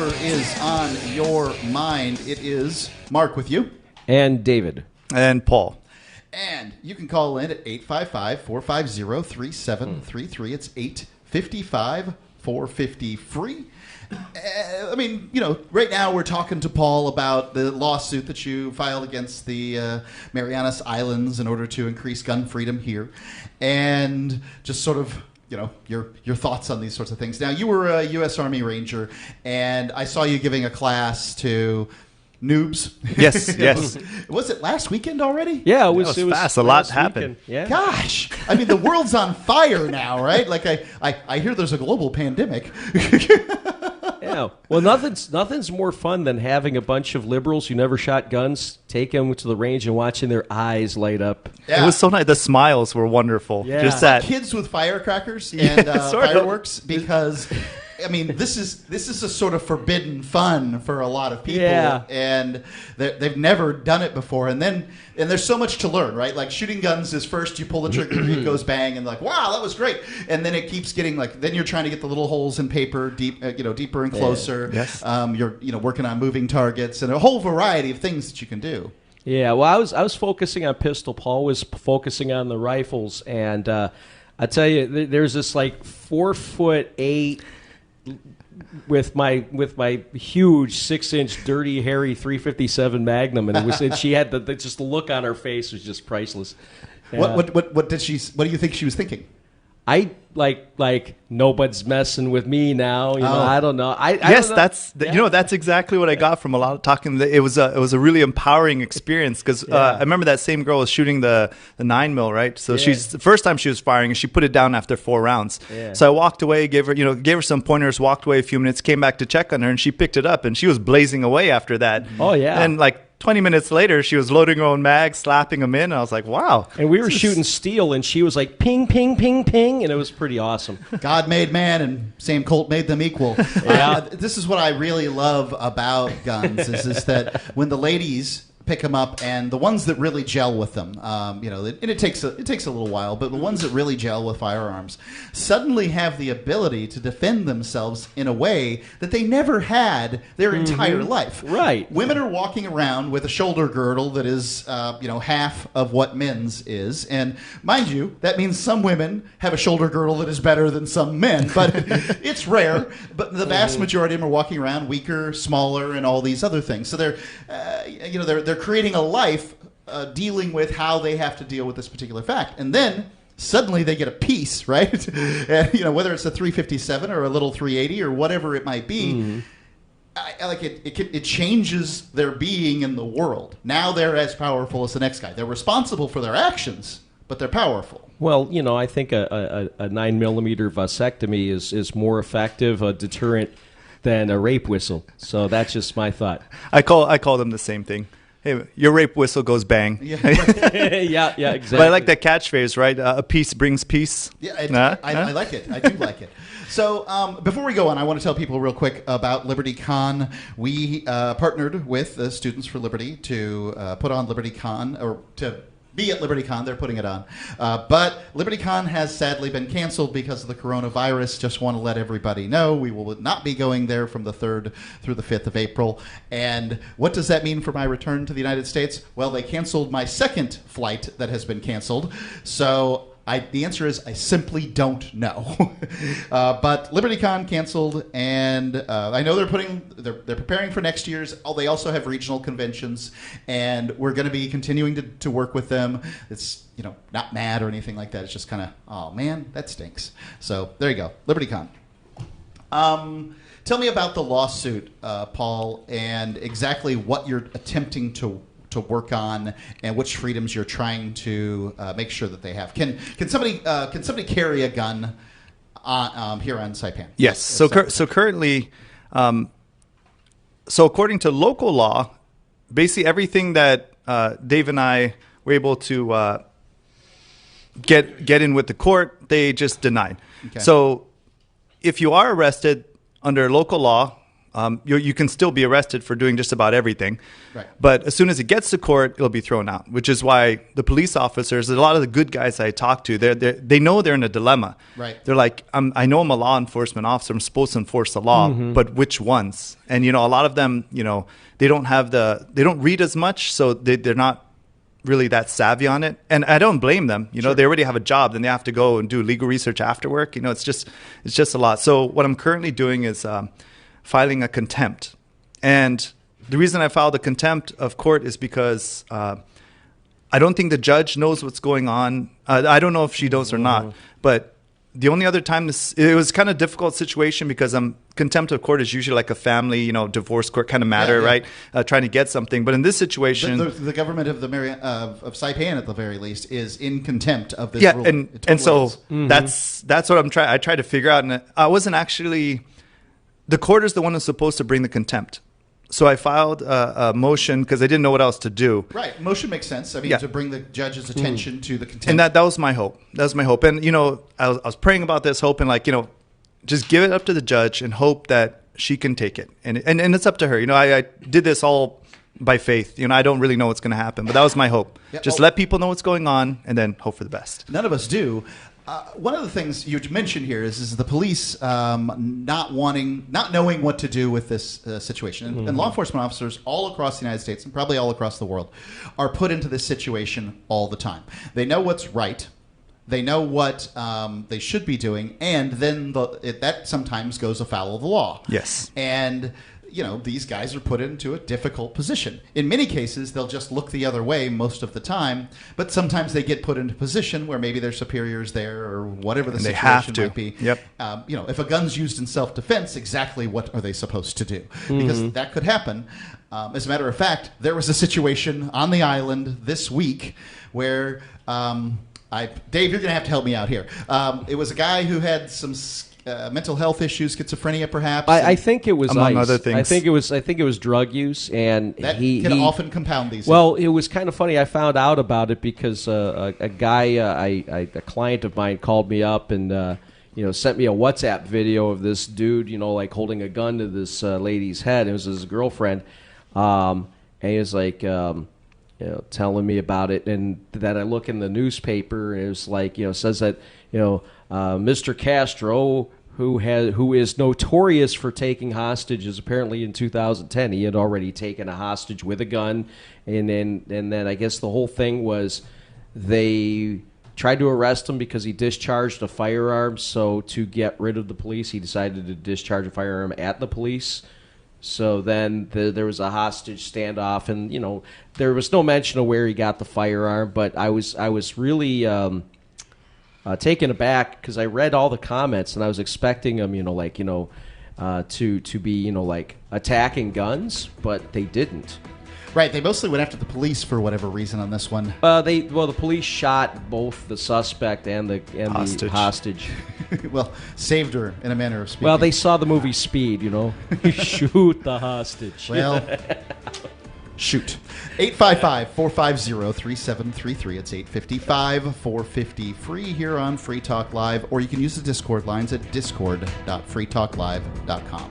whatever is on your mind. It is Mark with you. And David. And Paul. And you can call in at 855-450-3733. It's 855-450-FREE. I mean, you know, right now we're talking to Paul about the lawsuit that you filed against the Marianas Islands in order to increase gun freedom here. And just sort of, you know, your thoughts on these sorts of things. Now, you were a U.S. Army Ranger, and I saw you giving a class to noobs. Yes, yes. Was it last weekend already? Yeah, it was fast. A lot happened. Yeah. Gosh, I mean, the world's on fire now, right? Like I hear there's a global pandemic. Yeah. Well, nothing's more fun than having a bunch of liberals who never shot guns take them to the range and watching their eyes light up. Yeah. It was so nice. The smiles were wonderful. Yeah. Just that. Kids with firecrackers and sort of. fireworks, because I mean, this is a sort of forbidden fun for a lot of people, Yeah. and they've never done it before. And there's so much to learn, right? Like shooting guns is first you pull the trigger, it goes bang, and like, wow, that was great. And then it keeps getting like, then you're trying to get the little holes in paper deeper and closer. Yeah. Yes. You're working on moving targets and a whole variety of things that you can do. Yeah. Well, I was focusing on pistol. Paul was focusing on the rifles, and I tell you, there's this like 4'8" with my huge 6-inch dirty hairy 357 Magnum, and she had just the look on her face was just priceless. What do you think she was thinking? I like nobody's messing with me now. You know, I don't know. Yes, don't know. that's exactly what I got from a lot of talking. It was a really empowering experience because I remember that same girl was shooting the 9mm, right? So the first time she was firing, and she put it down after 4 rounds. Yeah. So I walked away, gave her some pointers, walked away a few minutes, came back to check on her, and she picked it up, and she was blazing away after that. Oh yeah, and like 20 minutes later, she was loading her own mags, slapping them in, and I was like, wow. And we were shooting steel, and she was like, ping, ping, ping, ping, and it was pretty awesome. God made man, and same Colt made them equal. This is what I really love about guns, is that when the ladies pick them up, and the ones that really gel with them, and it takes a little while, but the ones that really gel with firearms suddenly have the ability to defend themselves in a way that they never had their entire life. Right. Women are walking around with a shoulder girdle that is, half of what men's is, and mind you, that means some women have a shoulder girdle that is better than some men, but it's rare. But the vast majority of them are walking around weaker, smaller, and all these other things. So they're creating a life dealing with how they have to deal with this particular fact. And then suddenly they get a piece, right? And, whether it's a 357 or a little 380 or whatever it might be, it changes their being in the world. Now they're as powerful as the next guy. They're responsible for their actions, but they're powerful. Well, I think a 9mm vasectomy is more effective, a deterrent, than a rape whistle. So that's just my thought. I call them the same thing. Hey, your rape whistle goes bang. Yeah, exactly. But I like that catchphrase, right? A peace brings peace. Yeah, I like it. I do like it. So before we go on, I want to tell people real quick about LibertyCon. We partnered with the Students for Liberty to put on LibertyCon, or to be at LibertyCon. They're putting it on. But LibertyCon has sadly been canceled because of the coronavirus. Just want to let everybody know we will not be going there from the 3rd through the 5th of April. And what does that mean for my return to the United States? Well, they canceled my second flight that has been canceled. So the answer is I simply don't know. But LibertyCon canceled, and I know they're preparing for next year's. They also have regional conventions, and we're going to be continuing to work with them. It's not mad or anything like that. It's just kind of, oh man, that stinks. So there you go, LibertyCon. Tell me about the lawsuit, Paul, and exactly what you're attempting to work on, and which freedoms you're trying to make sure that they have. Can somebody carry a gun here on Saipan? Yes. So currently, so according to local law, basically everything that Dave and I were able to get in with the court, they just denied. Okay. So if you are arrested under local law, You can still be arrested for doing just about everything. Right. But as soon as it gets to court, it'll be thrown out, which is why the police officers, a lot of the good guys I talk to, they know they're in a dilemma. Right. They're like, I know I'm a law enforcement officer. I'm supposed to enforce the law, but which ones? And, a lot of them, they don't read as much, so they're not really that savvy on it. And I don't blame them. Sure. They already have a job, then they have to go and do legal research after work. It's just a lot. So what I'm currently doing is filing a contempt. And the reason I filed a contempt of court is because I don't think the judge knows what's going on. I don't know if she knows or not, but the only other time it was kind of difficult situation because contempt of court is usually like a family, divorce court kind of matter, right? Trying to get something. But in this situation, the government of of Saipan at the very least is in contempt of this rule. And so that's what I tried to figure out. And I wasn't actually, the court is the one who's supposed to bring the contempt. So I filed a motion because I didn't know what else to do. Right. Motion makes sense. I mean, to bring the judge's attention to the contempt. And that was my hope. That was my hope. And, I was praying about this, hoping just give it up to the judge and hope that she can take it. And it's up to her. I did this all by faith. I don't really know what's going to happen, but that was my hope. Yeah, just let people know what's going on and then hope for the best. None of us do. One of the things you mentioned here is the police not knowing what to do with this situation. And law enforcement officers all across the United States and probably all across the world are put into this situation all the time. They know what's right. They know what they should be doing. And then that sometimes goes afoul of the law. Yes. And these guys are put into a difficult position. In many cases, they'll just look the other way most of the time, but sometimes they get put into a position where maybe their superior's there or whatever the situation might be. Yep. If a gun's used in self-defense, exactly what are they supposed to do? Because that could happen. As a matter of fact, there was a situation on the island this week where, Dave, you're going to have to help me out here. It was a guy who had some mental health issues, schizophrenia, perhaps. I think it was among ice. other things. I think it was drug use, and that he can often compound these. Well, it was kind of funny. I found out about it because a guy, a client of mine, called me up and sent me a WhatsApp video of this dude, like holding a gun to this lady's head. It was his girlfriend, and he was like, telling me about it, and then I look in the newspaper, and it was like, says that, Mr. Castro, who is notorious for taking hostages, apparently in 2010 he had already taken a hostage with a gun, and then I guess the whole thing was they tried to arrest him because he discharged a firearm. So to get rid of the police, he decided to discharge a firearm at the police. So then there was a hostage standoff, and there was no mention of where he got the firearm. But I was really taken aback because I read all the comments and I was expecting them, to be attacking guns, but they didn't. Right, they mostly went after the police for whatever reason on this one. The police shot both the suspect and the hostage. Well, saved her in a manner of speaking. Well, they saw the movie Speed, shoot the hostage. Well, shoot. 855-450-3733. It's 855-450-FREE here on Free Talk Live, or you can use the Discord lines at discord.freetalklive.com.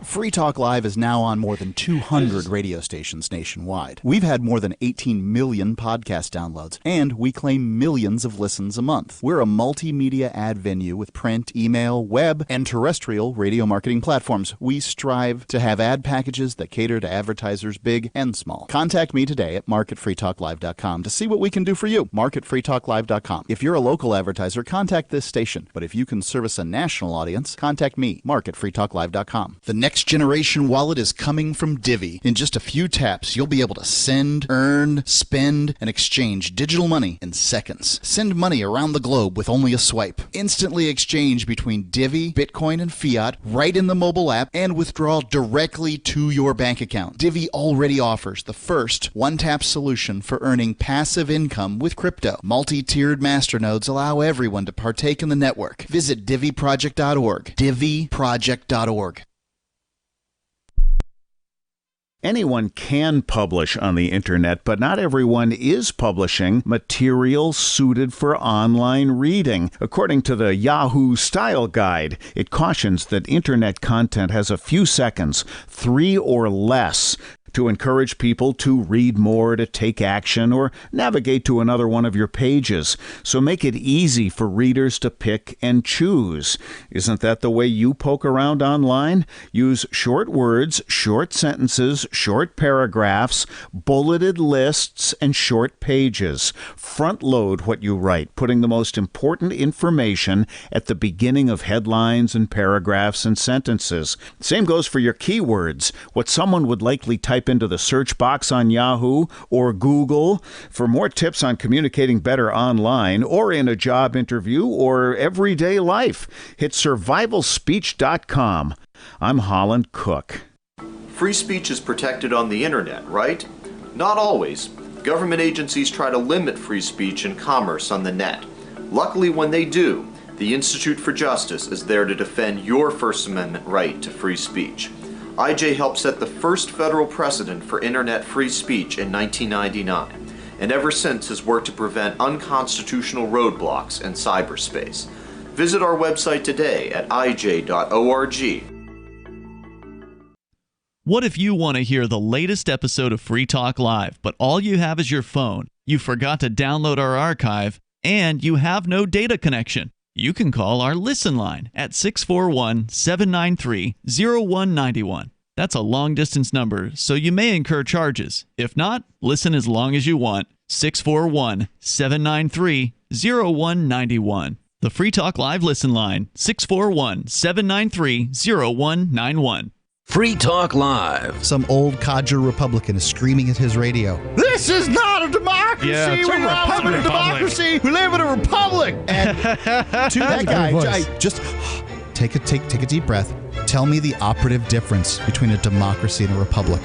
Free Talk Live is now on more than 200 radio stations nationwide. We've had more than 18 million podcast downloads, and we claim millions of listens a month. We're a multimedia ad venue with print, email, web, and terrestrial radio marketing platforms. We strive to have ad packages that cater to advertisers big and small. Contact me today at mark@freetalklive.com to see what we can do for you. mark@freetalklive.com. If you're a local advertiser, contact this station. But if you can service a national audience, contact me, mark@freetalklive.com. The next generation wallet is coming from Divvy. In just a few taps, you'll be able to send, earn, spend, and exchange digital money in seconds. Send money around the globe with only a swipe. Instantly exchange between Divvy, Bitcoin, and fiat right in the mobile app, and withdraw directly to your bank account. Divvy already offers the first one-tap solution for earning passive income with crypto. Multi-tiered masternodes allow everyone to partake in the network. Visit divvyproject.org. divvyproject.org. Anyone can publish on the internet, but not everyone is publishing material suited for online reading. According to the Yahoo Style Guide, it cautions that internet content has a few seconds, 3 or less, to encourage people to read more, to take action, or navigate to another one of your pages. So make it easy for readers to pick and choose. Isn't that the way you poke around online? Use short words, short sentences, short paragraphs, bulleted lists, and short pages. Front load what you write, putting the most important information at the beginning of headlines and paragraphs and sentences. Same goes for your keywords, what someone would likely type into the search box on Yahoo or Google. For more tips on communicating better online or in a job interview or everyday life, hit survivalspeech.com. I'm Holland Cook. Free speech is protected on the internet, right? Not always. Government agencies try to limit free speech and commerce on the net. Luckily, when they do, the Institute for Justice is there to defend your First Amendment right to free speech. IJ helped set the first federal precedent for internet free speech in 1999, and ever since has worked to prevent unconstitutional roadblocks in cyberspace. Visit our website today at ij.org. What if you want to hear the latest episode of Free Talk Live, but all you have is your phone, you forgot to download our archive, and you have no data connection? You can call our Listen line at 641-793-0191. That's a long-distance number, so you may incur charges. If not, listen as long as you want. 641-793-0191. The Free Talk Live Listen line, 641-793-0191. Free Talk Live. Some old codger Republican is screaming at his radio. This is not a democracy. Yeah, it's we a don't live in a republic. democracy. We live in a republic. And to that guy, just take a deep breath. Tell me the operative difference between a democracy and a republic.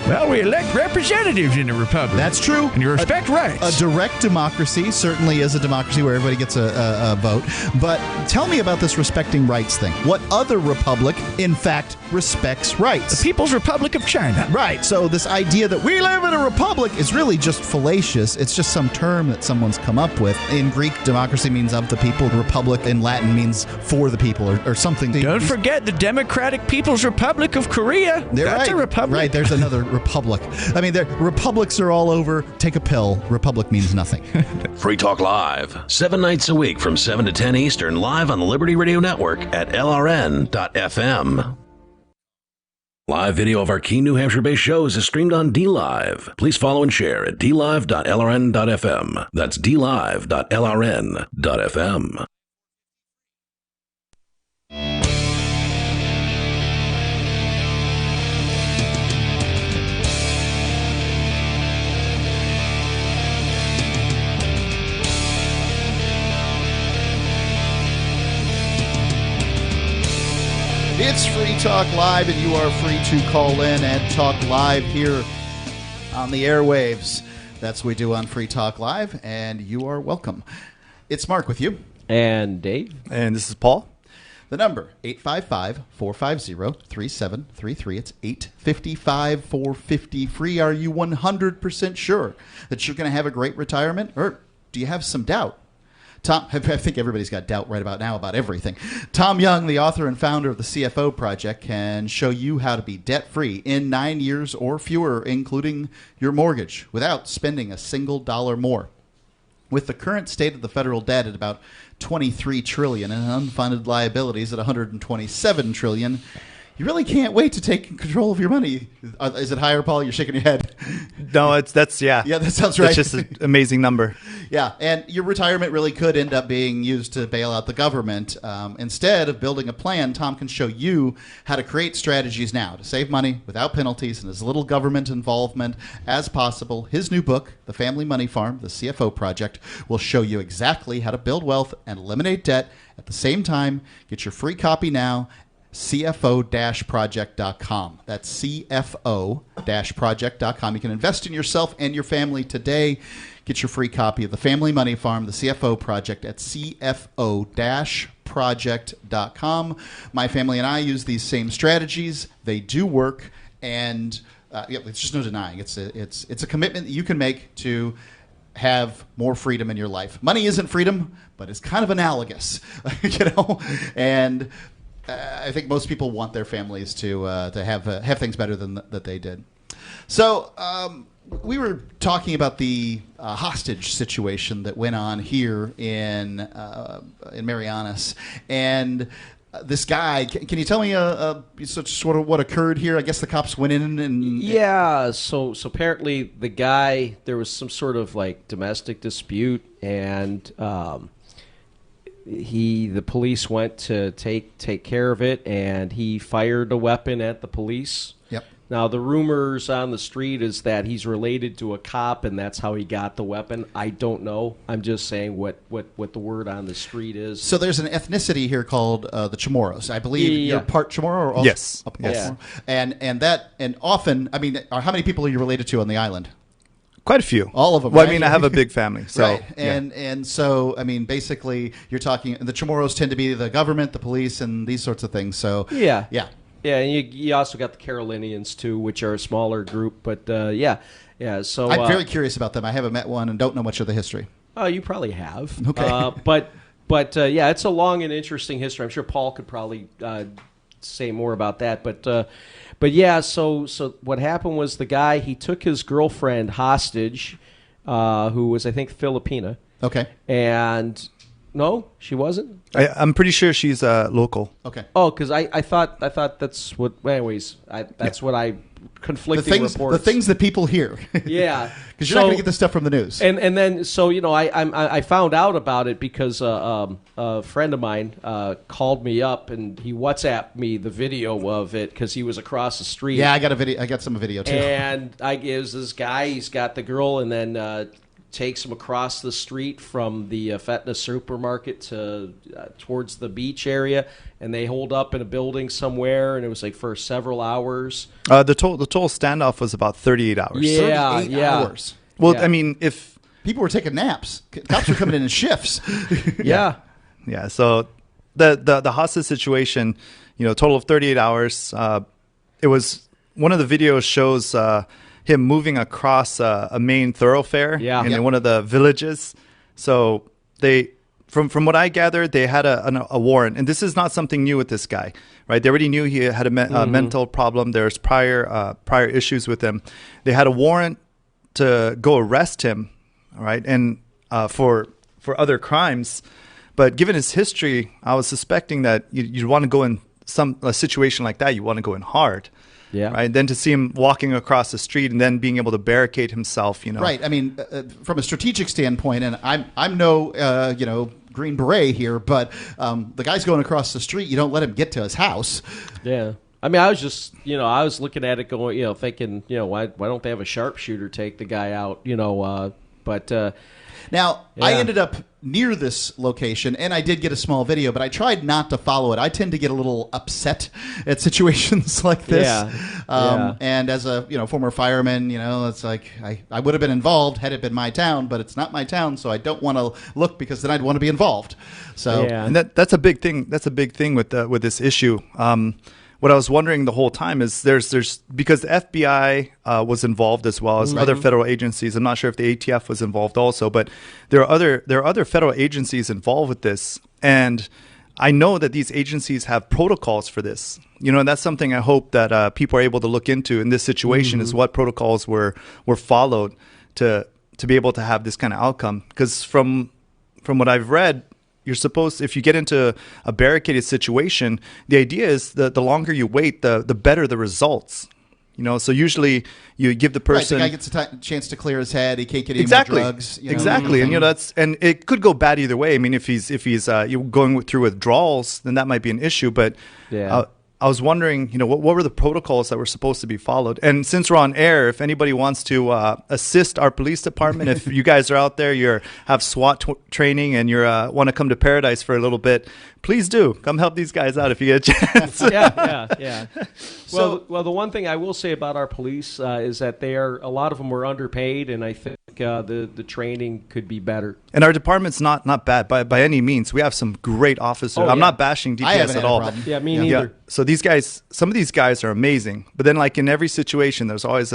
Well, we elect representatives in the republic. That's true. And you respect rights. A direct democracy certainly is a democracy where everybody gets a vote. But tell me about this respecting rights thing. What other republic, in fact, respects rights? The People's Republic of China. Right. So this idea that we live in a republic is really just fallacious. It's just some term that someone's come up with. In Greek, democracy means of the people. Republic in Latin means for the people or something. Don't forget the Democratic People's Republic of Korea. That's a republic. Right. There's another republic. I mean, republics are all over. Take a pill. Republic means nothing. Free Talk Live, 7 nights a week from 7 to 10 Eastern, live on the Liberty Radio Network at LRN.FM. Live video of our key New Hampshire-based shows is streamed on DLive. Please follow and share at dlive.lrn.fm. That's dlive.lrn.fm. It's Free Talk Live, and you are free to call in and talk live here on the airwaves. That's what we do on Free Talk Live, and you are welcome. It's Mark with you. And Dave. And this is Paul. The number, 855-450-3733. It's 855-450-FREE. Are you 100% sure that you're going to have a great retirement, or do you have some doubt? Tom, I think everybody's got doubt right about now about everything. Tom Young, the author and founder of the CFO Project, can show you how to be debt-free in 9 years or fewer, including your mortgage, without spending a single dollar more. With the current state of the federal debt at about $23 trillion and unfunded liabilities at $127 trillion, you really can't wait to take control of your money. Is it higher, Paul? You're shaking your head. No, that's yeah. Yeah, that sounds right. It's just an amazing number. Yeah, and your retirement really could end up being used to bail out the government. Instead of building a plan, Tom can show you how to create strategies now to save money without penalties and as little government involvement as possible. His new book, The Family Money Farm, The CFO Project, will show you exactly how to build wealth and eliminate debt at the same time. Get your free copy now. CFO-project.com. That's CFO-project.com. You can invest in yourself and your family today. Get your free copy of The Family Money Farm, The CFO Project at CFO-project.com. My family and I use these same strategies. They do work. And it's just no denying. It's a commitment that you can make to have more freedom in your life. Money isn't freedom, but it's kind of analogous, And I think most people want their families to have things better than that they did. So we were talking about the hostage situation that went on here in Marianas, and this guy. Can you tell me sort of what occurred here? I guess the cops went in and So apparently the guy, there was some sort of like domestic dispute, and the police went to take care of it, and he fired a weapon at the police. Yep. Now, the rumors on the street is that he's related to a cop, and that's how he got the weapon. I don't know. I'm just saying what the word on the street is. So there's an ethnicity here called the Chamorros. I believe you're part Chamorro? Or also Yes. Yes. And often, I mean, how many people are you related to on the island? Quite a few. All of them. Well, right? I mean, I have a big family. So, right. And so, I mean, basically, you're talking, the Chamorros tend to be the government, the police, and these sorts of things. So, Yeah, and you also got the Carolinians, too, which are a smaller group. But, so... I'm very curious about them. I haven't met one and don't know much of the history. Oh, you probably have. Okay. But it's a long and interesting history. I'm sure Paul could probably say more about that. But yeah, so what happened was the guy, he took his girlfriend hostage, who was, I think, Filipina. Okay. And no, she wasn't? I'm pretty sure she's local. Okay. Oh, because I thought that's what, anyways, that's what I... conflicting reports. The things that people hear. Yeah. Because you're not going to get this stuff from the news. And then, so, I found out about it because a friend of mine called me up, and he WhatsApped me the video of it because he was across the street. Yeah, I got a video. I got some video, too. And it was this guy, he's got the girl, and then takes him across the street from the Fetna supermarket to towards the beach area, and they hold up in a building somewhere, and it was like for several hours. The total standoff was about 38 hours. Yeah, 38 hours. Well, Yeah. I mean, if people were taking naps, cops were coming in shifts. Yeah. So the hostage situation, total of 38 hours. It was one of the videos shows him moving across a main thoroughfare in one of the villages. So they, from what I gathered, they had a warrant, and this is not something new with this guy, right? They already knew he had a mental problem. There's prior issues with him. They had a warrant to go arrest him, all right, and for other crimes. But given his history, I was suspecting that you'd want to go in a situation like that. You want to go in hard. Yeah. Right. Then to see him walking across the street and then being able to barricade himself, Right. I mean, from a strategic standpoint, and I'm no Green Beret here, but the guy's going across the street. You don't let him get to his house. Yeah. I mean, I was just, I was looking at it going, thinking, why don't they have a sharpshooter take the guy out, but. Now, I ended up near this location, and I did get a small video, but I tried not to follow it. I tend to get a little upset at situations like this. And as a former fireman, it's like I would have been involved had it been my town, but it's not my town, so I don't want to look because then I'd want to be involved. So, and that's a big thing. That's a big thing with this issue. What I was wondering the whole time is there's because the FBI was involved as well as other federal agencies. I'm not sure if the ATF was involved also, but there are other federal agencies involved with this, and I know that these agencies have protocols for this. And that's something I hope that people are able to look into in this situation is what protocols were followed to be able to have this kind of outcome. Because from what I've read, you're supposed, if you get into a barricaded situation, the idea is that the longer you wait, the better the results. So usually you give the person the guy gets a chance to clear his head. He can't get any more drugs. Exactly, and and it could go bad either way. I mean, if he's going through withdrawals, then that might be an issue. But I was wondering, what were the protocols that were supposed to be followed? And since we're on air, if anybody wants to assist our police department, if you guys are out there, you have SWAT training, and you want to come to Paradise for a little bit, please do come help these guys out if you get a chance. Yeah. Well, the one thing I will say about our police is that a lot of them were underpaid, and I think the training could be better. And our department's not bad by any means. We have some great officers. I'm not bashing DPS at all. Yeah, me neither. so these guys, some of these guys are amazing, but then like in every situation, there's always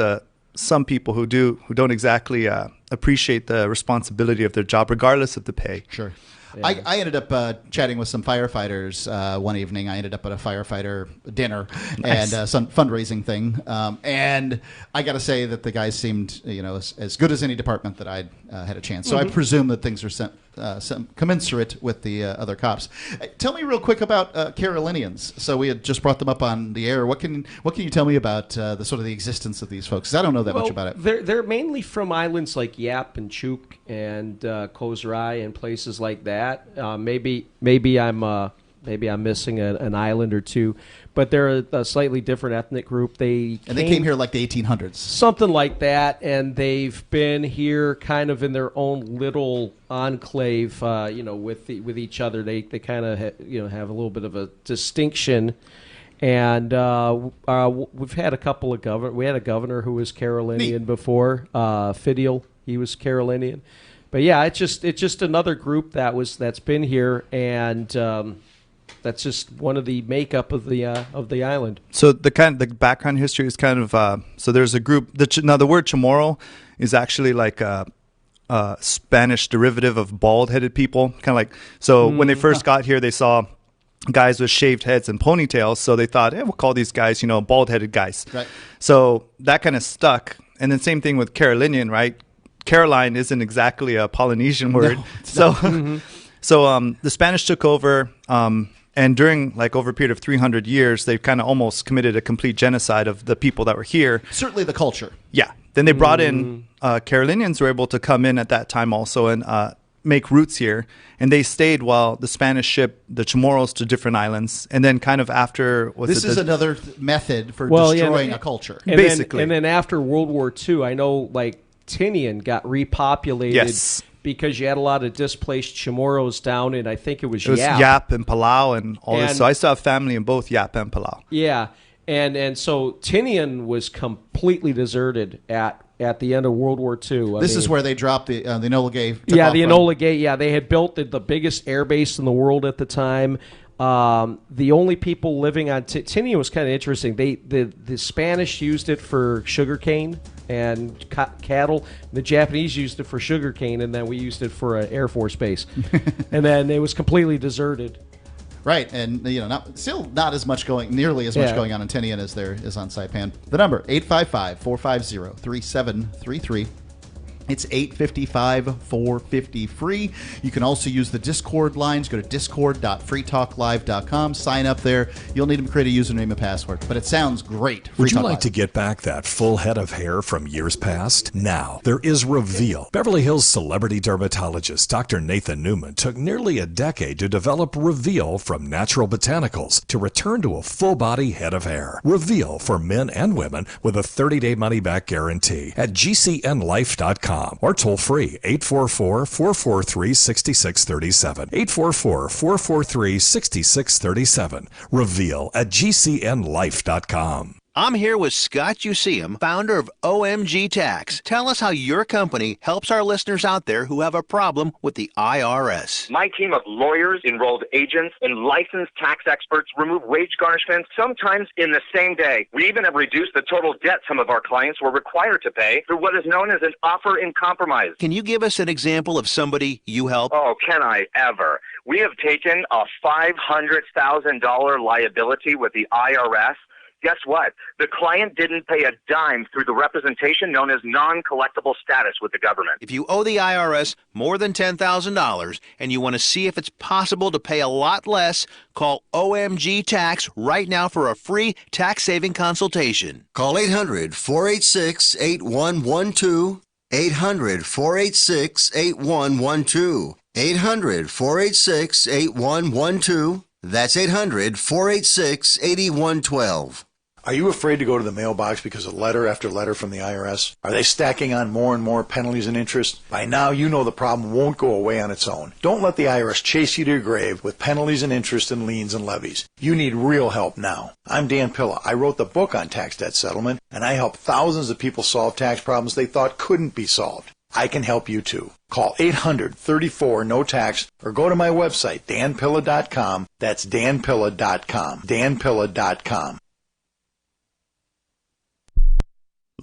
some people who don't exactly appreciate the responsibility of their job, regardless of the pay. Sure. Yeah. I ended up chatting with some firefighters one evening. I ended up at a firefighter dinner and some fundraising thing. And I got to say that the guys seemed, as good as any department that I'd had a chance. So I presume that things are commensurate with the other cops. Tell me real quick about Carolinians. So we had just brought them up on the air. What can you tell me about the sort of the existence of these folks? 'Cause I don't know that much about it. They're mainly from islands like Yap and Chuk and Kozrai and places like that. Maybe I'm missing an island or two, but they're a slightly different ethnic group. They came here like the 1800s, something like that, and they've been here kind of in their own little enclave, with each other. They kind of have a little bit of a distinction. And we've had a couple of we had a governor who was Carolinian before, Fidial. He was Carolinian. But yeah, it's just another group that's been here, and that's just one of the makeup of the island. So the background history is kind of so there's a group. Now the word Chamorro is actually like a Spanish derivative of bald-headed people, kind of like. So when they first got here, they saw guys with shaved heads and ponytails, so they thought, we'll call these guys, bald-headed guys. Right. So that kind of stuck. And then same thing with Carolinian, right? Caroline isn't exactly a Polynesian word. No, so the Spanish took over, and during over a period of 300 years, they kind of almost committed a complete genocide of the people that were here. Certainly the culture. Yeah. Then they brought in Carolinians were able to come in at that time also and make roots here. And they stayed while the Spanish shipped the Chamorros to different islands. And then kind of after... This is another method for destroying a culture. Basically. And then after World War II, I know Tinian got repopulated because you had a lot of displaced Chamorros down in, I think it was Yap and Palau and all this. So I still have family in both Yap and Palau. Yeah. And so Tinian was completely deserted at the end of World War II. This is where they dropped the Enola Gay. The Enola Gay. Yeah, they had built the biggest air base in the world at the time. The only people living on Tinian was kind of interesting. The Spanish used it for sugarcane and cattle. The Japanese used it for sugarcane, and then we used it for an Air Force base. And then it was completely deserted. Right, and still not as much nearly as much going on in Tinian as there is on Saipan. The number 855-450-3733. It's 855-450-FREE. You can also use the Discord lines. Go to discord.freetalklive.com. Sign up there. You'll need to create a username and password. But it sounds great. Would you like to get back that full head of hair from years past? Now, there is Reveal. Beverly Hills celebrity dermatologist Dr. Nathan Newman took nearly a decade to develop Reveal from natural botanicals to return to a full-body head of hair. Reveal for men and women with a 30-day money-back guarantee at gcnlife.com. Or toll free 844-443-6637. 844-443-6637. Reveal at gcnlife.com. I'm here with Scott Useum, founder of OMG Tax. Tell us how your company helps our listeners out there who have a problem with the IRS. My team of lawyers, enrolled agents, and licensed tax experts remove wage garnishments sometimes in the same day. We even have reduced the total debt some of our clients were required to pay through what is known as an offer in compromise. Can you give us an example of somebody you help? Oh, can I ever? We have taken a $500,000 liability with the IRS. Guess what? The client didn't pay a dime through the representation known as non-collectible status with the government. If you owe the IRS more than $10,000 and you want to see if it's possible to pay a lot less, call OMG Tax right now for a free tax-saving consultation. Call 800-486-8112. 800-486-8112. 800-486-8112. That's 800-486-8112. Are you afraid to go to the mailbox because of letter after letter from the IRS? Are they stacking on more and more penalties and interest? By now, you know the problem won't go away on its own. Don't let the IRS chase you to your grave with penalties and interest and liens and levies. You need real help now. I'm Dan Pilla. I wrote the book on tax debt settlement, and I help thousands of people solve tax problems they thought couldn't be solved. I can help you too. Call 800-34-NO-TAX or go to my website, danpilla.com. That's danpilla.com. danpilla.com.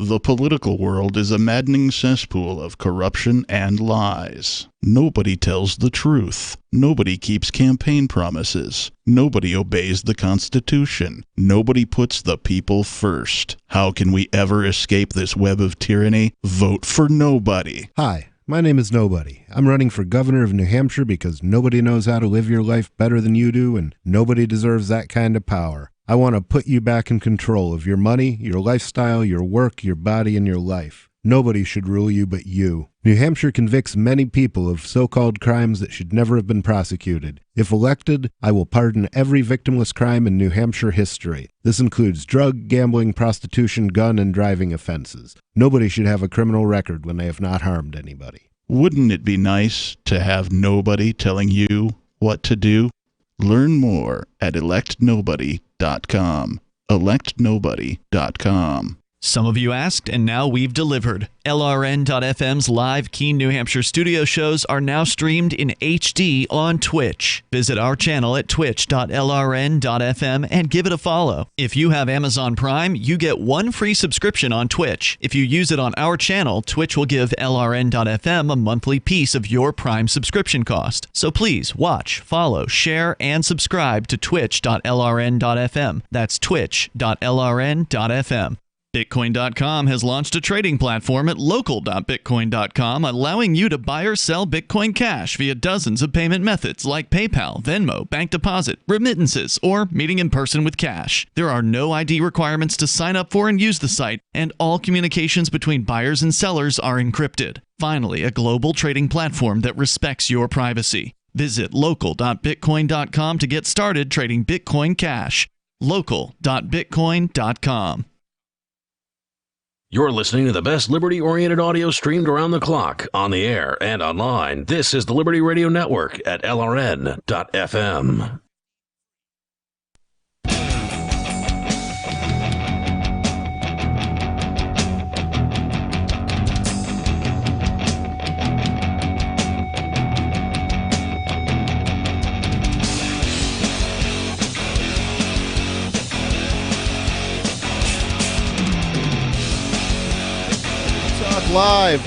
The political world is a maddening cesspool of corruption and lies. Nobody tells the truth. Nobody keeps campaign promises. Nobody obeys the Constitution. Nobody puts the people first. How can we ever escape this web of tyranny? Vote for nobody. Hi, my name is Nobody. I'm running for governor of New Hampshire because nobody knows how to live your life better than you do, and nobody deserves that kind of power. I want to put you back in control of your money, your lifestyle, your work, your body, and your life. Nobody should rule you but you. New Hampshire convicts many people of so-called crimes that should never have been prosecuted. If elected, I will pardon every victimless crime in New Hampshire history. This includes drug, gambling, prostitution, gun, and driving offenses. Nobody should have a criminal record when they have not harmed anybody. Wouldn't it be nice to have nobody telling you what to do? Learn more at electnobody.com. electnobody.com. Some of you asked, and now we've delivered. LRN.FM's live Keene, New Hampshire studio shows are now streamed in HD on Twitch. Visit our channel at twitch.lrn.fm and give it a follow. If you have Amazon Prime, you get one free subscription on Twitch. If you use it on our channel, Twitch will give LRN.FM a monthly piece of your Prime subscription cost. So please watch, follow, share, and subscribe to twitch.lrn.fm. That's twitch.lrn.fm. Bitcoin.com has launched a trading platform at local.bitcoin.com, allowing you to buy or sell Bitcoin Cash via dozens of payment methods like PayPal, Venmo, bank deposit, remittances, or meeting in person with cash. There are no ID requirements to sign up for and use the site, and all communications between buyers and sellers are encrypted. Finally, a global trading platform that respects your privacy. Visit local.bitcoin.com to get started trading Bitcoin Cash. local.bitcoin.com. You're listening to the best liberty-oriented audio streamed around the clock, on the air and online. This is the Liberty Radio Network at LRN.FM. Live.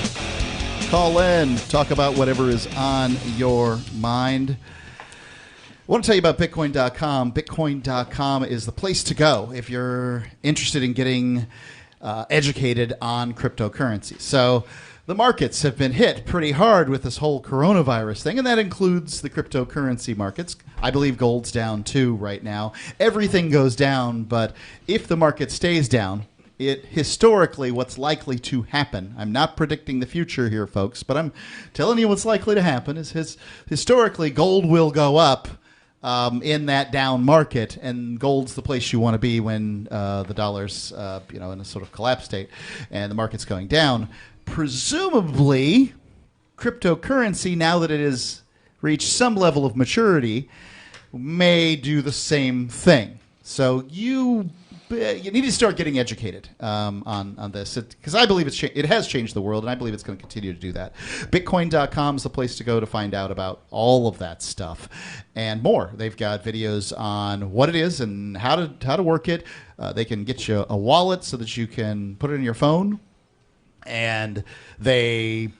Call in. Talk about whatever is on your mind. I want to tell you about Bitcoin.com. Bitcoin.com is the place to go if you're interested in getting educated on cryptocurrency. So the markets have been hit pretty hard with this whole coronavirus thing, and that includes the cryptocurrency markets. I believe gold's down too right now. Everything goes down, but if the market stays down, historically, what's likely to happen, I'm not predicting the future here, folks, but I'm telling you what's likely to happen is historically gold will go up in that down market, and gold's the place you want to be when the dollar's in a sort of collapse state and the market's going down. Presumably, cryptocurrency, now that it has reached some level of maturity, may do the same thing. So you need to start getting educated on this, because I believe it has changed the world, and I believe it's going to continue to do that. Bitcoin.com is the place to go to find out about all of that stuff and more. They've got videos on what it is and how to work it. They can get you a wallet so that you can put it in your phone, and they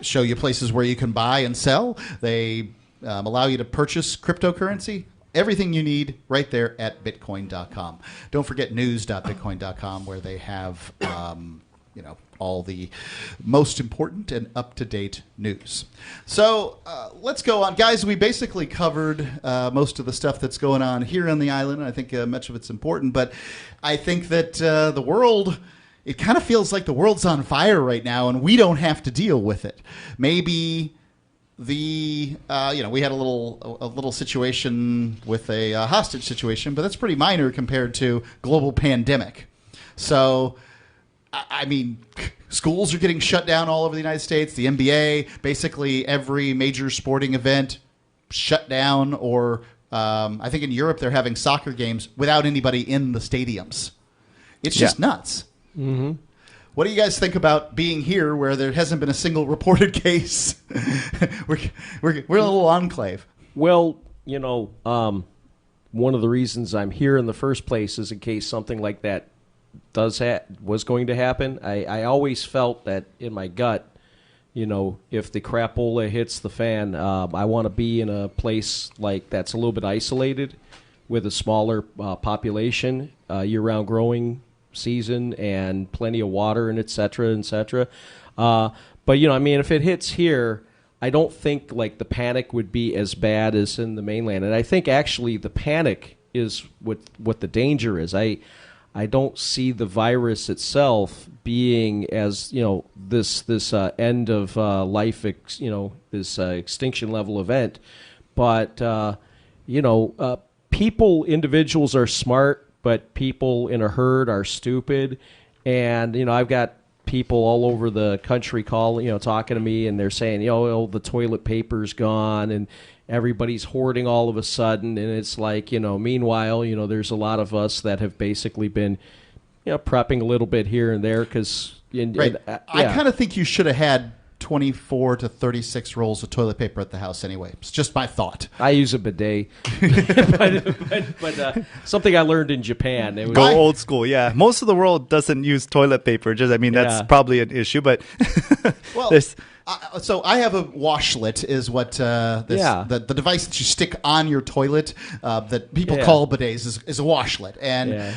show you places where you can buy and sell. They allow you to purchase cryptocurrency. Everything you need right there at Bitcoin.com. Don't forget news.bitcoin.com, where they have all the most important and up-to-date news. So let's go on. Guys, we basically covered most of the stuff that's going on here on the island. I think much of it's important, but I think that the world, it kind of feels like the world's on fire right now, and we don't have to deal with it. Maybe we had a little situation with a hostage situation, but that's pretty minor compared to global pandemic. So, I mean, schools are getting shut down all over the United States. The NBA, basically every major sporting event shut down, or I think in Europe they're having soccer games without anybody in the stadiums. It's just nuts. Mm-hmm. what do you guys think about being here where there hasn't been a single reported case? we're a little enclave. Well, one of the reasons I'm here in the first place is in case something like that was going to happen. I always felt that in my gut, if the crapola hits the fan, I want to be in a place like that's a little bit isolated with a smaller population, year-round growing season, and plenty of water, and et cetera, et cetera. But, if it hits here, I don't think like the panic would be as bad as in the mainland. And I think actually the panic is what the danger is. I don't see the virus itself being as, this end of life, this extinction level event. But, individuals are smart, but people in a herd are stupid. And, I've got people all over the country talking to me, and they're saying, the toilet paper's gone and everybody's hoarding all of a sudden. And it's like, meanwhile, there's a lot of us that have basically been, prepping a little bit here and there because, I kind of think you should have had 24 to 36 rolls of toilet paper at the house anyway. It's just my thought. I use a bidet. but something I learned in Japan. It was Go old school, yeah. Most of the world doesn't use toilet paper. That's probably an issue, but well, so I have a washlet is what the device that you stick on your toilet that people call bidets is a washlet. And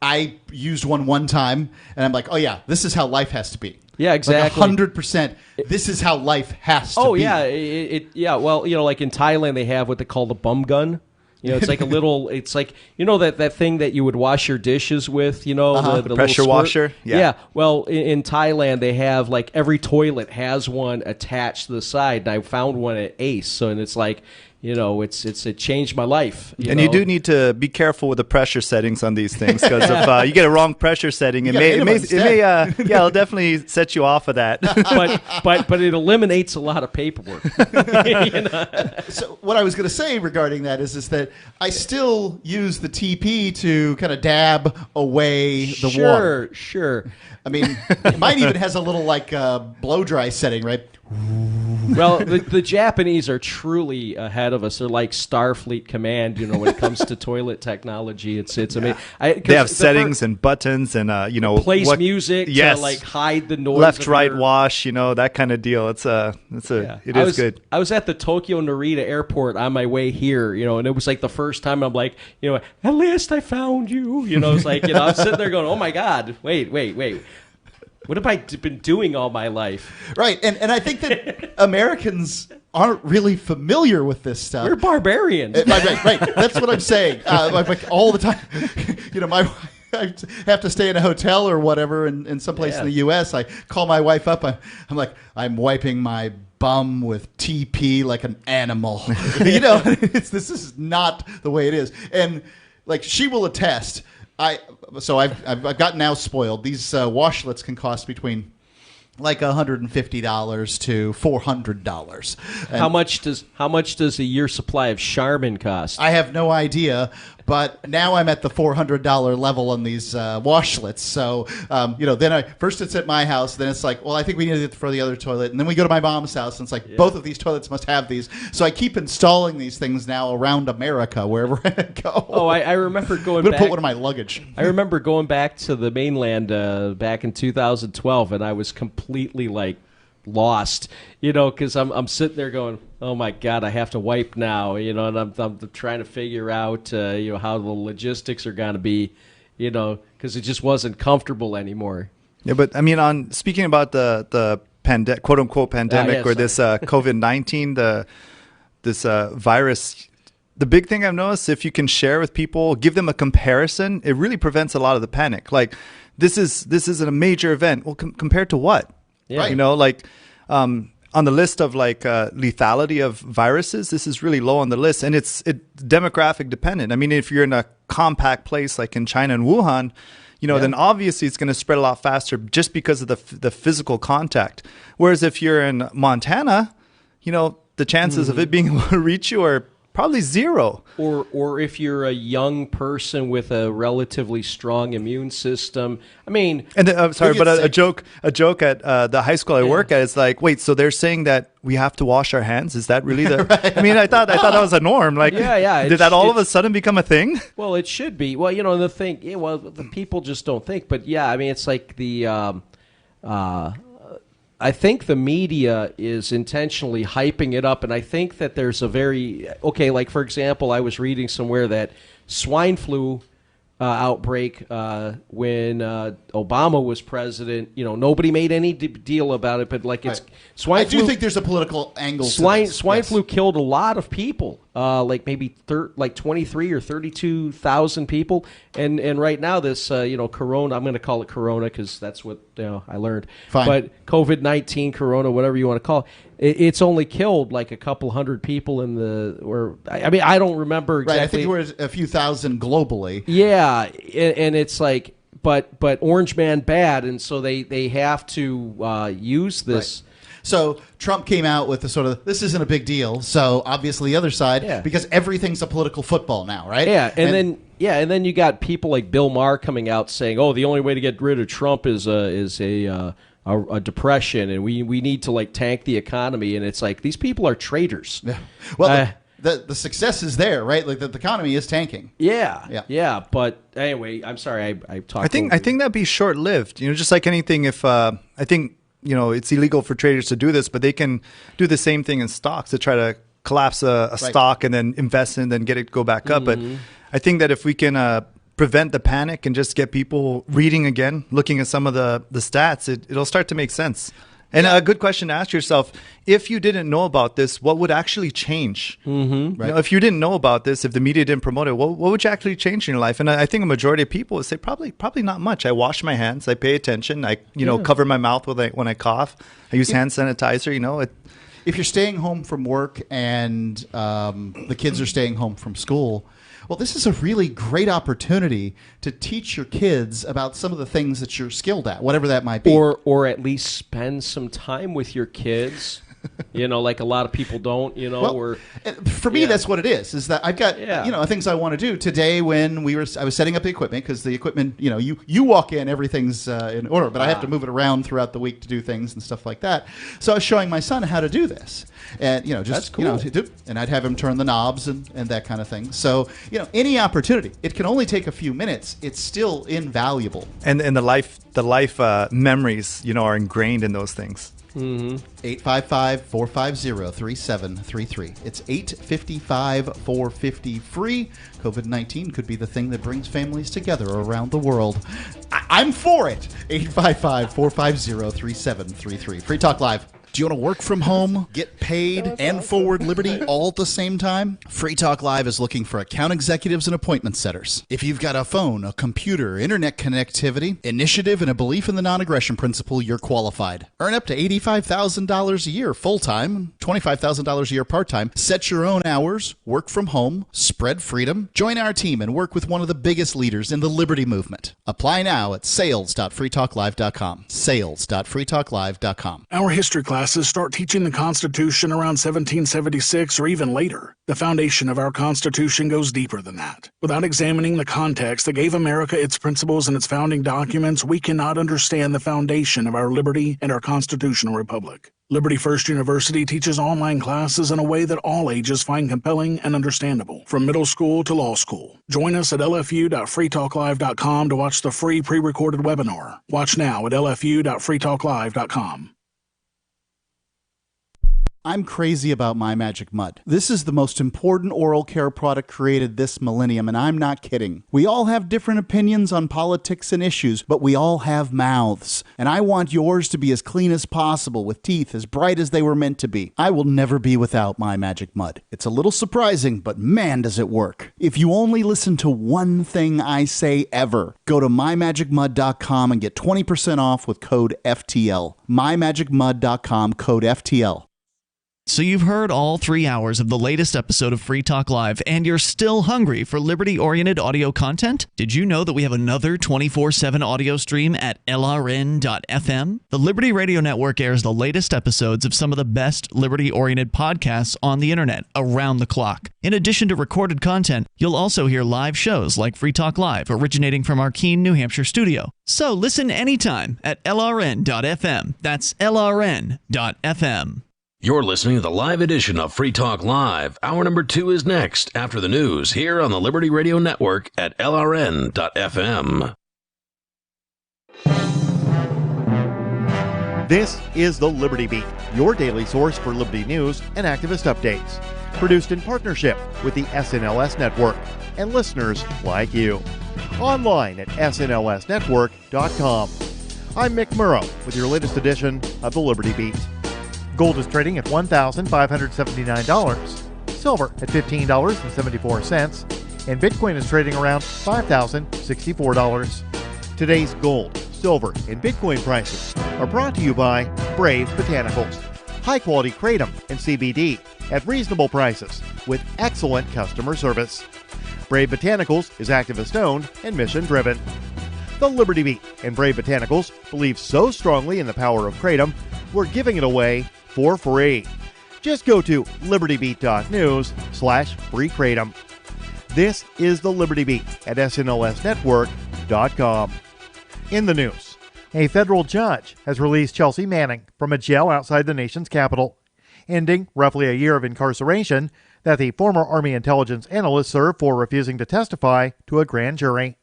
I used one time, and I'm like, oh yeah, this is how life has to be. Yeah, exactly. Like 100%. This is how life has to be. Oh yeah, well, like in Thailand they have what they call the bum gun. It's like a little. It's like that thing that you would wash your dishes with. The pressure washer. Yeah. Well, in Thailand they have like every toilet has one attached to the side. And I found one at Ace, and it's like. It changed my life. You do need to be careful with the pressure settings on these things because if you get a wrong pressure setting, it'll definitely set you off of that. but it eliminates a lot of paperwork. So what I was going to say regarding that is that I still use the TP to kind of dab away the water. Sure. I mean, mine even has a little like blow dry setting, right? Well, the Japanese are truly ahead of us. They're like Starfleet Command, when it comes to toilet technology. It's amazing. They have settings and buttons and plays music to like hide the noise. Left, right, wash, that kind of deal. It is good. I was at the Tokyo Narita airport on my way here, and it was like the first time I'm like, at last I found you. It's like, I'm sitting there going, oh my God, wait. What have I been doing all my life? Right, and I think that Americans aren't really familiar with this stuff. We're barbarians. Right. That's what I'm saying. Like all the time, I have to stay in a hotel or whatever in some place in the U.S. I call my wife up. I'm like, I'm wiping my bum with TP like an animal. This is not the way it is. And like she will attest. I've gotten now spoiled. These washlets can cost between like $150 to $400. How much does a year supply of Charmin cost? I have no idea, but now I'm at the $400 level on these washlets. So then first it's at my house, then it's like, well, I think we need it for the other toilet, and then we go to my mom's house, and it's like both of these toilets must have these. So I keep installing these things now around America wherever I go. Oh, I remember going. I'm gonna put one in my luggage. I remember going back to the mainland back in 2012, and I was completely like lost, because I'm sitting there going, oh my God, I have to wipe now, and I'm trying to figure out how the logistics are going to be, because it just wasn't comfortable anymore. Yeah, but I mean, speaking about the quote unquote pandemic or this COVID-19, this virus. The big thing I've noticed, if you can share with people, give them a comparison, it really prevents a lot of the panic. Like this is a major event. Well, compared to what? Yeah. Right. On the list of lethality of viruses, this is really low on the list, and it's demographic dependent. I mean, if you're in a compact place like in China and Wuhan, then obviously it's going to spread a lot faster just because of the physical contact. Whereas if you're in Montana, the chances of it being able to reach you are Probably zero. Or if you're a young person with a relatively strong immune system, I mean, and I'm sorry, but a joke at the high school I work at is like, wait, so they're saying that we have to wash our hands? Is that really the? Right. I mean, I thought that was a norm. Like, did that all of a sudden become a thing? Well, it should be. Well, the thing, the people just don't think. But yeah, I mean, it's like the. I think the media is intentionally hyping it up, and I think that there's a like for example, I was reading somewhere that swine flu outbreak when Obama was president. Nobody made any deal about it, but like it's swine flu. I do think there's a political angle. Swine flu killed a lot of people, like maybe 23 or 32,000 people, and right now this Corona. I'm going to call it Corona because that's what I learned. Fine. But COVID-19, Corona, whatever you want to call it, it's only killed like a couple hundred people I don't remember exactly. Right, I think there were a few thousand globally. Yeah, and it's like, but Orange Man bad, and so they have to use this. Right. So Trump came out with the sort of, this isn't a big deal. So obviously the other side, because everything's a political football now, right? Yeah, and then you got people like Bill Maher coming out saying, "Oh, the only way to get rid of Trump is a depression, and we need to like tank the economy." And it's like these people are traitors. Yeah. Well, the success is there, right? Like the economy is tanking. Yeah. But anyway, I'm sorry, I talked. I think that'd be short lived. Just like anything. If I think it's illegal for traders to do this, but they can do the same thing in stocks to try to collapse a stock and then invest in, and then get it go back up. Mm-hmm. But I think that if we can prevent the panic and just get people reading again, looking at some of the stats, it'll start to make sense. And a good question to ask yourself, if you didn't know about this, what would actually change? Mm-hmm. Right. If you didn't know about this, if the media didn't promote it, what would you actually change in your life? And I think a majority of people would say probably not much. I wash my hands. I pay attention. I cover my mouth when I cough. I use hand sanitizer. If you're staying home from work and the kids are staying home from school, well, this is a really great opportunity to teach your kids about some of the things that you're skilled at, whatever that might be. Or at least spend some time with your kids. Like a lot of people don't, for me, that's what it is that I've got, things I want to do today when I was setting up the equipment, because the equipment, you walk in, everything's in order, but I have to move it around throughout the week to do things and stuff like that. So I was showing my son how to do this, and, that's cool. And I'd have him turn the knobs and that kind of thing. So, any opportunity, it can only take a few minutes. It's still invaluable. And the life memories, are ingrained in those things. 855-450-3733. It's 855-450-FREE. COVID-19 could be the thing that brings families together around the world. I'm for it. 855-450-3733. Free Talk Live. Do you want to work from home, get paid, and forward Liberty all at the same time? Free Talk Live is looking for account executives and appointment setters. If you've got a phone, a computer, internet connectivity, initiative, and a belief in the non-aggression principle, you're qualified. Earn up to $85,000 a year full-time, $25,000 a year part-time. Set your own hours, work from home, spread freedom. Join our team and work with one of the biggest leaders in the Liberty movement. Apply now at sales.freetalklive.com. Sales.freetalklive.com. Our history classes start teaching the Constitution around 1776 or even later. The foundation of our Constitution goes deeper than that. Without examining the context that gave America its principles and its founding documents, we cannot understand the foundation of our liberty and our constitutional republic. Liberty First University teaches online classes in a way that all ages find compelling and understandable, from middle school to law school. Join us at lfu.freetalklive.com to watch the free pre-recorded webinar. Watch now at lfu.freetalklive.com. I'm crazy about My Magic Mud. This is the most important oral care product created this millennium, and I'm not kidding. We all have different opinions on politics and issues, but we all have mouths. And I want yours to be as clean as possible, with teeth as bright as they were meant to be. I will never be without My Magic Mud. It's a little surprising, but man, does it work. If you only listen to one thing I say ever, go to mymagicmud.com and get 20% off with code FTL. mymagicmud.com, code FTL. So you've heard all 3 hours of the latest episode of Free Talk Live, and you're still hungry for liberty-oriented audio content? Did you know that we have another 24/7 audio stream at LRN.FM? The Liberty Radio Network airs the latest episodes of some of the best liberty-oriented podcasts on the internet around the clock. In addition to recorded content, you'll also hear live shows like Free Talk Live, originating from our Keene, New Hampshire studio. So listen anytime at LRN.FM. That's LRN.FM. You're listening to the live edition of Free Talk Live. Hour number 2 is next after the news here on the Liberty Radio Network at LRN.FM. This is the Liberty Beat, your daily source for Liberty news and activist updates. Produced in partnership with the SNLS Network and listeners like you. Online at snlsnetwork.com. I'm Mick Murrow with your latest edition of the Liberty Beat. Gold is trading at $1,579, silver at $15.74, and Bitcoin is trading around $5,064. Today's gold, silver, and Bitcoin prices are brought to you by Brave Botanicals, high-quality kratom and CBD at reasonable prices with excellent customer service. Brave Botanicals is activist-owned and mission-driven. The Liberty Beat and Brave Botanicals believe so strongly in the power of kratom, we're giving it away for free. Just go to libertybeat.news/free kratom. This is the Liberty Beat at snlsnetwork.com. In the news, a federal judge has released Chelsea Manning from a jail outside the nation's capital, ending roughly a year of incarceration that the former Army intelligence analyst served for refusing to testify to a grand jury.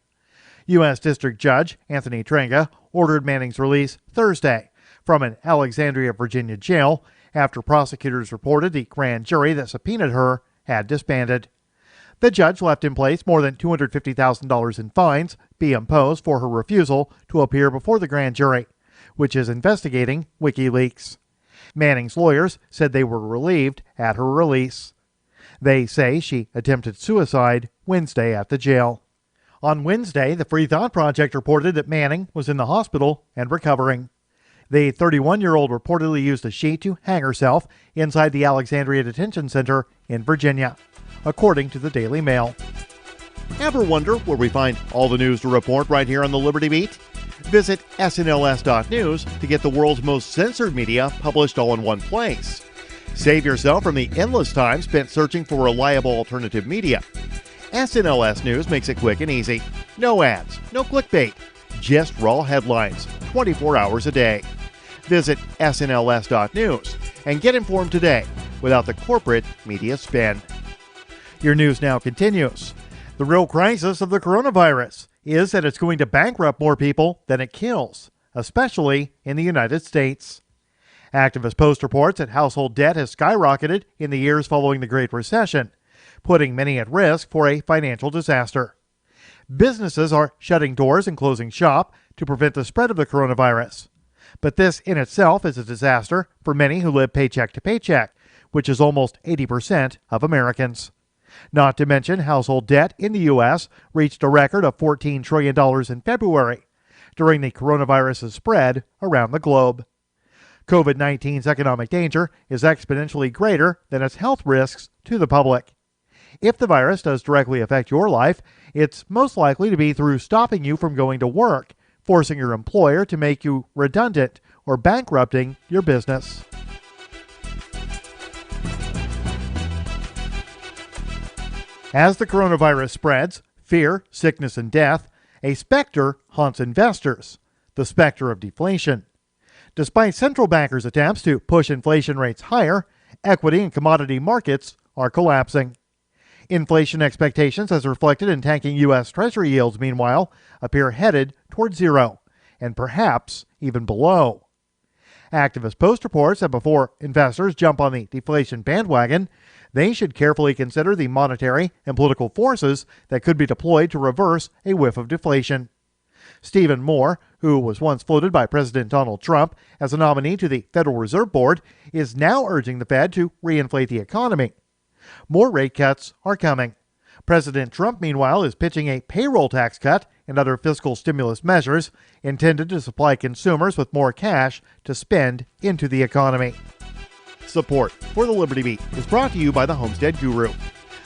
U.S. District Judge Anthony Trenga ordered Manning's release Thursday from an Alexandria, Virginia jail after prosecutors reported the grand jury that subpoenaed her had disbanded. The judge left in place more than $250,000 in fines be imposed for her refusal to appear before the grand jury, which is investigating WikiLeaks. Manning's lawyers said they were relieved at her release. They say she attempted suicide Wednesday at the jail. On Wednesday, the Free Thought Project reported that Manning was in the hospital and recovering. The 31-year-old reportedly used a sheet to hang herself inside the Alexandria Detention Center in Virginia, according to the Daily Mail. Ever wonder where we find all the news to report right here on the Liberty Beat? Visit snls.news to get the world's most censored media published all in one place. Save yourself from the endless time spent searching for reliable alternative media. SNLS News makes it quick and easy. No ads, no clickbait, just raw headlines, 24 hours a day. Visit snls.news and get informed today without the corporate media spin. Your news now continues. The real crisis of the coronavirus is that it's going to bankrupt more people than it kills, especially in the United States. Activist Post reports that household debt has skyrocketed in the years following the Great Recession, putting many at risk for a financial disaster. Businesses are shutting doors and closing shop to prevent the spread of the coronavirus. But this in itself is a disaster for many who live paycheck to paycheck, which is almost 80% of Americans. Not to mention household debt in the U.S. reached a record of $14 trillion in February, during the coronavirus's spread around the globe. COVID-19's economic danger is exponentially greater than its health risks to the public. If the virus does directly affect your life, it's most likely to be through stopping you from going to work, forcing your employer to make you redundant, or bankrupting your business. As the coronavirus spreads, fear, sickness, and death, a specter haunts investors, the specter of deflation. Despite central bankers' attempts to push inflation rates higher, equity and commodity markets are collapsing. Inflation expectations, as reflected in tanking U.S. Treasury yields, meanwhile, appear headed toward zero, and perhaps even below. Activist Post reports that before investors jump on the deflation bandwagon, they should carefully consider the monetary and political forces that could be deployed to reverse a whiff of deflation. Stephen Moore, who was once floated by President Donald Trump as a nominee to the Federal Reserve Board, is now urging the Fed to reinflate the economy. More rate cuts are coming. President Trump, meanwhile, is pitching a payroll tax cut and other fiscal stimulus measures intended to supply consumers with more cash to spend into the economy. Support for the Liberty Beat is brought to you by the Homestead Guru.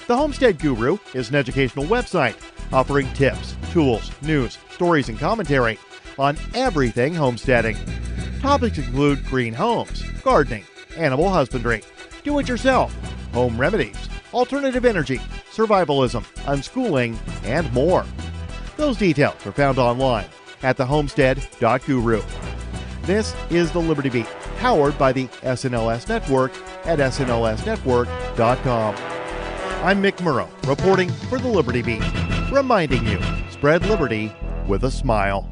The Homestead Guru is an educational website offering tips, tools, news, stories, and commentary on everything homesteading. Topics include green homes, gardening, animal husbandry, do-it-yourself, home remedies, alternative energy, survivalism, unschooling, and more. Those details are found online at thehomestead.guru. This is the Liberty Beat, powered by the SNLS Network at snlsnetwork.com. I'm Mick Murrow, reporting for the Liberty Beat, reminding you, spread liberty with a smile.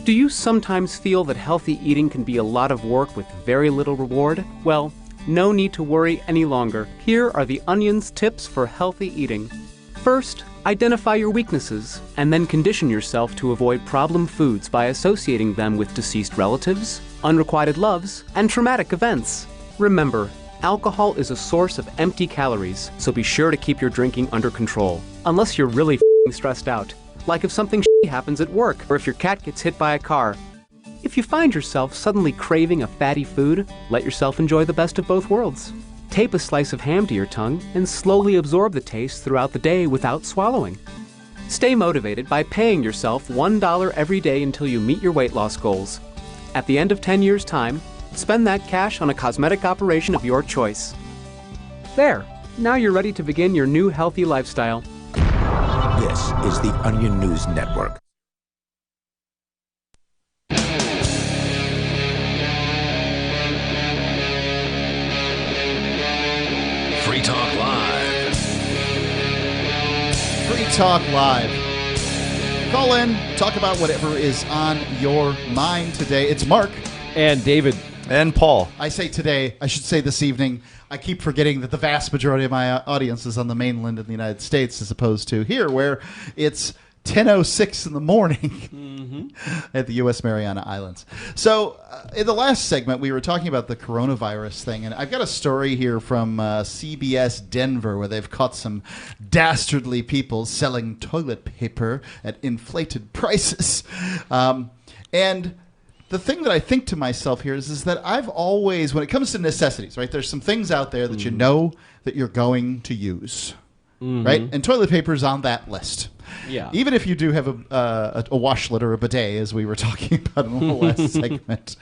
Do you sometimes feel that healthy eating can be a lot of work with very little reward? Well, no need to worry any longer. Here are the Onion's tips for healthy eating. First, identify your weaknesses, and then condition yourself to avoid problem foods by associating them with deceased relatives, unrequited loves, and traumatic events. Remember, alcohol is a source of empty calories, so be sure to keep your drinking under control. Unless you're really stressed out, like if something happens at work or if your cat gets hit by a car. If you find yourself suddenly craving a fatty food, let yourself enjoy the best of both worlds. Tape a slice of ham to your tongue and slowly absorb the taste throughout the day without swallowing. Stay motivated by paying yourself $1 every day until you meet your weight loss goals. At the end of 10 years' time, spend that cash on a cosmetic operation of your choice. There, now you're ready to begin your new healthy lifestyle. This is the Onion News Network. Free Talk Live. Free Talk Live. Call in, talk about whatever is on your mind today. It's Mark. And David. And Paul. I say today, I should say this evening. I keep forgetting that the vast majority of my audience is on the mainland in the United States as opposed to here where it's 10:06 in the morning at the U.S. Mariana Islands. So in the last segment, we were talking about the coronavirus thing, and I've got a story here from CBS Denver where they've caught some dastardly people selling toilet paper at inflated prices. And the thing that I think to myself here is that I've always, when it comes to necessities, right, there's some things out there that you know that you're going to use, right? And toilet paper is on that list. Yeah. Even if you do have a washlet or a bidet, as we were talking about in the last segment,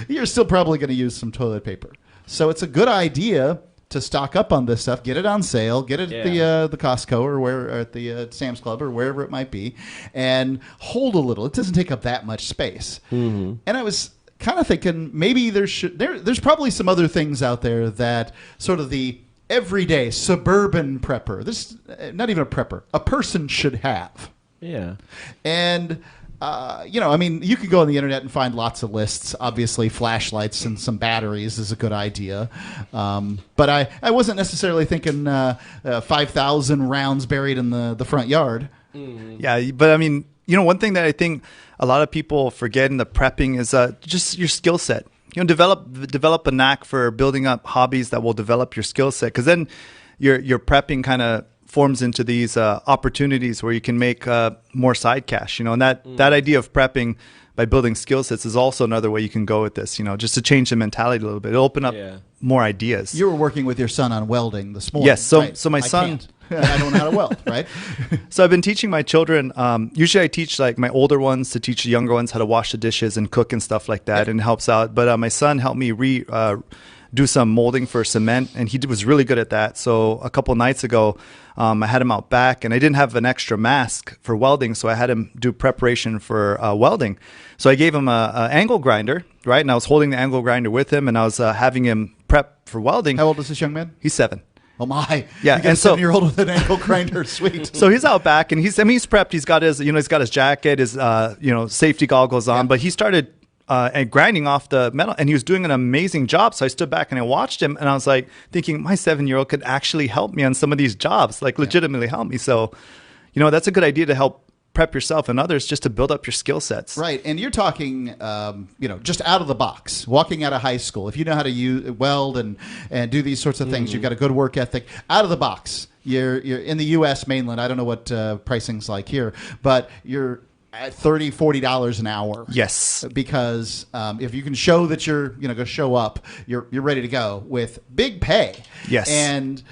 you're still probably going to use some toilet paper. So it's a good idea to stock up on this stuff, get it on sale, get it at the Costco or at the Sam's Club or wherever it might be, and hold a little. It doesn't take up that much space. And I was kind of thinking maybe there's probably some other things out there that sort of the everyday suburban prepper, this not even a prepper, a person should have. Yeah. And I mean, you could go on the internet and find lots of lists. Obviously, flashlights and some batteries is a good idea. But I wasn't necessarily thinking 5,000 rounds buried in the front yard. Yeah, but I mean, one thing that I think a lot of people forget in the prepping is just your skill set. Develop a knack for building up hobbies that will develop your skill set, because then your prepping kind of forms into these opportunities where you can make more side cash, and that idea of prepping by building skill sets is also another way you can go with this, just to change the mentality a little bit. It'll open up more ideas. You were working with your son on welding this morning. Yes, so right? so my son... I don't know how to weld, right? So I've been teaching my children. Usually I teach like my older ones to teach the younger ones how to wash the dishes and cook and stuff like that, and it helps out. But my son helped me do some molding for cement, and he was really good at that. So a couple nights ago, I had him out back, and I didn't have an extra mask for welding, so I had him do preparation for welding. So I gave him a angle grinder, right? And I was holding the angle grinder with him, and I was having him prep for welding. How old is this young man? He's 7. Oh my! Yeah, you got a 7-year-old with an ankle grinder, sweet. So he's out back, and he's prepped. He's got his jacket, his safety goggles on, but he started and grinding off the metal, and he was doing an amazing job. So I stood back and I watched him, and I was like thinking, my 7-year-old could actually help me on some of these jobs, like legitimately help me. So, that's a good idea to help prep yourself and others just to build up your skill sets. Right. And you're talking, just out of the box, walking out of high school. If you know how to weld and do these sorts of things, you've got a good work ethic. Out of the box, you're in the U.S. mainland. I don't know what pricing's like here, but you're at $30-$40 an hour. Yes, because if you can show that you're going to show up, you're ready to go with big pay. Yes, and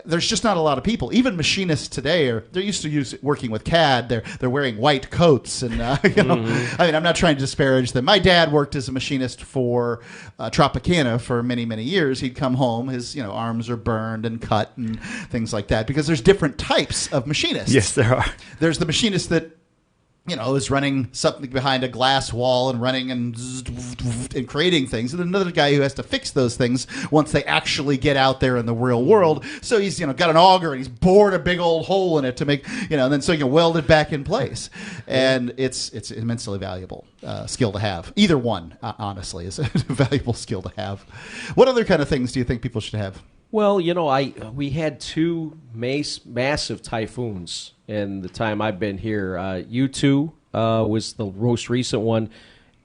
there's just not a lot of people. Even machinists today they're used to working with CAD. They're wearing white coats, and I mean, I'm not trying to disparage them. My dad worked as a machinist for Tropicana for many, many years. He'd come home, his arms are burned and cut and things like that, because there's different types of machinists. Yes, there are. There's the machinist that is running something behind a glass wall and running and creating things. And another guy who has to fix those things once they actually get out there in the real world. So he's, got an auger and he's bored a big old hole in it to make, and then so you can weld it back in place. And it's immensely valuable skill to have. Either one, honestly, is a valuable skill to have. What other kind of things do you think people should have? Well, we had two massive typhoons in the time I've been here. U2 was the most recent one,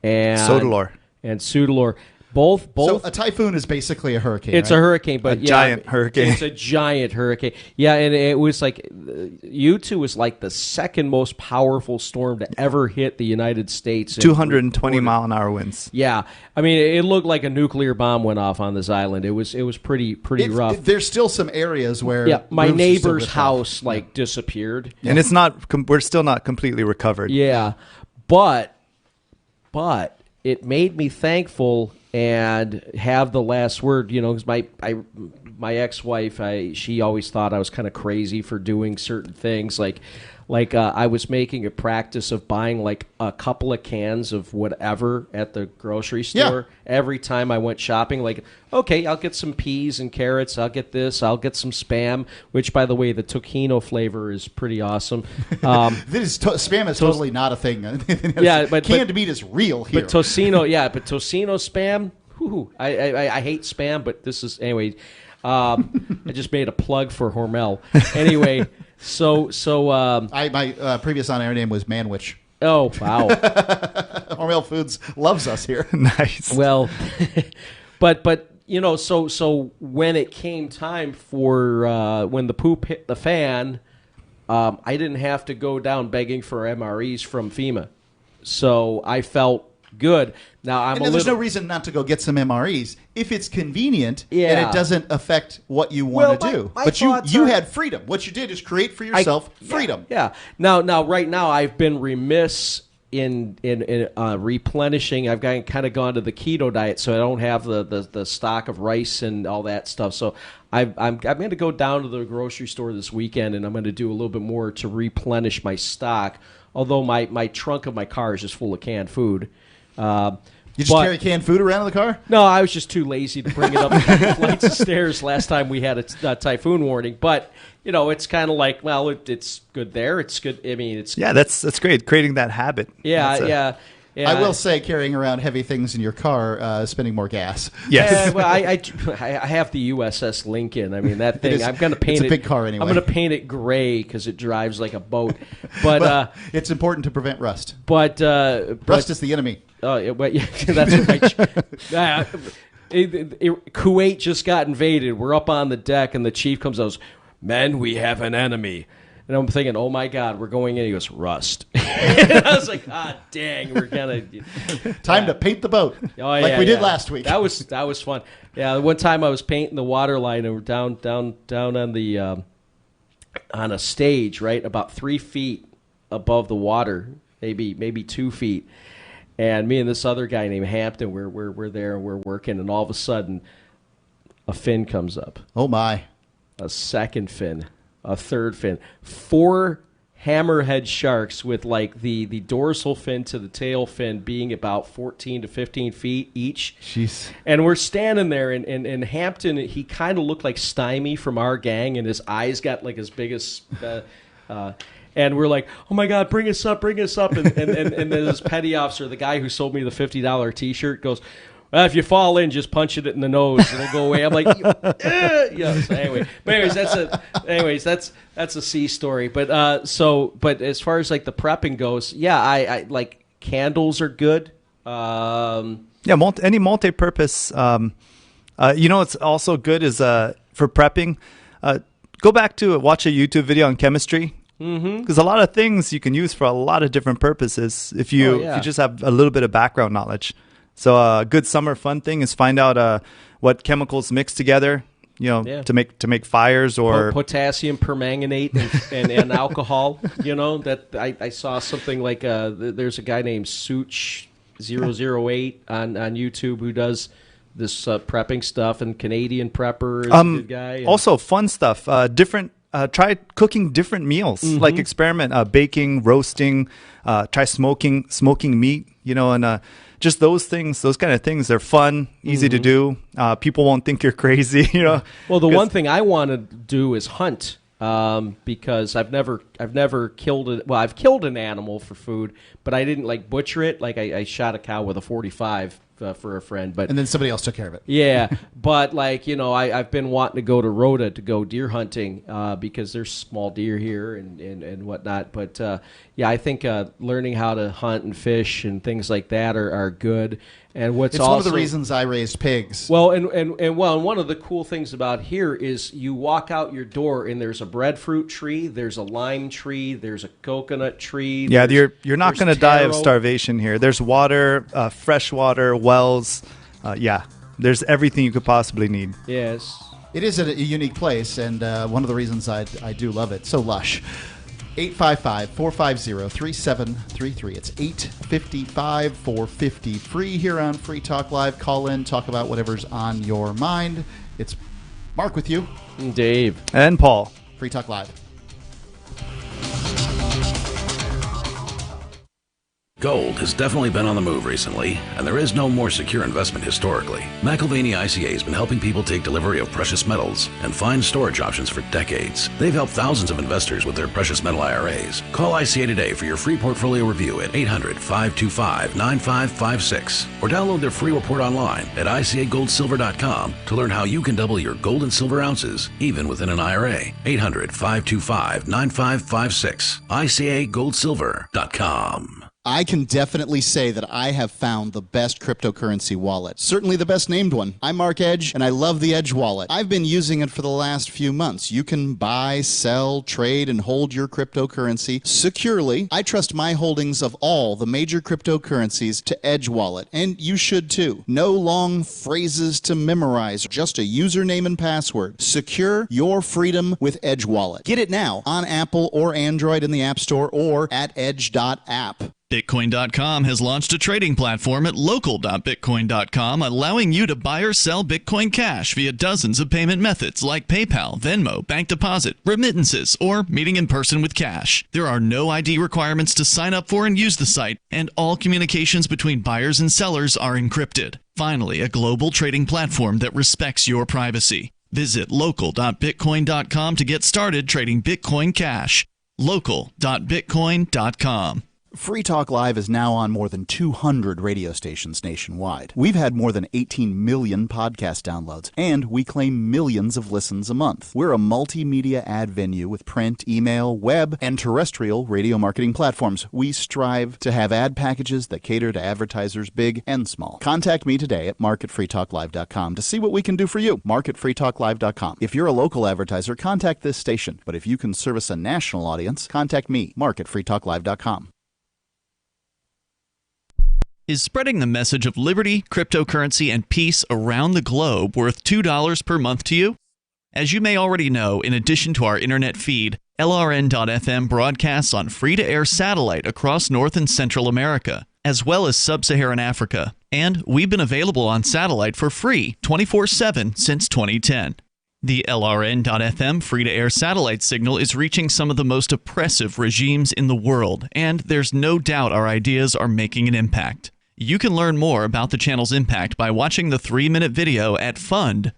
and Sudalor. Both. So a typhoon is basically a hurricane. It's right? a hurricane, but giant hurricane. It's a giant hurricane. Yeah, and it was like U2 was like the second most powerful storm to ever hit the United States. 220 mile an hour winds. Yeah, I mean, it looked like a nuclear bomb went off on this island. It was pretty rough. There's still some areas where my neighbor's house disappeared, and it's we're still not completely recovered. Yeah, but it made me thankful and have the last word, because my ex-wife, she always thought I was kind of crazy for doing certain things, like I was making a practice of buying like a couple of cans of whatever at the grocery store every time I went shopping. Like, okay, I'll get some peas and carrots. I'll get this. I'll get some Spam, which, by the way, the Tocino flavor is pretty awesome. Spam is totally not a thing. But canned meat is real here. But Tocino Spam. Whew, I hate Spam, but this is anyway. I just made a plug for Hormel. Anyway. So my previous on-air name was Manwich. Oh, wow. Hormel Foods loves us here. Nice. Well, but so when it came time for when the poop hit the fan, I didn't have to go down begging for MREs from FEMA. So I felt good. Now there's no reason not to go get some MREs if it's convenient and it doesn't affect what you want to do. But you had freedom. What you did is create for yourself freedom. Yeah. Now, right now, I've been remiss in replenishing. I've kind of gone to the keto diet, so I don't have the stock of rice and all that stuff. So I'm going to go down to the grocery store this weekend, and I'm going to do a little bit more to replenish my stock. Although my trunk of my car is just full of canned food. You just carry canned food around in the car? No, I was just too lazy to bring it up the flights of stairs last time we had a typhoon warning. But it's kind of like, well, it's good there. It's good. I mean, it's that's great. Creating that habit. Yeah. I will say, carrying around heavy things in your car, spending more gas. Yes. Well, I have the USS Lincoln. I mean, that thing. I'm going to paint it. It's a big car anyway. I'm going to paint it gray because it drives like a boat. But it's important to prevent rust. But rust is the enemy. That's what Kuwait just got invaded. We're up on the deck, and the chief comes out, "Men, we have an enemy." And I'm thinking, oh, my God, we're going in. He goes, rust. And I was like, dang, we're going to... Time to paint the boat like we did last week. That was fun. Yeah, one time I was painting the water line, and we're down on the on a stage, right, about 3 feet above the water, maybe 2 feet. And me and this other guy named Hampton, we're there, and we're working, and all of a sudden, a fin comes up. Oh, my. A second fin. A third fin, 4 hammerhead sharks with like the dorsal fin to the tail fin being about 14 to 15 feet each. Jeez. And we're standing there, and Hampton, he kind of looked like Stymie from our gang, and his eyes got like as big as... and we're like, oh, my God, bring us up. And then this petty officer, the guy who sold me the $50 T-shirt, goes... Well, if you fall in, just punch it in the nose and it'll go away. I'm like, So anyways, that's a sea story. But but as far as like the prepping goes, I like candles are good. Any multi-purpose. It's also good is for prepping. Go back to watch a YouTube video on chemistry. Because a lot of things you can use for a lot of different purposes if you just have a little bit of background knowledge. So a good summer fun thing is find out what chemicals mix together, to make fires or potassium permanganate and alcohol. That I saw something like there's a guy named Such008 on YouTube who does this prepping stuff, and Canadian Prepper is a good guy. Also fun stuff, try cooking different meals, like experiment baking, roasting, try smoking meat, and just those kind of things. They're fun, easy to do. People won't think you're crazy, Well, the one thing I want to do is hunt, because I've never killed it. Well, I've killed an animal for food, but I didn't butcher it. I shot a cow with a .45 for a friend, but and then somebody else took care of it. Yeah, but I've been wanting to go to Rhoda to go deer hunting because there's small deer here and whatnot. But I think learning how to hunt and fish and things like that are good. And it's one of the reasons I raised pigs. Well, and one of the cool things about here is you walk out your door and there's a breadfruit tree, there's a lime tree, there's a coconut tree. Yeah, you're not going to die of starvation here. There's water, fresh water, wells. There's everything you could possibly need. Yes. It is a unique place, and one of the reasons I do love it. So lush. 855-450-3733. It's 855-450 free here on Free Talk Live. Call in, talk about whatever's on your mind. It's Mark with you. Dave. And Paul. Free Talk Live. Gold has definitely been on the move recently, and there is no more secure investment historically. McIlvaney ICA has been helping people take delivery of precious metals and find storage options for decades. They've helped thousands of investors with their precious metal IRAs. Call ICA today for your free portfolio review at 800-525-9556 or download their free report online at ICAGoldSilver.com to learn how you can double your gold and silver ounces even within an IRA. 800-525-9556. ICAGoldSilver.com. I can definitely say that I have found the best cryptocurrency wallet. Certainly the best named one. I'm Mark Edge, and I love the Edge wallet. I've been using it for the last few months. You can buy, sell, trade, and hold your cryptocurrency securely. I trust my holdings of all the major cryptocurrencies to Edge wallet, and you should too. No long phrases to memorize, just a username and password. Secure your freedom with Edge wallet. Get it now on Apple or Android in the App Store or at edge.app. Bitcoin.com has launched a trading platform at local.bitcoin.com, allowing you to buy or sell Bitcoin Cash via dozens of payment methods like PayPal, Venmo, bank deposit, remittances, or meeting in person with cash. There are no ID requirements to sign up for and use the site, and all communications between buyers and sellers are encrypted. Finally, a global trading platform that respects your privacy. Visit local.bitcoin.com to get started trading Bitcoin Cash. local.bitcoin.com. Free Talk Live is now on more than 200 radio stations nationwide. We've had more than 18 million podcast downloads, and we claim millions of listens a month. We're a multimedia ad venue with print, email, web, and terrestrial radio marketing platforms. We strive to have ad packages that cater to advertisers big and small. Contact me today at mark@freetalklive.com to see what we can do for you. mark@freetalklive.com. If you're a local advertiser, contact this station. But if you can service a national audience, contact me, mark@freetalklive.com. Is spreading the message of liberty, cryptocurrency, and peace around the globe worth $2 per month to you? As you may already know, in addition to our internet feed, LRN.FM broadcasts on free-to-air satellite across North and Central America, as well as Sub-Saharan Africa. And we've been available on satellite for free 24/7 since 2010. The LRN.FM free-to-air satellite signal is reaching some of the most oppressive regimes in the world, and there's no doubt our ideas are making an impact. You can learn more about the channel's impact by watching the 3-minute video at fund.lrn.fm.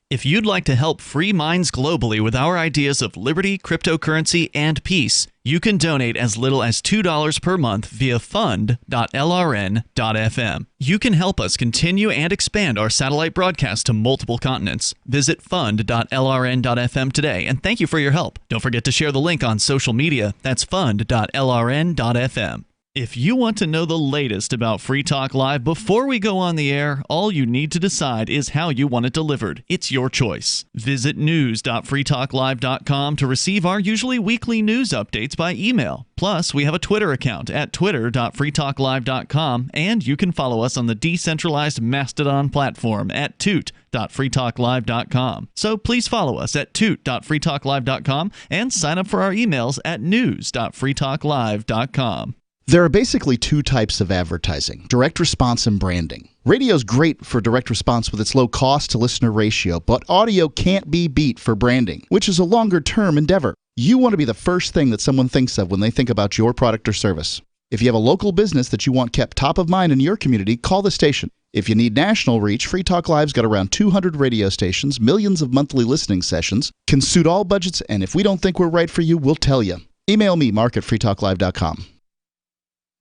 If you'd like to help free minds globally with our ideas of liberty, cryptocurrency, and peace, you can donate as little as $2 per month via fund.lrn.fm. You can help us continue and expand our satellite broadcast to multiple continents. Visit fund.lrn.fm today, and thank you for your help. Don't forget to share the link on social media. That's fund.lrn.fm. If you want to know the latest about Free Talk Live before we go on the air, all you need to decide is how you want it delivered. It's your choice. Visit news.freetalklive.com to receive our usually weekly news updates by email. Plus, we have a Twitter account at twitter.freetalklive.com, and you can follow us on the decentralized Mastodon platform at toot.freetalklive.com. So please follow us at toot.freetalklive.com and sign up for our emails at news.freetalklive.com. There are basically two types of advertising, direct response and branding. Radio's great for direct response with its low cost to listener ratio, but audio can't be beat for branding, which is a longer-term endeavor. You want to be the first thing that someone thinks of when they think about your product or service. If you have a local business that you want kept top of mind in your community, call the station. If you need national reach, Free Talk Live's got around 200 radio stations, millions of monthly listening sessions, can suit all budgets, and if we don't think we're right for you, we'll tell you. Email me, mark@freetalklive.com.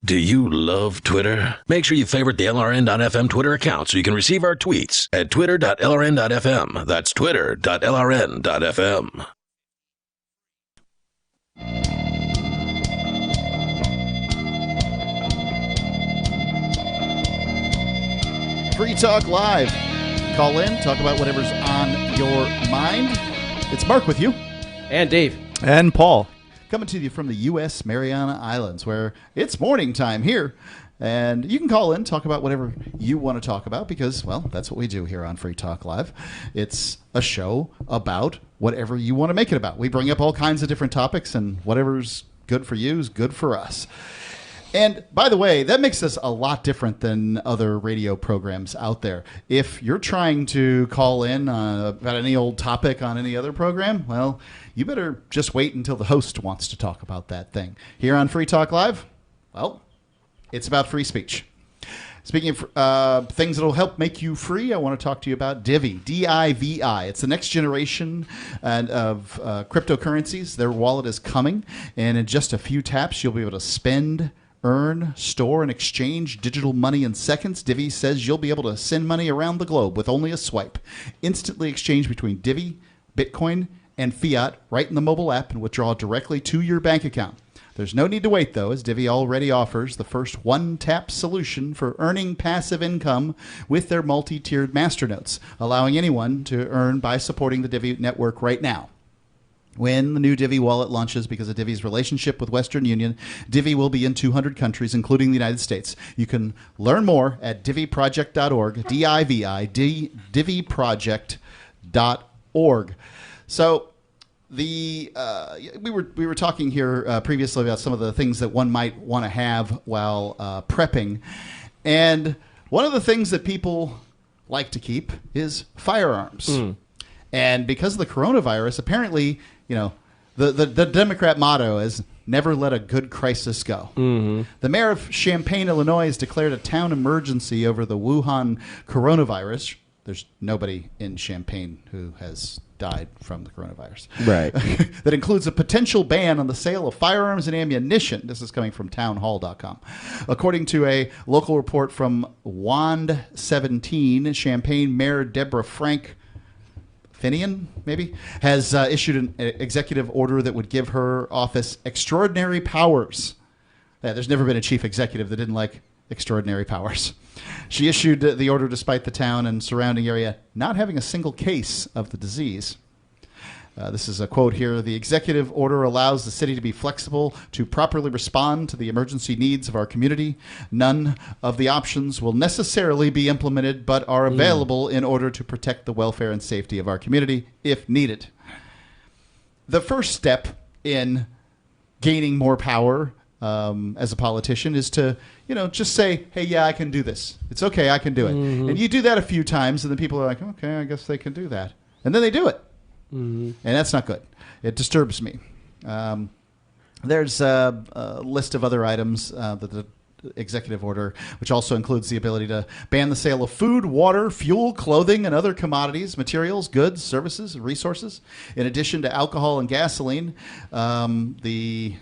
Do you love Twitter? Make sure you favorite the LRN.FM Twitter account so you can receive our tweets at twitter.lrn.fm. That's twitter.lrn.fm. Free Talk Live. Call in, talk about whatever's on your mind. It's Mark with you. And Dave. And Paul. Coming to you from the U.S. Mariana Islands, where it's morning time here. And you can call in, talk about whatever you want to talk about, because, well, that's what we do here on Free Talk Live. It's a show about whatever you want to make it about. We bring up all kinds of different topics, and whatever's good for you is good for us. And by the way, that makes us a lot different than other radio programs out there. If you're trying to call in about any old topic on any other program, well, you better just wait until the host wants to talk about that thing. Here on Free Talk Live, well, it's about free speech. Speaking of things that will help make you free, I want to talk to you about Divi, D-I-V-I. It's the next generation of cryptocurrencies. Their wallet is coming, and in just a few taps, you'll be able to spend, earn, store, and exchange digital money in seconds. Divi says you'll be able to send money around the globe with only a swipe. Instantly exchange between Divi, Bitcoin, and fiat right in the mobile app and withdraw directly to your bank account. There's no need to wait, though, as Divi already offers the first one-tap solution for earning passive income with their multi-tiered masternodes, allowing anyone to earn by supporting the Divi network right now. When the new Divi wallet launches, because of Divi's relationship with Western Union, Divi will be in 200 countries, including the United States. You can learn more at diviproject.org, D-I-V-I, diviproject.org. So we were talking here previously about some of the things that one might want to have while prepping. And one of the things that people like to keep is firearms. And because of the coronavirus, apparently, you know, the Democrat motto is never let a good crisis go. The mayor of Champaign, Illinois, has declared a town emergency over the Wuhan coronavirus. There's nobody in Champaign who has died from the coronavirus. Right. That includes a potential ban on the sale of firearms and ammunition. This is coming from townhall.com. According to a local report from Wand 17, Champaign Mayor Deborah Frank Finian, maybe, has issued an executive order that would give her office extraordinary powers. Yeah, there's never been a chief executive that didn't like extraordinary powers. She issued the order despite the town and surrounding area not having a single case of the disease. This is a quote here. The executive order allows the city to be flexible to properly respond to the emergency needs of our community. None of the options will necessarily be implemented, but are available in order to protect the welfare and safety of our community if needed. The first step in gaining more power as a politician is to, just say, hey, yeah, I can do this. It's okay, I can do it. And you do that a few times, and then people are like, okay, I guess they can do that. And then they do it. And that's not good. It disturbs me. There's a list of other items that the executive order, which also includes the ability to ban the sale of food, water, fuel, clothing, and other commodities, materials, goods, services, resources. In addition to alcohol and gasoline, the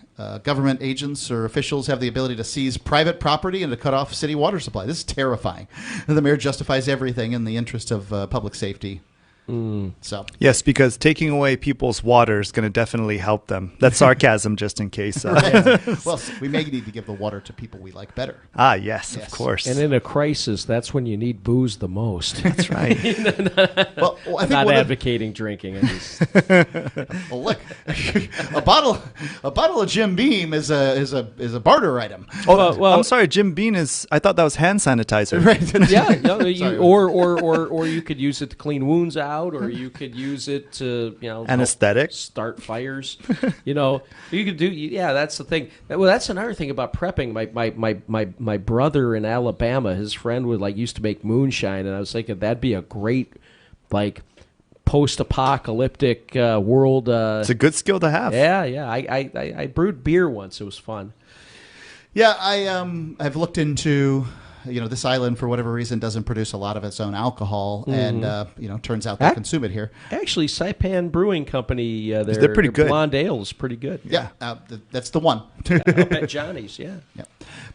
government agents or officials have the ability to seize private property and to cut off city water supply. This is terrifying. The mayor justifies everything in the interest of public safety. So yes, because taking away people's water is going to definitely help them. That's sarcasm, just in case. Well, we may need to give the water to people we like better. Yes, of course. And in a crisis, that's when you need booze the most. That's right. Well, I I'm think not advocating drinking. Well, look, a bottle of Jim Beam is a barter item. Oh, well, I'm sorry, Jim Beam is. I thought that was hand sanitizer. Right. Yeah, no, or you could use it to clean wounds out, or you could use it to anesthetic, start fires. You could do. Yeah, that's the thing. Well, that's another thing about prepping. My brother in Alabama, his friend used to make moonshine, and I was thinking that'd be a great post-apocalyptic world. It's a good skill to have. Yeah. I brewed beer once. It was fun. Yeah, I've looked into. This island, for whatever reason, doesn't produce a lot of its own alcohol, and turns out they consume it here. Actually, Saipan Brewing Company, they're pretty good. Blonde ale is pretty good. Yeah, that's the one. Up at Johnny's, yeah.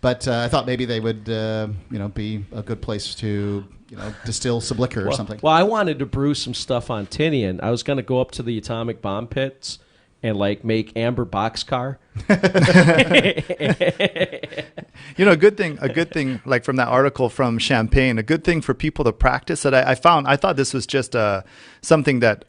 But I thought maybe they would, be a good place to, distill some liquor or something. Well, I wanted to brew some stuff on Tinian. I was going to go up to the atomic bomb pits and make amber boxcar. A good thing, like from that article from Champagne, a good thing for people to practice that I thought this was just something that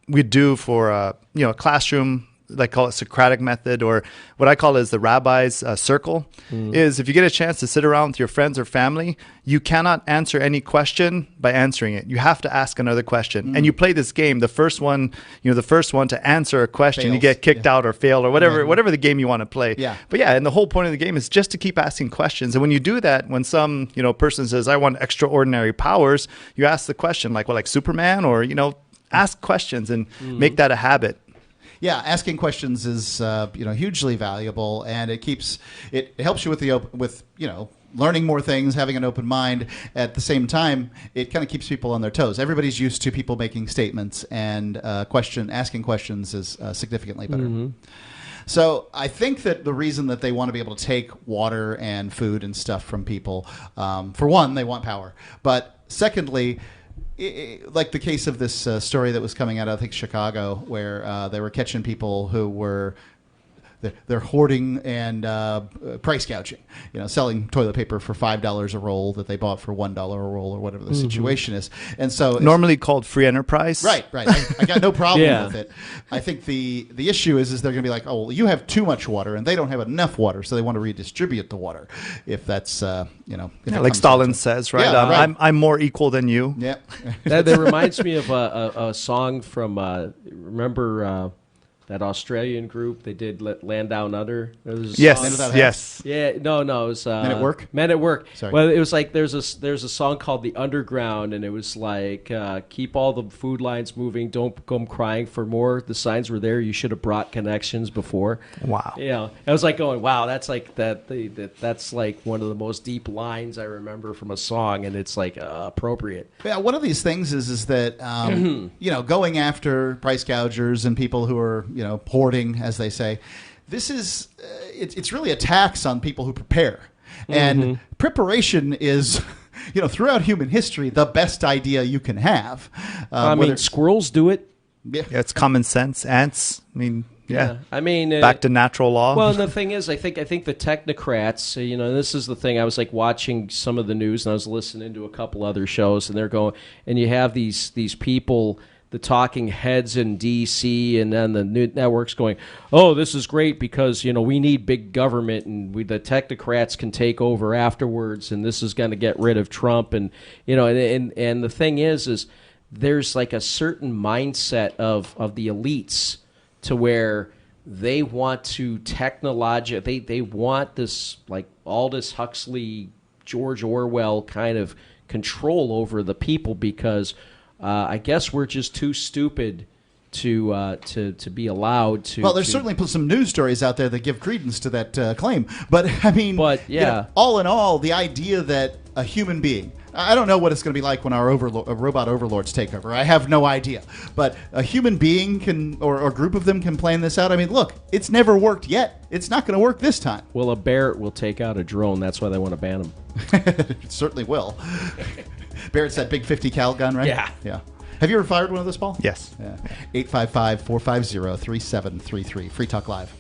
we do for a classroom. They call it Socratic method, or what I call is the rabbi's circle, is if you get a chance to sit around with your friends or family, you cannot answer any question by answering it. You have to ask another question. And you play this game. The first one to answer a question, fails. You get kicked out or fail or whatever the game you want to play. Yeah. But and the whole point of the game is just to keep asking questions. And when you do that, when some, person says, I want extraordinary powers, you ask the question like Superman, or, ask questions and make that a habit. Yeah, asking questions is hugely valuable, and it helps you with learning more things, having an open mind. At the same time, it kind of keeps people on their toes. Everybody's used to people making statements, and asking questions is significantly better. Mm-hmm. So I think that the reason that they want to be able to take water and food and stuff from people, for one, they want power, but secondly, like the case of this story that was coming out of, I think, Chicago, where they were catching people who were they're hoarding and price gouging, selling toilet paper for $5 a roll that they bought for $1 a roll, or whatever the situation is. And so normally called free enterprise. Right. I got no problem with it. I think the issue is they're going to be like, oh, well, you have too much water and they don't have enough water, so they want to redistribute the water. If that's like Stalin says, right? Yeah, right. I'm more equal than you. Yeah. That reminds me of a song from remember. That Australian group, they did Land Down Under. Yes. Yeah, no, it was Men at Work. Men at Work. Sorry. Well, it was like there's a song called The Underground, and it was like keep all the food lines moving, don't come crying for more. The signs were there. You should have brought connections before. Wow. I was like going, wow, that's like that's like one of the most deep lines I remember from a song, and it's like appropriate. Yeah, one of these things is that going after price gougers and people who are hoarding, as they say, this is it's really a tax on people who prepare, and preparation is throughout human history the best idea you can have. Squirrels do it. Yeah, it's common sense. Ants. Yeah. I mean, back to natural law. Well, and the thing is, I think the technocrats, this is the thing. I was watching some of the news, and I was listening to a couple other shows, and they're going, and you have these people, the talking heads in D.C., and then the new networks going, oh, this is great because, we need big government, and the technocrats can take over afterwards, and this is going to get rid of Trump. And, and the thing is there's like a certain mindset of the elites to where they want to they want this, like Aldous Huxley, George Orwell kind of control over the people because I guess we're just too stupid to be allowed to. Well, there's certainly some news stories out there that give credence to that claim. But I mean, all in all, the idea that a human being, I don't know what it's going to be like when our robot overlords take over. I have no idea. But a human being can, or a group of them can plan this out. I mean, look, it's never worked yet. It's not going to work this time. Well, a Barrett will take out a drone. That's why they want to ban him. It certainly will. Barrett's that big 50 cal gun, right? Yeah. Yeah. Have you ever fired one of those, Paul? Yes. Yeah. 855-450-3733. Free Talk Live.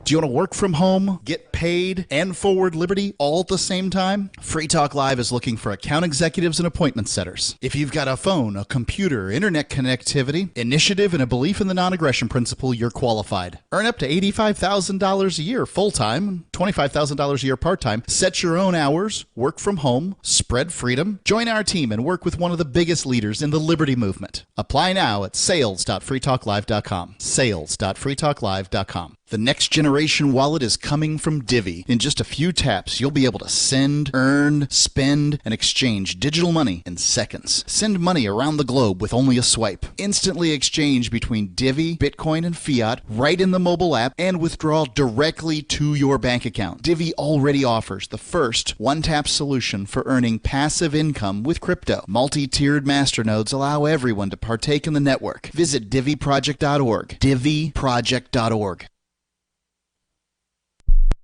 Do you want to work from home, get paid, and forward Liberty all at the same time? Free Talk Live is looking for account executives and appointment setters. If you've got a phone, a computer, internet connectivity, initiative, and a belief in the non-aggression principle, you're qualified. Earn up to $85,000 a year full-time, $25,000 a year part-time. Set your own hours, work from home, spread freedom. Join our team and work with one of the biggest leaders in the Liberty movement. Apply now at sales.freetalklive.com. Sales.freetalklive.com. The next generation wallet is coming from Divvy. In just a few taps, you'll be able to send, earn, spend, and exchange digital money in seconds. Send money around the globe with only a swipe. Instantly exchange between Divvy, Bitcoin, and fiat right in the mobile app and withdraw directly to your bank account. Divvy already offers the first one-tap solution for earning passive income with crypto. Multi-tiered masternodes allow everyone to partake in the network. Visit divvyproject.org. divvyproject.org.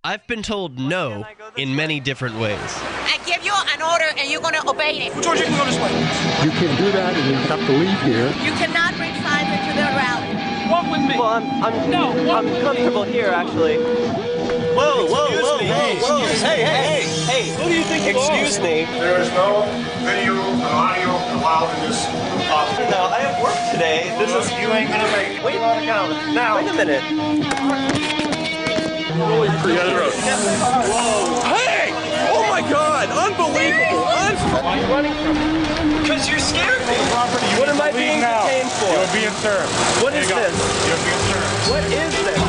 I've been told no in many different ways. I give you an order and you're going to obey it. Who told you to go this way? You can do that and you have to leave here. You cannot bring signs into the rally. Walk with me. Well, I'm comfortable here, actually. Whoa, Hey, who do you think you are? Excuse me. There is no video or audio allowed in this office. No, I have work today. You ain't going to make it. Wait a minute. Whoa. Hey! Oh my God! Unbelievable! Why are you running from me? Because you're scared me. What am I being detained for? You're being served. What is this? You're being served. What is this?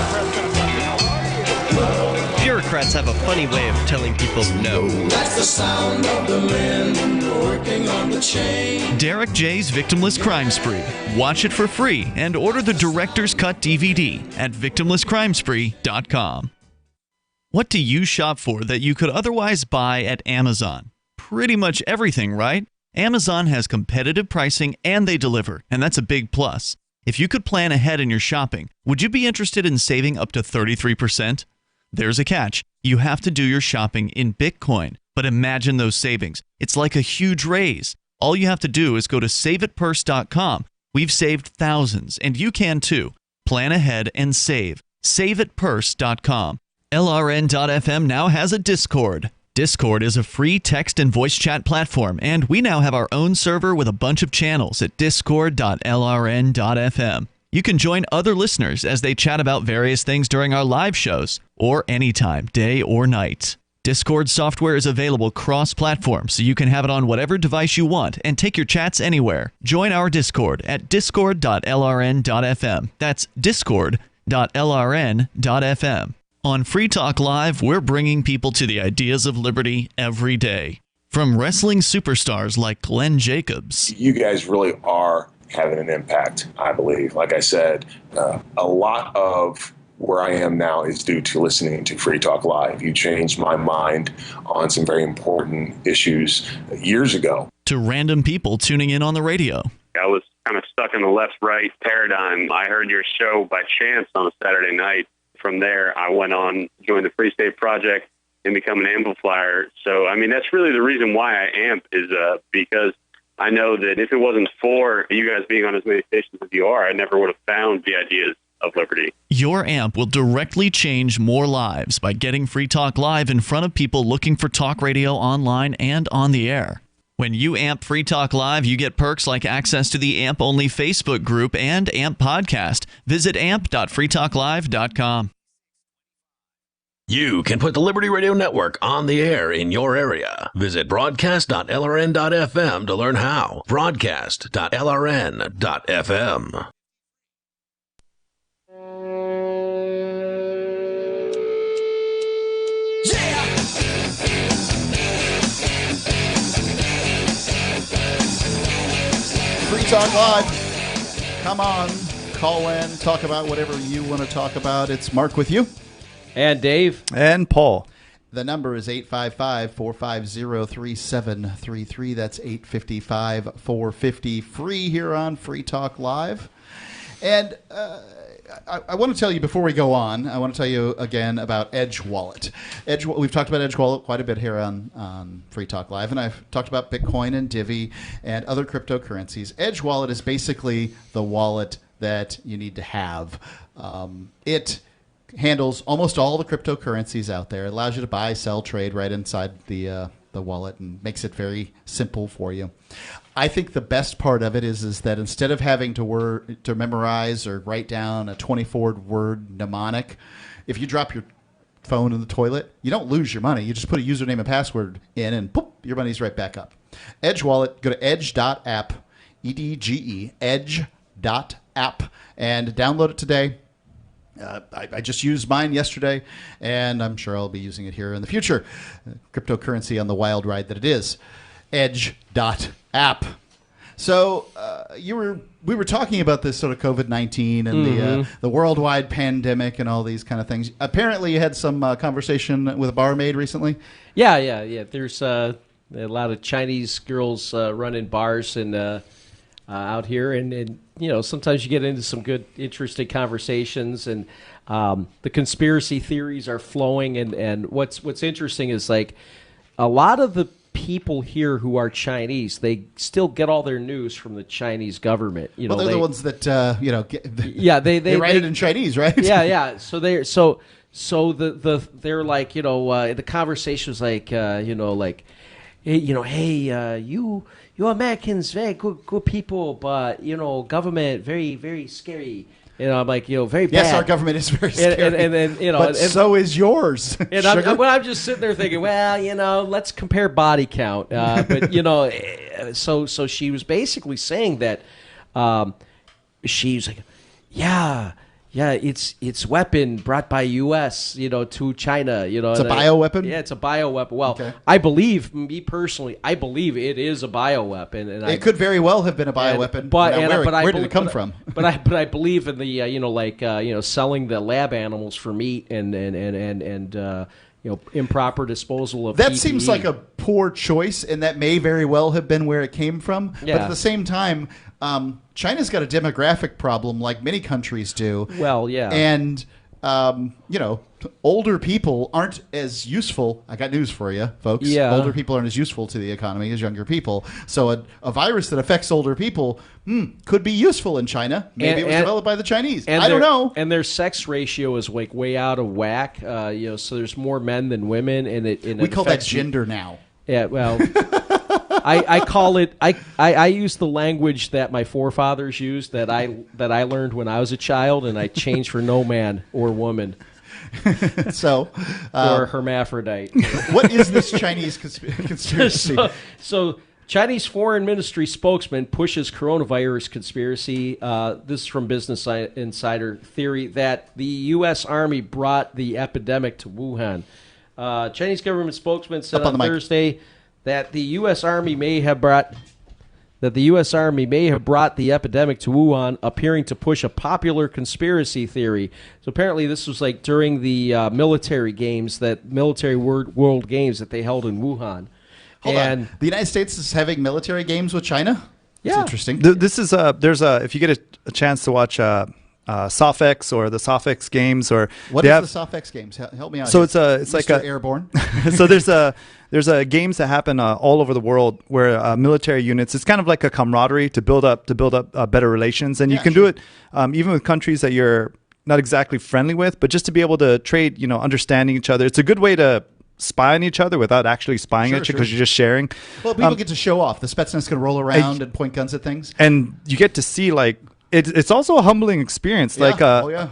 Bureaucrats have a funny way of telling people no. That's the sound of the men working on the chain. Derek J's Victimless Crime Spree. Watch it for free and order the Director's Cut DVD at victimlesscrimespree.com. What do you shop for that you could otherwise buy at Amazon? Pretty much everything, right? Amazon has competitive pricing and they deliver, and that's a big plus. If you could plan ahead in your shopping, would you be interested in saving up to 33%? There's a catch. You have to do your shopping in Bitcoin. But imagine those savings. It's like a huge raise. All you have to do is go to saveitpurse.com. We've saved thousands, and you can too. Plan ahead and save. Saveitpurse.com. LRN.FM now has a Discord. Discord is a free text and voice chat platform, and we now have our own server with a bunch of channels at discord.lrn.fm. You can join other listeners as they chat about various things during our live shows, or anytime, day or night. Discord software is available cross-platform, so you can have it on whatever device you want and take your chats anywhere. Join our Discord at discord.lrn.fm. That's discord.lrn.fm. On Free Talk Live, we're bringing people to the ideas of liberty every day. From wrestling superstars like Glenn Jacobs. You guys really are having an impact, I believe. Like I said, a lot of where I am now is due to listening to Free Talk Live. You changed my mind on some very important issues years ago. To random people tuning in on the radio. I was kind of stuck in the left-right paradigm. I heard your show by chance on a Saturday night. From there, I went on, joined the Free State Project, and become an amplifier. So, I mean, that's really the reason why I amp is because I know that if it wasn't for you guys being on as many stations as you are, I never would have found the ideas of liberty. Your amp will directly change more lives by getting Free Talk Live in front of people looking for talk radio online and on the air. When you amp Free Talk Live, you get perks like access to the AMP-only Facebook group and AMP podcast. Visit amp.freetalklive.com. You can put the Liberty Radio Network on the air in your area. Visit broadcast.lrn.fm to learn how. Broadcast.lrn.fm. Free Talk Live. Come on, call in, talk about whatever you want to talk about. It's Mark with you. And Dave. And Paul. The number is 855-450-3733. That's 855-450-FREE here on Free Talk Live. And I want to tell you before we go on. I want to tell you again about Edge Wallet. We've talked about Edge Wallet quite a bit here on Free Talk Live, and I've talked about Bitcoin and Divi and other cryptocurrencies. Edge Wallet is basically the wallet that you need to have. It handles almost all the cryptocurrencies out there. It allows you to buy, sell, trade right inside the wallet and makes it very simple for you. I think the best part of it is that instead of having to memorize or write down a 24-word mnemonic, if you drop your phone in the toilet, you don't lose your money. You just put a username and password in, and poof, your money's right back up. Edge Wallet, go to edge.app, EDGE, edge.app, and download it today. I just used mine yesterday, and I'm sure I'll be using it here in the future. Cryptocurrency on the wild ride that it is. Edge.app. So we were talking about this sort of COVID-19 and the worldwide pandemic and all these kind of things. Apparently, you had some conversation with a barmaid recently. Yeah. There's a lot of Chinese girls running bars and out here, and sometimes you get into some good, interesting conversations, and the conspiracy theories are flowing. And what's interesting is like a lot of the people here who are Chinese, they still get all their news from the Chinese government. They're the ones that they write it in Chinese, right? Yeah. So they're like the conversation was like hey, you Americans very good people, but government very very scary. I'm like, very bad. Yes, our government is very scary. And but so is yours. And I'm just sitting there thinking, well, let's compare body count. But so she was basically saying that she's like, yeah, it's weapon brought by U.S. to China. It's a bioweapon. Yeah, it's a bioweapon. Well, okay. I believe it is a bioweapon, and it could very well have been a bioweapon. Where did it come from? But I believe in the selling the lab animals for meat and improper disposal of that PPE. Seems like a poor choice, and that may very well have been where it came from. Yeah. But at the same time, China's got a demographic problem like many countries do. Well, yeah. And, older people aren't as useful. I got news for you, folks. Yeah. Older people aren't as useful to the economy as younger people. So a virus that affects older people could be useful in China. Maybe it was developed by the Chinese. I don't know. And their sex ratio is like way out of whack. So there's more men than women. And we call that gender now. Yeah, well... I call it. I use the language that my forefathers used that I learned when I was a child, and I changed for no man or woman. So, or hermaphrodite. What is this Chinese conspiracy? So Chinese Foreign Ministry spokesman pushes coronavirus conspiracy. This is from Business Insider theory that the U.S. Army brought the epidemic to Wuhan. Chinese government spokesman said on Thursday that the U.S. Army may have brought the epidemic to Wuhan, appearing to push a popular conspiracy theory. So apparently this was like during the military games, world games that they held in Wuhan. Hold on. The United States is having military games with China? Yeah. That's interesting. This is if you get a chance to watch Sofx or the Sofx games, or what is the Sofx games? Help me out. So here. it's like a Airborne. So there's games that happen all over the world where military units. It's kind of like a camaraderie to build up better relations, and you can do it even with countries that you're not exactly friendly with, but just to be able to trade, understanding each other. It's a good way to spy on each other without actually spying at you, because you're just sharing. Well, people get to show off. The Spetsnaz can roll around and point guns at things, and you get to see like. It's also a humbling experience. Yeah. I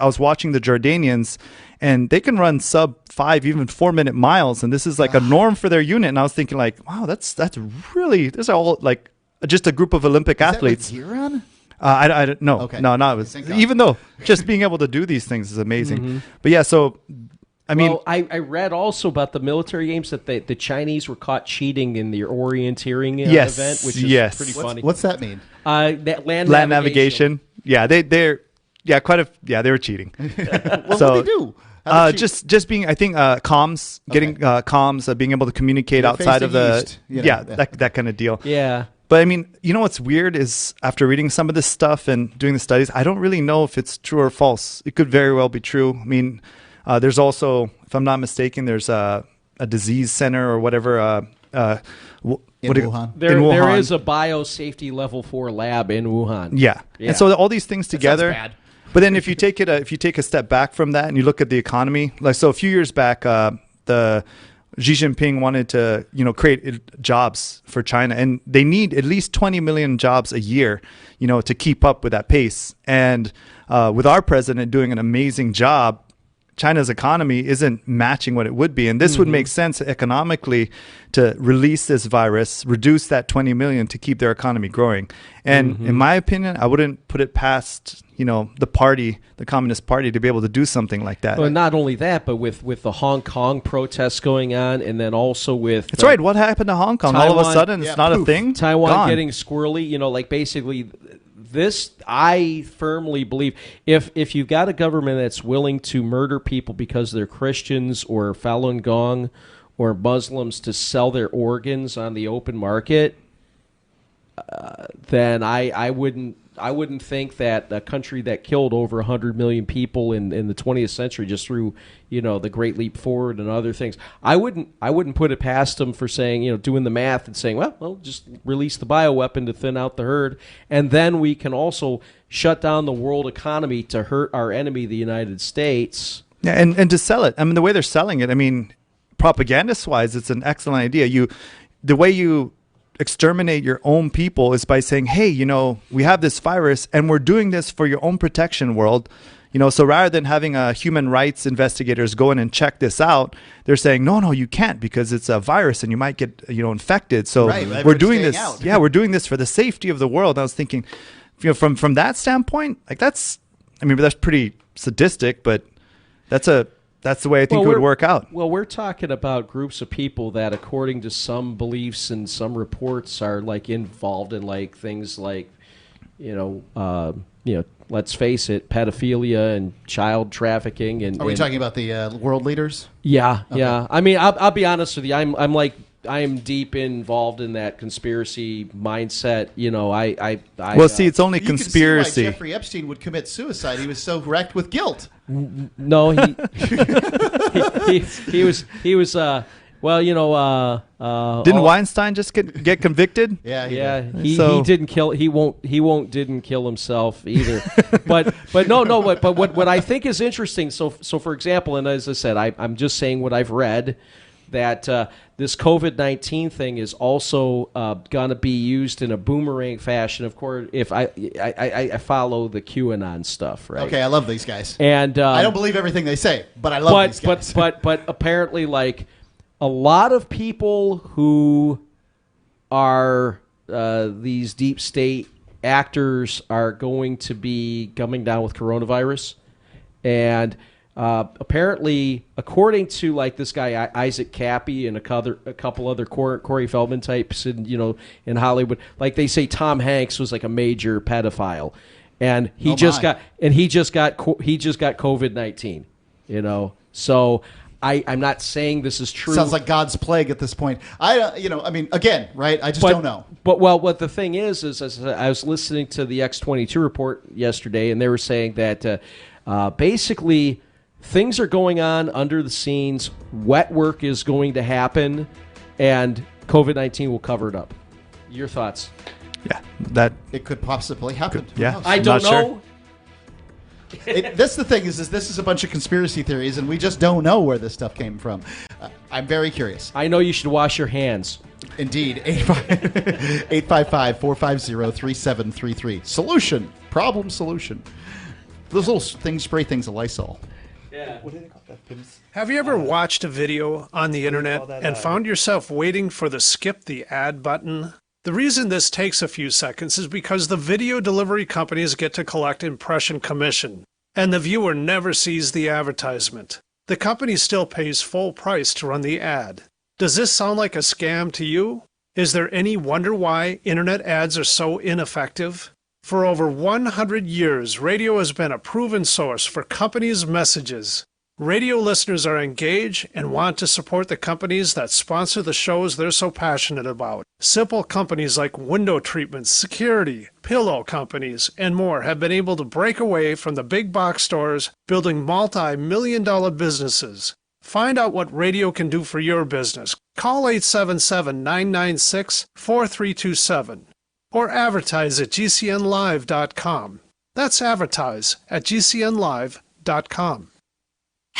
was watching the Jordanians, and they can run sub 5, even 4-minute miles, and this is like a norm for their unit. And I was thinking, like, wow, that's really. These are all like just a group of Olympic athletes. Is that like Iran? I don't know. Okay. No, it was. Even though just being able to do these things is amazing. But yeah, so. I read also about the military games that the Chinese were caught cheating in the orienteering event, which is pretty funny. What's that mean? That land navigation. Yeah, they were cheating. What do they do? Just being, I think, comms, getting comms, being able to communicate outside of the east, that kind of deal. Yeah. But I mean, you know what's weird is after reading some of this stuff and doing the studies, I don't really know if it's true or false. It could very well be true. I mean, there's also, if I'm not mistaken, there's a disease center or whatever. In Wuhan. There is a biosafety level 4 lab in Wuhan. Yeah. And so all these things together. That sounds bad. But then if you take a step back from that and you look at the economy, like so a few years back, the Xi Jinping wanted to, create jobs for China, and they need at least 20 million jobs a year, to keep up with that pace. And with our president doing an amazing job, China's economy isn't matching what it would be. And this would make sense economically to release this virus, reduce that 20 million to keep their economy growing. And in my opinion, I wouldn't put it past, the Communist Party to be able to do something like that. Well, not only that, but with the Hong Kong protests going on, and then also with... That's right. What happened to Hong Kong? Taiwan, all of a sudden, it's not a thing? Taiwan Gone. getting squirrely, like basically... This, I firmly believe, if you've got a government that's willing to murder people because they're Christians or Falun Gong or Muslims to sell their organs on the open market, then I wouldn't think that a country that killed over 100 million people in the 20th century just through the Great Leap Forward and other things, I wouldn't put it past them for saying, doing the math and saying, well, just release the bioweapon to thin out the herd, and then we can also shut down the world economy to hurt our enemy, the United States. Yeah, and to sell it. I mean, the way they're selling it, I mean, propagandist-wise, it's an excellent idea. The way you exterminate your own people is by saying, hey, we have this virus and we're doing this for your own protection, world. So rather than having human rights investigators go in and check this out, they're saying, no, you can't because it's a virus and you might get, infected. So we're doing this. Yeah, we're doing this for the safety of the world. I was thinking, from that standpoint, like that's pretty sadistic, but that's the way I think it would work out. Well, we're talking about groups of people that, according to some beliefs and some reports, are like involved in like things like, let's face it, pedophilia and child trafficking. And are we talking about the world leaders? Yeah, okay. Yeah. I mean, I'll be honest with you. I'm deep involved in that conspiracy mindset. See, it's only conspiracy. You can see why Jeffrey Epstein would commit suicide. He was so wrecked with guilt. No, he was. Didn't Weinstein just get convicted? Yeah. He didn't kill. He didn't kill himself either. but what I think is interesting. So for example, and as I said, I'm just saying what I've read, that this COVID-19 thing is also going to be used in a boomerang fashion. Of course, if I follow the QAnon stuff, right? Okay, I love these guys, and I don't believe everything they say, but I love these guys. But apparently, like a lot of people who are these deep state actors are going to be coming down with coronavirus, and apparently, according to like this guy Isaac Cappy and a couple other Corey Feldman types in Hollywood, like they say Tom Hanks was like a major pedophile, and he just got COVID-19. So I'm not saying this is true. Sounds like God's plague at this point. Again, right? I just don't know. But what the thing is I was listening to the X-22 report yesterday, and they were saying that basically things are going on under the scenes. Wet work is going to happen, and COVID-19 will cover it up. Your thoughts? Yeah, that it could possibly happen. Yeah, I don't know. That's the thing is this is a bunch of conspiracy theories, and we just don't know where this stuff came from. I'm very curious. I know you should wash your hands. Indeed. 855-450-3733. Problem solution. Those little things, spray things of Lysol. Yeah. What do they call that? Pims? Have you ever watched a video on the internet and found yourself waiting for the skip the ad button? The reason this takes a few seconds is because the video delivery companies get to collect impression commission, and the viewer never sees the advertisement. The company still pays full price to run the ad. Does this sound like a scam to you? Is there any wonder why internet ads are so ineffective? For over 100 years, radio has been a proven source for companies' messages. Radio listeners are engaged and want to support the companies that sponsor the shows they're so passionate about. Simple companies like window treatments, security, pillow companies, and more have been able to break away from the big box stores, building multi-million-dollar businesses. Find out what radio can do for your business. Call 877-996-4327 or advertise at gcnlive.com. That's advertise at gcnlive.com.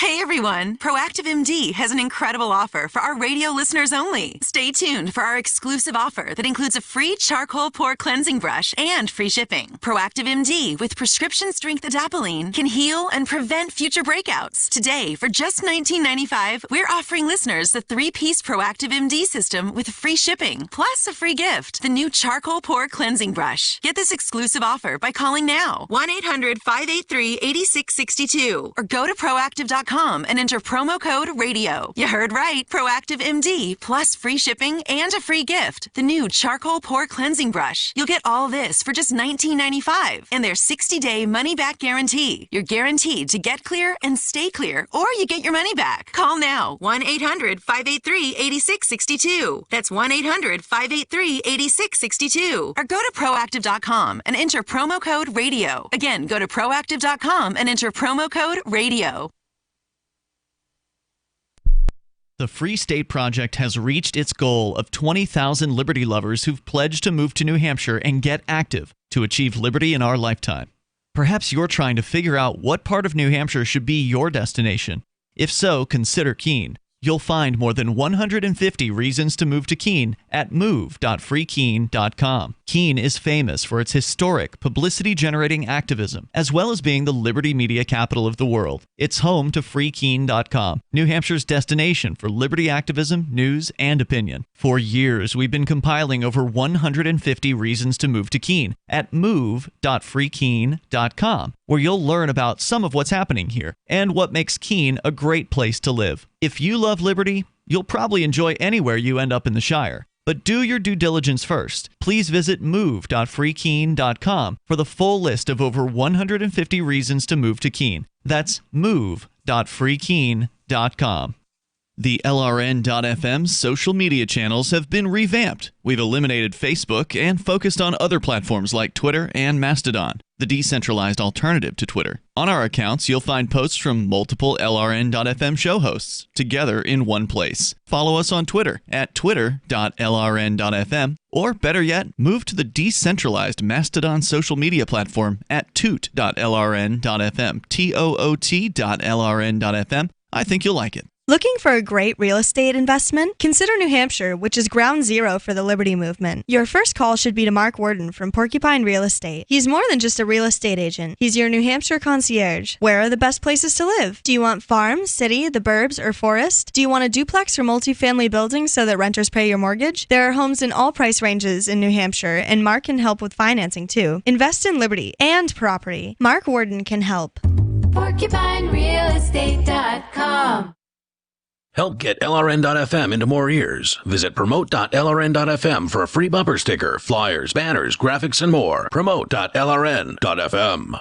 Hey everyone, Proactive MD has an incredible offer for our radio listeners only. Stay tuned for our exclusive offer that includes a free charcoal pore cleansing brush and free shipping. Proactive MD with prescription strength adapalene can heal and prevent future breakouts. Today, for just $19.95, we're offering listeners the 3-piece Proactive MD system with free shipping, plus a free gift, the new charcoal pore cleansing brush. Get this exclusive offer by calling now, 1-800-583-8662, or go to proactive.com and enter promo code RADIO. You heard right, Proactive MD, plus free shipping and a free gift, the new charcoal pore cleansing brush. You'll get all this for just $19.95 and their 60-day money-back guarantee. You're guaranteed to get clear and stay clear, or you get your money back. Call now, 1-800-583-8662. That's 1-800-583-8662. Or go to proactive.com and enter promo code RADIO. Again, go to proactive.com and enter promo code RADIO. The Free State Project has reached its goal of 20,000 liberty lovers who've pledged to move to New Hampshire and get active to achieve liberty in our lifetime. Perhaps you're trying to figure out what part of New Hampshire should be your destination. If so, consider Keene. You'll find more than 150 reasons to move to Keene at move.freekeene.com. Keene is famous for its historic, publicity-generating activism, as well as being the liberty media capital of the world. It's home to freekeene.com, New Hampshire's destination for liberty activism, news, and opinion. For years, we've been compiling over 150 reasons to move to Keene at move.freekeene.com, where you'll learn about some of what's happening here and what makes Keene a great place to live. If you love liberty, you'll probably enjoy anywhere you end up in the Shire. But do your due diligence first. Please visit move.freekeene.com for the full list of over 150 reasons to move to Keene. That's move.freekeene.com. The LRN.FM social media channels have been revamped. We've eliminated Facebook and focused on other platforms like Twitter and Mastodon, the decentralized alternative to Twitter. On our accounts, you'll find posts from multiple LRN.FM show hosts together in one place. Follow us on Twitter at twitter.lrn.fm, or better yet, move to the decentralized Mastodon social media platform at toot.lrn.fm, toot.lrn.fm. I think you'll like it. Looking for a great real estate investment? Consider New Hampshire, which is ground zero for the Liberty Movement. Your first call should be to Mark Worden from Porcupine Real Estate. He's more than just a real estate agent. He's your New Hampshire concierge. Where are the best places to live? Do you want farm, city, the burbs, or forest? Do you want a duplex or multifamily building so that renters pay your mortgage? There are homes in all price ranges in New Hampshire, and Mark can help with financing too. Invest in liberty and property. Mark Worden can help. PorcupineRealEstate.com. Help get LRN.FM into more ears. Visit promote.lrn.fm for a free bumper sticker, flyers, banners, graphics, and more. Promote.lrn.fm.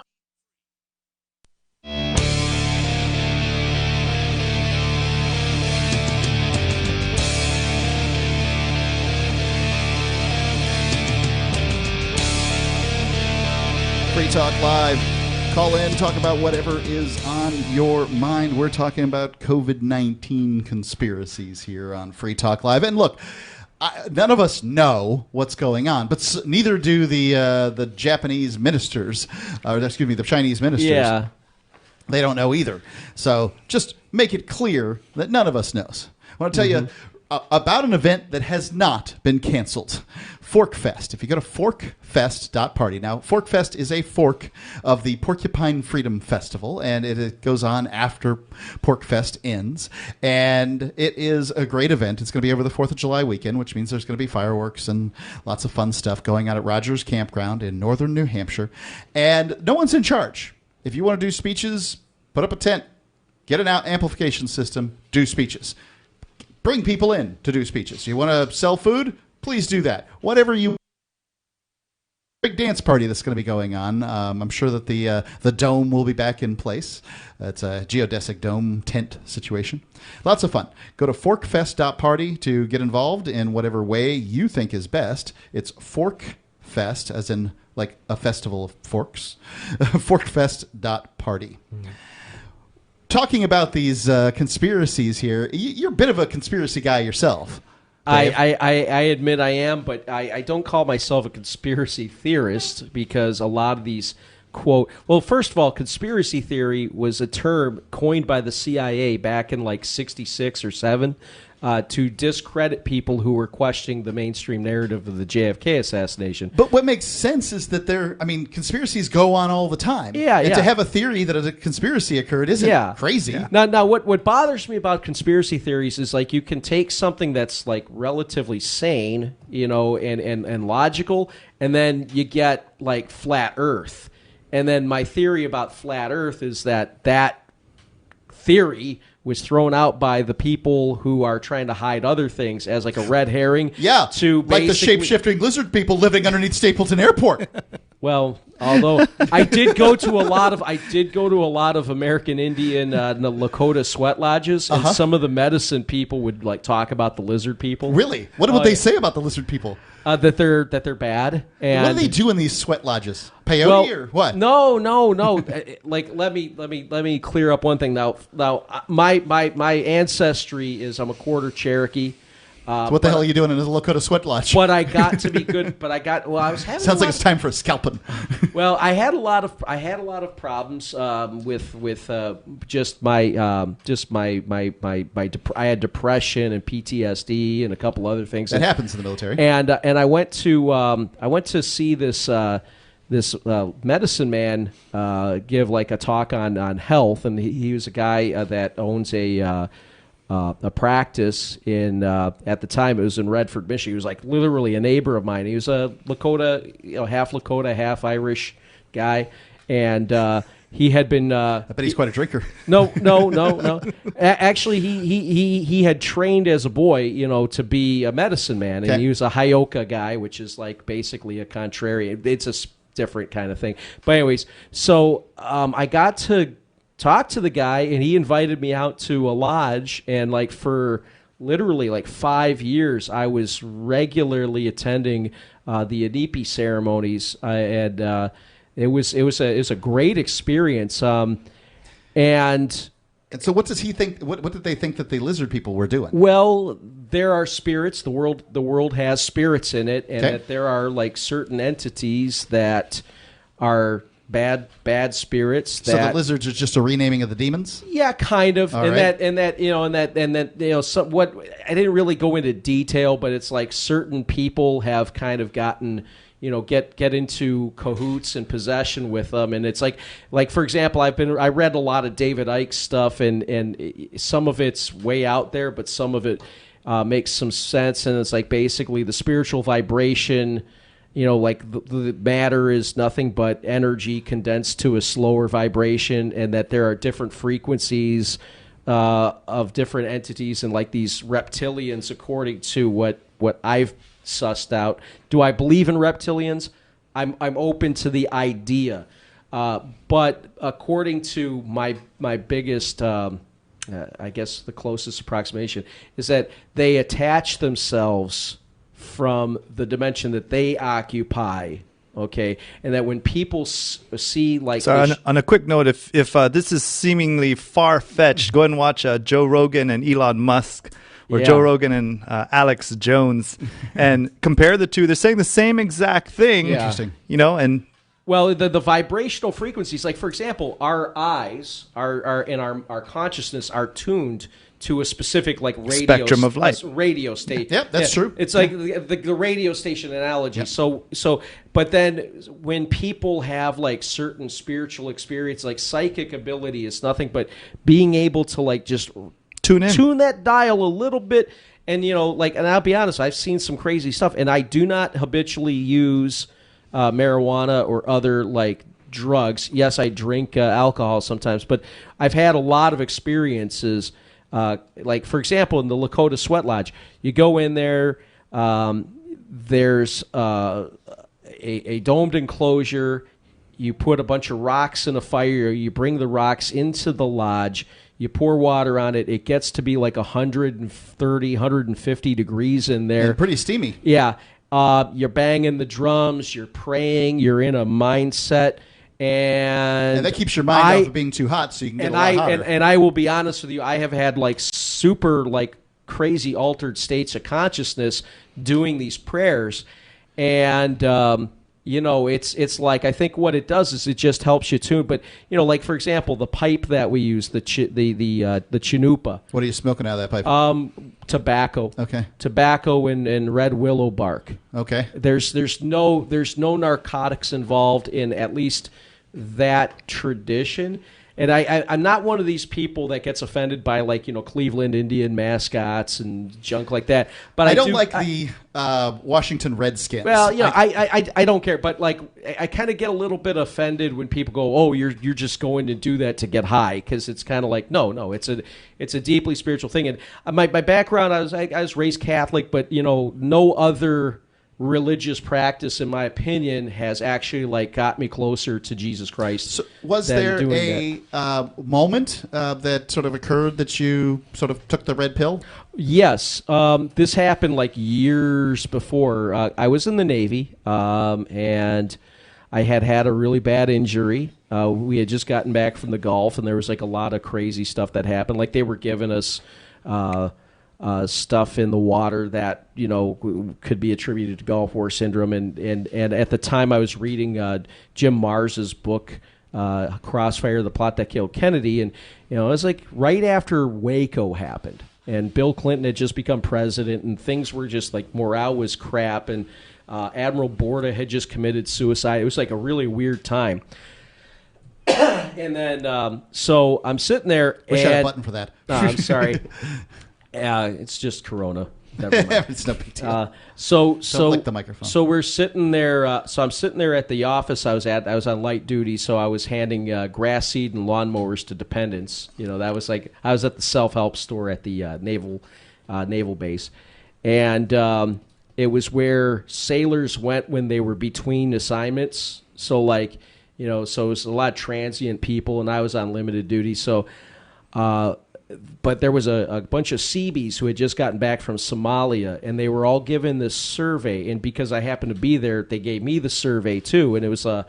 Free Talk Live. Call in, talk about whatever is on your mind. We're talking about COVID-19 conspiracies here on Free Talk Live. And look, none of us know what's going on, but neither do the Japanese ministers, or excuse me, the Chinese ministers. Yeah. They don't know either. So just make it clear that none of us knows. I want to tell you about an event that has not been canceled. Forkfest. If you go to forkfest.party. Now, Forkfest is a fork of the Porcupine Freedom Festival, and it goes on after Porkfest ends. And it is a great event. It's going to be over the 4th of July weekend, which means there's going to be fireworks and lots of fun stuff going on at Rogers Campground in northern New Hampshire. And no one's in charge. If you want to do speeches, put up a tent, get an amplification system, do speeches. Bring people in to do speeches. You want to sell food? Please do that. Whatever you big dance party that's going to be going on. I'm sure that the dome will be back in place. It's a geodesic dome tent situation. Lots of fun. Go to forkfest.party to get involved in whatever way you think is best. It's Forkfest, as in like a festival of forks. Forkfest.party. Talking about these conspiracies here, you're a bit of a conspiracy guy yourself. I admit I am, but I don't call myself a conspiracy theorist because a lot of these quote. Well, first of all, conspiracy theory was a term coined by the CIA back in like '66 or '7 to discredit people who were questioning the mainstream narrative of the JFK assassination. But what makes sense is that conspiracies go on all the time. Yeah, and yeah. to have a theory that a conspiracy occurred isn't crazy. Yeah. Now, what bothers me about conspiracy theories is like you can take something that's like relatively sane, and logical, and then you get like flat Earth. And then my theory about flat Earth is that theory was thrown out by the people who are trying to hide other things as like a red herring. Yeah, to like the shape-shifting lizard people living underneath Stapleton Airport. Well, although I did go to a lot of American Indian Lakota sweat lodges, and some of the medicine people would like talk about the lizard people. Really? What would they say about the lizard people? That they're bad. And what do they do in these sweat lodges? Peyote or what? No. Like let me clear up one thing now. My ancestry is I'm a quarter Cherokee. So what the hell are you doing in a Lakota sweat lodge? But I got to be good. But I was having. Sounds like it's time for a scalping. Well, I had a lot of problems with just my I had depression and PTSD and a couple other things. That happens in the military. And I went to see this medicine man give like a talk on health, and he was a guy that owns a practice in at the time it was in Redford, Michigan. He was like literally a neighbor of mine. He was a Lakota, half Lakota, half Irish guy, and he had been. I bet he's quite a drinker. No. Actually, he had trained as a boy, to be a medicine man, and he was a Hyoka guy, which is like basically a contrarian. It's a different kind of thing. But anyways, so I got to talked to the guy, and he invited me out to a lodge, and like for literally like 5 years I was regularly attending the Inipi ceremonies, and it was a great experience, and so what does he think, what did they think that the lizard people were doing? Well, there are spirits, the world has spirits in it, and that there are like certain entities that are bad spirits. So the lizards are just a renaming of the demons? Yeah, kind of. All and right. that what I didn't really go into detail, but it's like certain people have kind of gotten, get into cahoots and possession with them, and it's like for example, I read a lot of David Icke stuff, and some of it's way out there, but some of it makes some sense, and it's like basically the spiritual vibration. Like the matter is nothing but energy condensed to a slower vibration, and that there are different frequencies of different entities, and like these reptilians, according to what I've sussed out. Do I believe in reptilians? I'm open to the idea, but according to my biggest, I guess the closest approximation is that they attach themselves from the dimension that they occupy, okay, and that when people see like. So on a quick note, if this is seemingly far fetched, go ahead and watch Joe Rogan and Elon Musk, or Joe Rogan and Alex Jones, and compare the two. They're saying the same exact thing. Yeah. Interesting. And. Well, the vibrational frequencies, like for example, our eyes are and our consciousness are tuned to a specific like radio spectrum of light. Radio station. Yep, that's true. It's like the radio station analogy. Yep. So, but then when people have like certain spiritual experience, like psychic ability is nothing but being able to like just tune that dial a little bit, and and I'll be honest, I've seen some crazy stuff, and I do not habitually use marijuana or other like drugs. Yes, I drink alcohol sometimes, but I've had a lot of experiences. Like for example, in the Lakota Sweat Lodge, you go in there. There's a domed enclosure. You put a bunch of rocks in a fire. You bring the rocks into the lodge. You pour water on it. It gets to be like 130, 150 degrees in there. And pretty steamy. Yeah. You're banging the drums. You're praying. You're in a mindset. And that keeps your mind off of being too hot, so you can get a lot hotter. And I will be honest with you, I have had like super like crazy altered states of consciousness doing these prayers, and it's like I think what it does is it just helps you tune. But like for example, the pipe that we use, the chinupa. What are you smoking out of that pipe? Tobacco. Okay. Tobacco and red willow bark. Okay. There's no narcotics involved in at least that tradition. And I'm not one of these people that gets offended by Cleveland Indian mascots and junk like that. But I don't like the Washington Redskins. Well, I don't care. But I kind of get a little bit offended when people go, "Oh, you're just going to do that to get high," because it's kind of like no, it's a deeply spiritual thing. And my background, I was raised Catholic, but no other religious practice, in my opinion, has actually got me closer to Jesus Christ. So was there a moment that sort of occurred that you sort of took the red pill? Yes. This happened years before. I was in the Navy, and I had a really bad injury. We had just gotten back from the Gulf, and there was a lot of crazy stuff that happened. They were giving us stuff in the water that could be attributed to Gulf War syndrome, and at the time I was reading Jim Mars's book Crossfire: The Plot That Killed Kennedy, and it was right after Waco happened, and Bill Clinton had just become president, and things were just morale was crap, and Admiral Borda had just committed suicide. It was a really weird time. And then so I'm sitting there. Wish I had a button for that. I'm sorry. It's just Corona. Never mind. It's no big deal. Don't lick the microphone. So we're sitting there. So I'm sitting there at the office I was at. I was on light duty, so I was handing grass seed and lawnmowers to dependents. That was I was at the self-help store at the naval base, and it was where sailors went when they were between assignments. So so it was a lot of transient people, and I was on limited duty. So. But there was a bunch of Seabees who had just gotten back from Somalia, and they were all given this survey. And because I happened to be there, they gave me the survey too. And it was I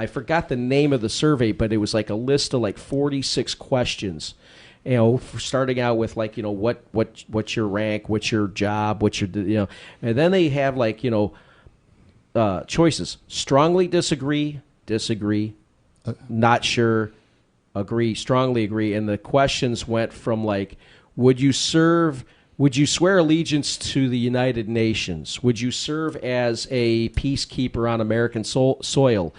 forgot the name of the survey, but it was a list of 46 questions. Starting out with what's your rank, what's your job, what's your and then they have choices: strongly disagree, not sure. Agree, strongly agree. And the questions went from would you swear allegiance to the United Nations? Would you serve as a peacekeeper on American soil?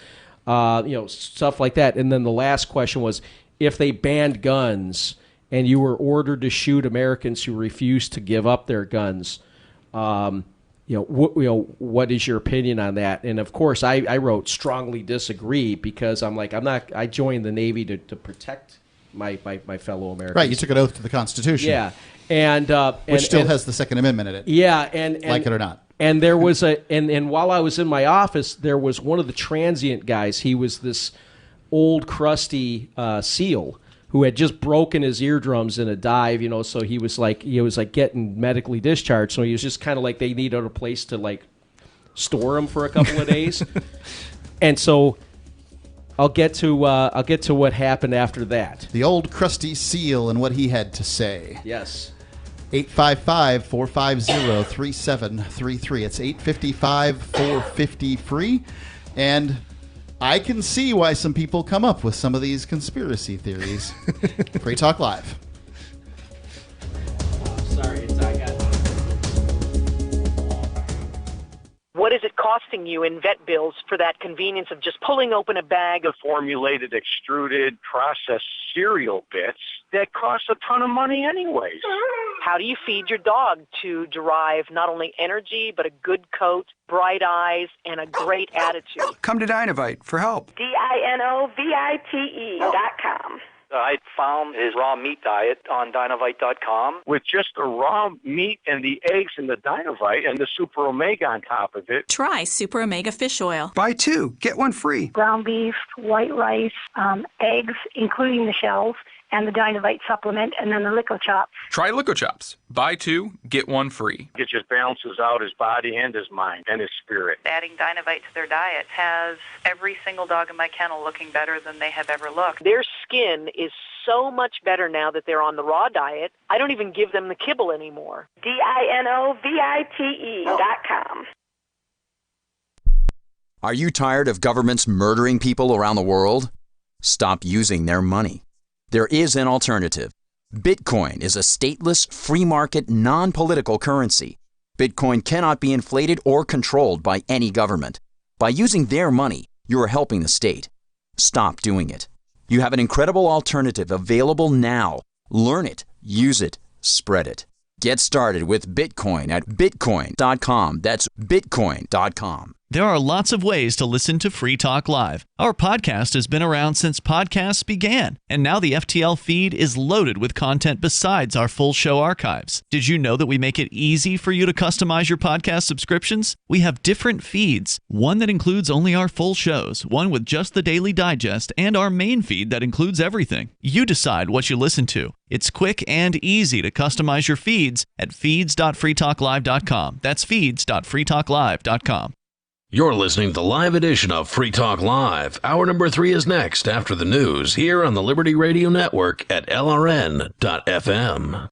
Stuff like that. And then the last question was, if they banned guns and you were ordered to shoot Americans who refused to give up their guns, what is your opinion on that? And of course, I wrote strongly disagree because I joined the Navy to protect my fellow Americans. Right, you took an oath to the Constitution. Yeah, and which still has the Second Amendment in it. Yeah, and like it or not. And there was and while I was in my office, there was one of the transient guys. He was this old crusty SEAL who had just broken his eardrums in a dive, so he was getting medically discharged. So he was just kind of they needed a place to store him for a couple of days. And so I'll get to what happened after that. The old crusty SEAL and what he had to say. Yes. 855-450-3733. It's 855-450-FREE. And I can see why some people come up with some of these conspiracy theories. Free Talk Live. Sorry, I got. What is it costing you in vet bills for that convenience of just pulling open a bag of Formulated, extruded, processed cereal bits that cost a ton of money anyways. How do you feed your dog to derive not only energy, but a good coat, bright eyes, and a great attitude? Come to Dinovite for help. DINOVITE.com. I found his raw meat diet on Dynovite.com. With just the raw meat and the eggs and the Dynovite and the Super Omega on top of it. Try Super Omega Fish Oil. Buy 2, get 1 free. Ground beef, white rice, eggs, including the shells, and the Dynovite supplement, and then the Lico Chops. Try Lico Chops. Buy 2, get 1 free. It just balances out his body and his mind and his spirit. Adding Dynovite to their diet has every single dog in my kennel looking better than they have ever looked. Their skin is so much better now that they're on the raw diet. I don't even give them the kibble anymore. DINOVITE.com. Are you tired of governments murdering people around the world? Stop using their money. There is an alternative. Bitcoin is a stateless, free market, non-political currency. Bitcoin cannot be inflated or controlled by any government. By using their money, you are helping the state. Stop doing it. You have an incredible alternative available now. Learn it, use it, spread it. Get started with Bitcoin at bitcoin.com. That's bitcoin.com. There are lots of ways to listen to Free Talk Live. Our podcast has been around since podcasts began, and now the FTL feed is loaded with content besides our full show archives. Did you know that we make it easy for you to customize your podcast subscriptions? We have different feeds, one that includes only our full shows, one with just the Daily Digest, and our main feed that includes everything. You decide what you listen to. It's quick and easy to customize your feeds at feeds.freetalklive.com. That's feeds.freetalklive.com. You're listening to the live edition of Free Talk Live. Hour number 3 is next after the news here on the Liberty Radio Network at LRN.FM.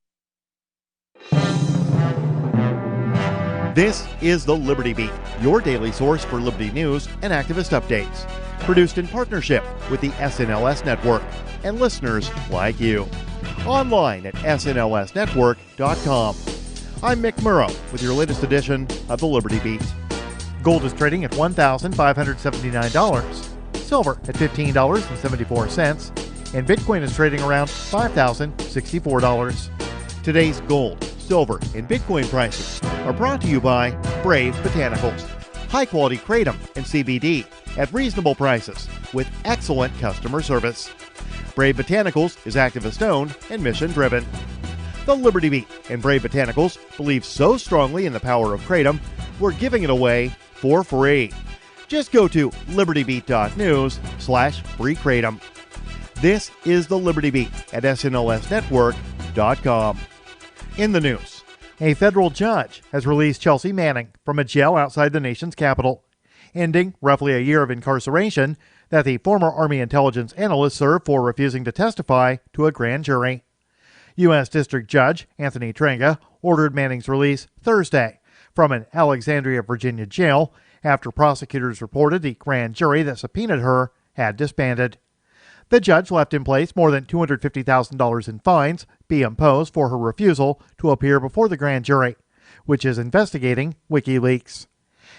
This is the Liberty Beat, your daily source for Liberty news and activist updates. Produced in partnership with the SNLS Network and listeners like you. Online at snlsnetwork.com. I'm Mick Murrow with your latest edition of the Liberty Beat. Gold is trading at $1,579, silver at $15.74, and Bitcoin is trading around $5,064. Today's gold, silver, and Bitcoin prices are brought to you by Brave Botanicals, high-quality kratom and CBD at reasonable prices with excellent customer service. Brave Botanicals is activist-owned and mission-driven. The Liberty Beat and Brave Botanicals believe so strongly in the power of kratom, we're giving it away for free. Just go to libertybeat.news/freekratom. This is the Liberty Beat at snlsnetwork.com. In the news, a federal judge has released Chelsea Manning from a jail outside the nation's capital, ending roughly a year of incarceration that the former Army intelligence analyst served for refusing to testify to a grand jury. U.S. District Judge Anthony Trenga ordered Manning's release Thursday from an Alexandria, Virginia jail after prosecutors reported the grand jury that subpoenaed her had disbanded. The judge left in place more than $250,000 in fines be imposed for her refusal to appear before the grand jury, which is investigating WikiLeaks.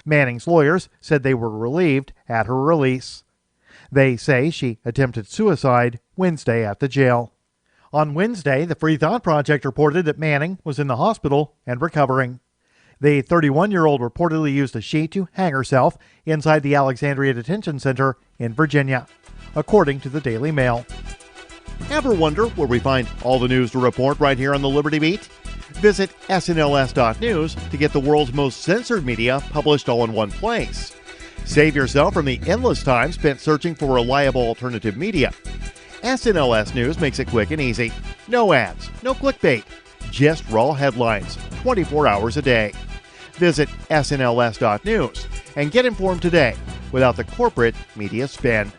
Manning's lawyers said they were relieved at her release. They say she attempted suicide Wednesday at the jail. On Wednesday, the Free Thought Project reported that Manning was in the hospital and recovering. The 31-year-old reportedly used a sheet to hang herself inside the Alexandria Detention Center in Virginia, according to the Daily Mail. Ever wonder where we find all the news to report right here on the Liberty Beat? Visit snls.news to get the world's most censored media published all in one place. Save yourself from the endless time spent searching for reliable alternative media. SNLS News makes it quick and easy. No ads, no clickbait, just raw headlines, 24 hours a day. Visit snls.news and get informed today without the corporate media spin.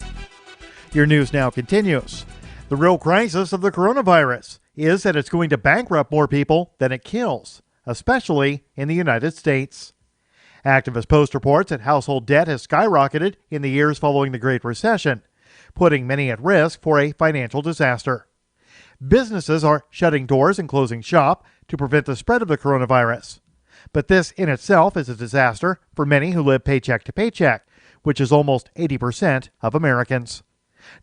Your news now continues. The real crisis of the coronavirus is that it's going to bankrupt more people than it kills, especially in the United States. Activist Post reports that household debt has skyrocketed in the years following the Great Recession, putting many at risk for a financial disaster. Businesses are shutting doors and closing shop to prevent the spread of the coronavirus. But this in itself is a disaster for many who live paycheck to paycheck, which is almost 80% of Americans.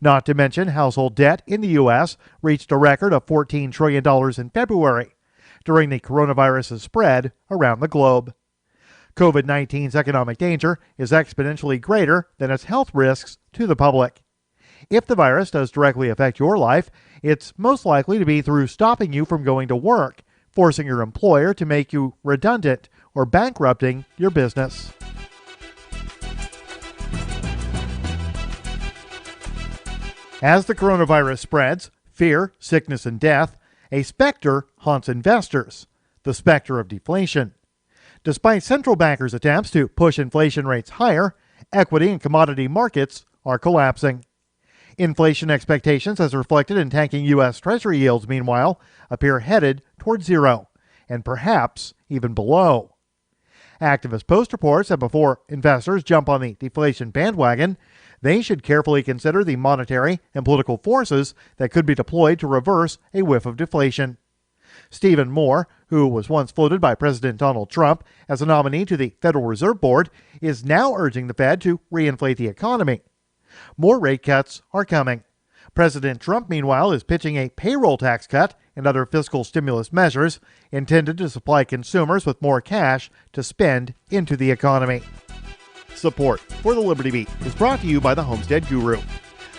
Not to mention household debt in the U.S. reached a record of $14 trillion in February, during the coronavirus's spread around the globe. COVID-19's economic danger is exponentially greater than its health risks to the public. If the virus does directly affect your life, it's most likely to be through stopping you from going to work, forcing your employer to make you redundant, or bankrupting your business. As the coronavirus spreads, fear, sickness, and death, a specter haunts investors, the specter of deflation. Despite central bankers' attempts to push inflation rates higher, equity and commodity markets are collapsing. Inflation expectations, as reflected in tanking U.S. Treasury yields, meanwhile, appear headed toward zero, and perhaps even below. Activist Post reports that before investors jump on the deflation bandwagon, they should carefully consider the monetary and political forces that could be deployed to reverse a whiff of deflation. Stephen Moore, who was once floated by President Donald Trump as a nominee to the Federal Reserve Board, is now urging the Fed to reinflate the economy. More rate cuts are coming. President Trump, meanwhile, is pitching a payroll tax cut and other fiscal stimulus measures intended to supply consumers with more cash to spend into the economy. Support for the Liberty Beat is brought to you by the Homestead Guru.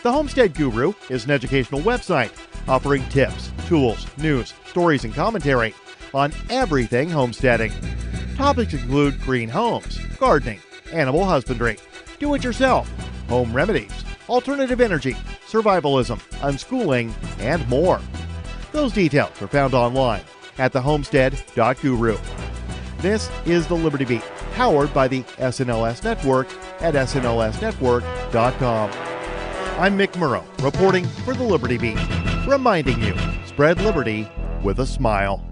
The Homestead Guru is an educational website offering tips, tools, news, stories, and commentary on everything homesteading. Topics include green homes, gardening, animal husbandry, do-it-yourself, home remedies, alternative energy, survivalism, unschooling, and more. Those details are found online at thehomestead.guru. This is the Liberty Beat, powered by the SNLS Network at snlsnetwork.com. I'm Mick Murrow, reporting for the Liberty Beat, reminding you, spread liberty with a smile.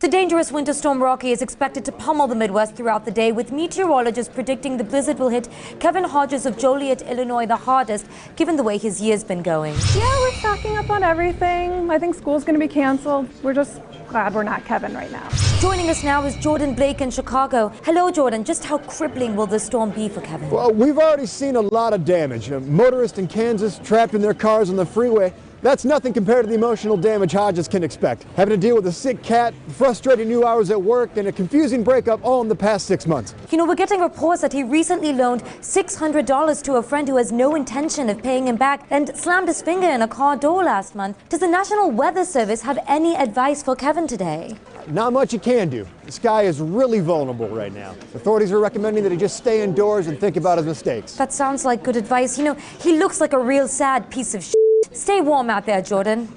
The dangerous winter storm Rocky is expected to pummel the Midwest throughout the day, with meteorologists predicting the blizzard will hit Kevin Hodges of Joliet, Illinois, the hardest, given the way his year's been going. Yeah, we're stocking up on everything. I think school's going to be canceled. We're just glad we're not Kevin right now. Joining us now is Jordan Blake in Chicago. Hello, Jordan. Just how crippling will this storm be for Kevin? Well, we've already seen a lot of damage. Motorists in Kansas trapped in their cars on the freeway. That's nothing compared to the emotional damage Hodges can expect. Having to deal with a sick cat, frustrating new hours at work, and a confusing breakup all in the past 6 months. You know, we're getting reports that he recently loaned $600 to a friend who has no intention of paying him back and slammed his finger in a car door last month. Does the National Weather Service have any advice for Kevin today? Not much you can do. The sky is really vulnerable right now. Authorities are recommending that he just stay indoors and think about his mistakes. That sounds like good advice. You know, he looks like a real sad piece of shit. Stay warm out there, Jordan.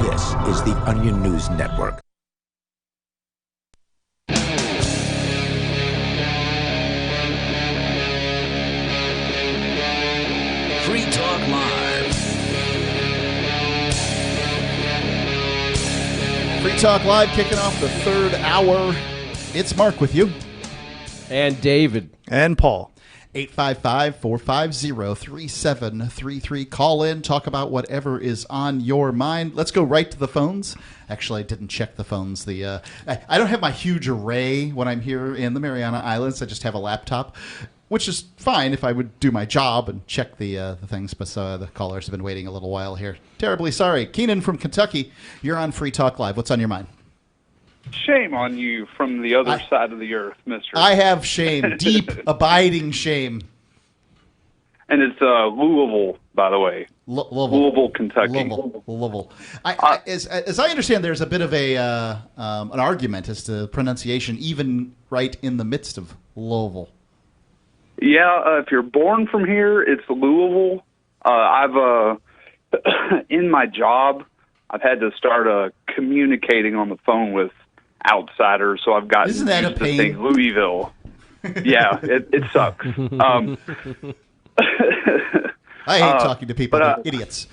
This is the Onion News Network. Free Talk Live. Free Talk Live kicking off the third hour. It's Mark with you. And David. And Paul. 855-450-3733. Call in, talk about whatever is on your mind. Let's go right to the phones. Actually, I didn't check the phones. I don't have my huge array when I'm here in the Mariana Islands. I just have a laptop, which is fine if I would do my job and check the things. But the callers have been waiting a little while here. Terribly sorry. Keenan from Kentucky, you're on Free Talk Live. What's on your mind? Shame on you from the other side of the earth, mister. I have shame, deep, abiding shame. And it's Louisville, by the way. Louisville, Kentucky. Louisville. As I understand, there's a bit of an argument as to pronunciation, even right in the midst of Louisville. Yeah, if you're born from here, it's Louisville. I've in my job, I've had to start communicating on the phone with outsiders, so I've gotten used to saying Louisville. Yeah, it sucks. I hate talking to people. They're idiots.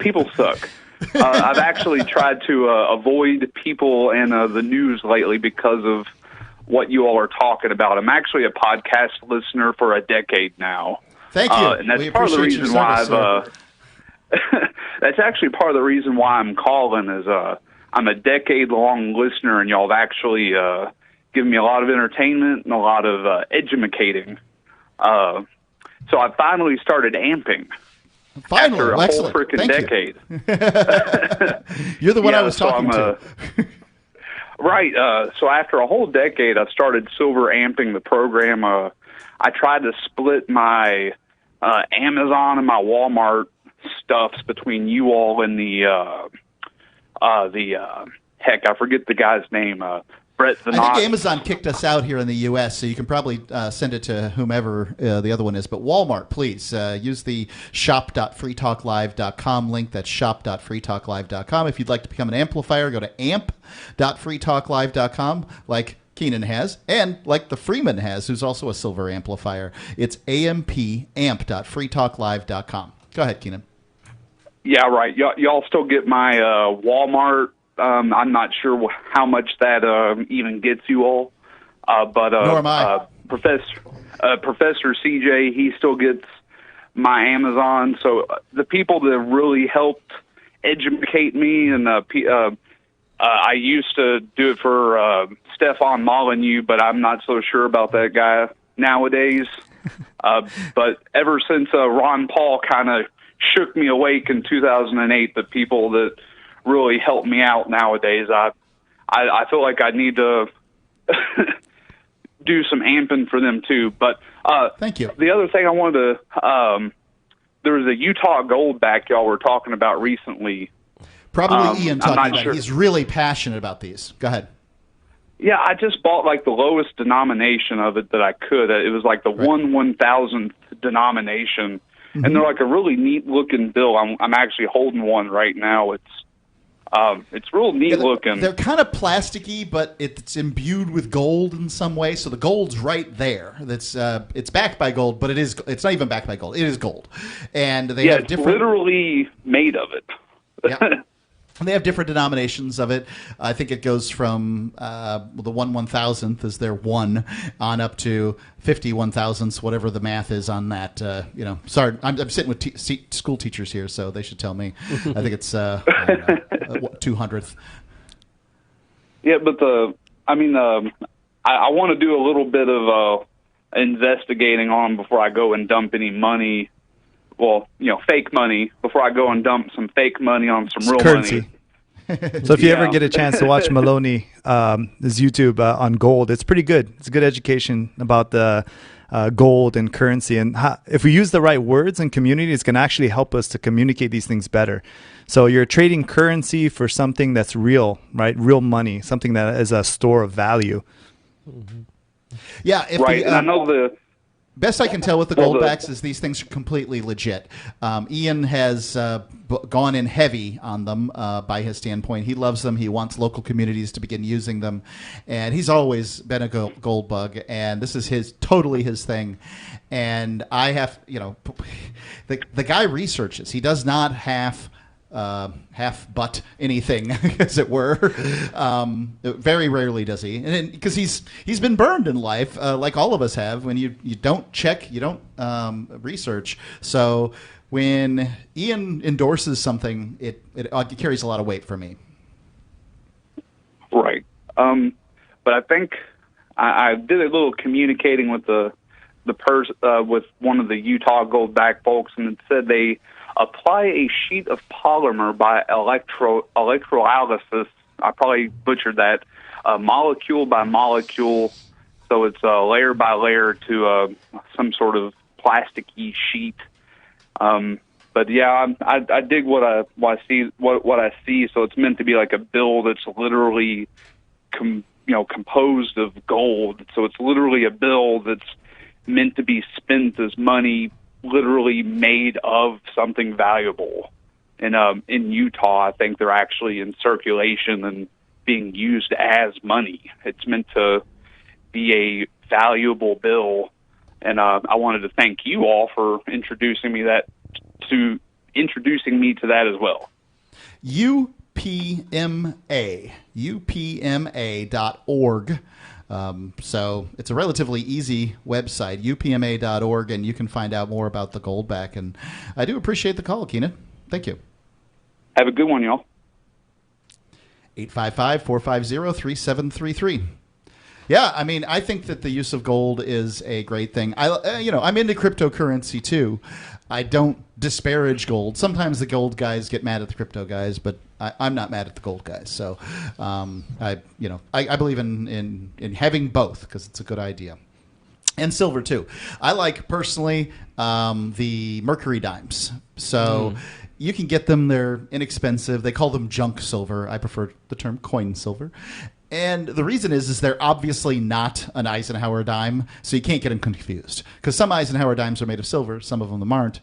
People suck. I've actually tried to avoid people and the news lately because of what you all are talking about. I'm actually a podcast listener for a decade now. Thank you. And that's part of the reason why I've... that's actually part of the reason why I'm calling is I'm a decade-long listener, and y'all have actually given me a lot of entertainment and a lot of edumacating. So I finally started amping. Finally, after a excellent. whole freaking decade. You're the one I was talking to. Right. So after a whole decade, I started silver amping the program. I tried to split my Amazon and my Walmart stuffs between you all and the heck, I forget the guy's name. Brett the I think Amazon kicked us out here in the U.S., so you can probably send it to whomever the other one is. But Walmart, please use the shop.freetalklive.com link. That's shop.freetalklive.com. If you'd like to become an amplifier, go to amp.freetalklive.com, like Keenan has, and like the Freeman has, who's also a silver amplifier. It's amp.freetalklive.com. Go ahead, Keenan. Yeah, right. Y'all still get my Walmart. I'm not sure how much that even gets you all, but nor am I. Professor CJ, he still gets my Amazon. So the people that really helped educate me, and I used to do it for Stefan Molyneux, but I'm not so sure about that guy nowadays. But ever since Ron Paul kind of shook me awake in 2008, the people that really helped me out nowadays, I feel like I need to do some amping for them too. But thank you. The other thing I wanted to there was a Utah Goldback y'all were talking about recently. Probably Ian talking about sure. it. He's really passionate about these. Go ahead. Yeah, I just bought like the lowest denomination of it that I could. It was like the 1/1000th denomination, and they're like a really neat looking bill. I'm actually holding one right now. It's real neat looking. They're kind of plasticky, but it's imbued with gold in some way. So the gold's right there. That's it's backed by gold, but it's not even backed by gold. It is gold, and they have different. Literally made of it. Yeah. They have different denominations of it. I think it goes from the 1/1000th is their one on up to 50/1000ths, whatever the math is on that. Sorry, I'm sitting with school teachers here, so they should tell me. I think it's 200th. Yeah, but I want to do a little bit of investigating on them before I go and dump any money. Well, fake money, before I go and dump some fake money on some real currency. money. So if you ever get a chance to watch Maloney, his YouTube on gold, it's pretty good. It's a good education about the gold and currency. And if we use the right words and community, it's going to actually help us to communicate these things better. So you're trading currency for something that's real, right? Real money, something that is a store of value. Mm-hmm. Yeah. And I know the... Best I can tell with the Goldbacks is these things are completely legit. Ian has gone in heavy on them by his standpoint. He loves them. He wants local communities to begin using them. And he's always been a gold bug. And this is totally his thing. And I have, the guy researches. He does not half but anything, as it were. Very rarely does he, and because he's been burned in life, like all of us have. When you don't check, you don't research. So when Ian endorses something, it carries a lot of weight for me. Right, but I think I did a little communicating with with one of the Utah Goldback folks, and it said they apply a sheet of polymer by electrolysis. I probably butchered that. Molecule by molecule, so it's layer by layer to some sort of plasticky sheet. But yeah, I dig what I see. What I see. So it's meant to be like a bill that's literally, composed of gold. So it's literally a bill that's meant to be spent as money, literally made of something valuable. And in Utah, I think they're actually in circulation and being used as money. It's meant to be a valuable bill. And I wanted to thank you all for introducing me to that as well. upma.org. So it's a relatively easy website, upma.org, and you can find out more about the Goldback. And I do appreciate the call, Keenan. Thank you. Have a good one, y'all. 855-450-3733. Yeah, I think that the use of gold is a great thing. I'm into cryptocurrency too. I don't disparage gold. Sometimes the gold guys get mad at the crypto guys, but I'm not mad at the gold guys. So I believe in having both because it's a good idea. And silver, too. I like, personally, the mercury dimes. So you can get them. They're inexpensive. They call them junk silver. I prefer the term coin silver. And the reason is they're obviously not an Eisenhower dime, so you can't get them confused. Because some Eisenhower dimes are made of silver, some of them aren't.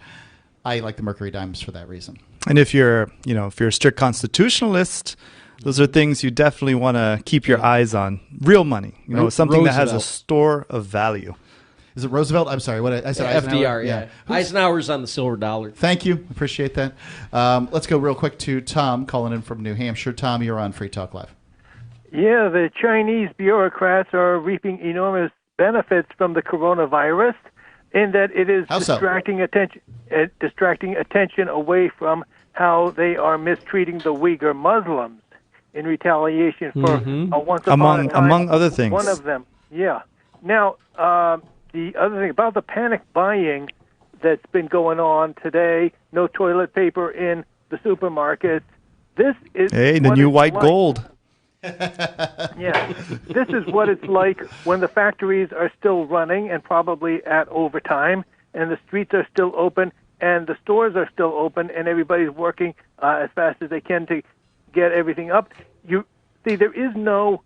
I like the mercury dimes for that reason. And if you're a strict constitutionalist, those are things you definitely want to keep your eyes on. Real money, something that has a store of value. Is it Roosevelt? I'm sorry. What I said? FDR. Yeah. Eisenhower's on the silver dollar. Thank you. Appreciate that. Let's go real quick to Tom calling in from New Hampshire. Tom, you're on Free Talk Live. Yeah, the Chinese bureaucrats are reaping enormous benefits from the coronavirus, in that it is distracting attention away from how they are mistreating the Uyghur Muslims in retaliation for once upon a time, among other things. One of them, yeah. Now, the other thing about the panic buying that's been going on today, no toilet paper in the supermarkets. This is the new white gold. Yeah, this is what it's like when the factories are still running and probably at overtime, and the streets are still open, and the stores are still open, and everybody's working as fast as they can to get everything up. You see, there is no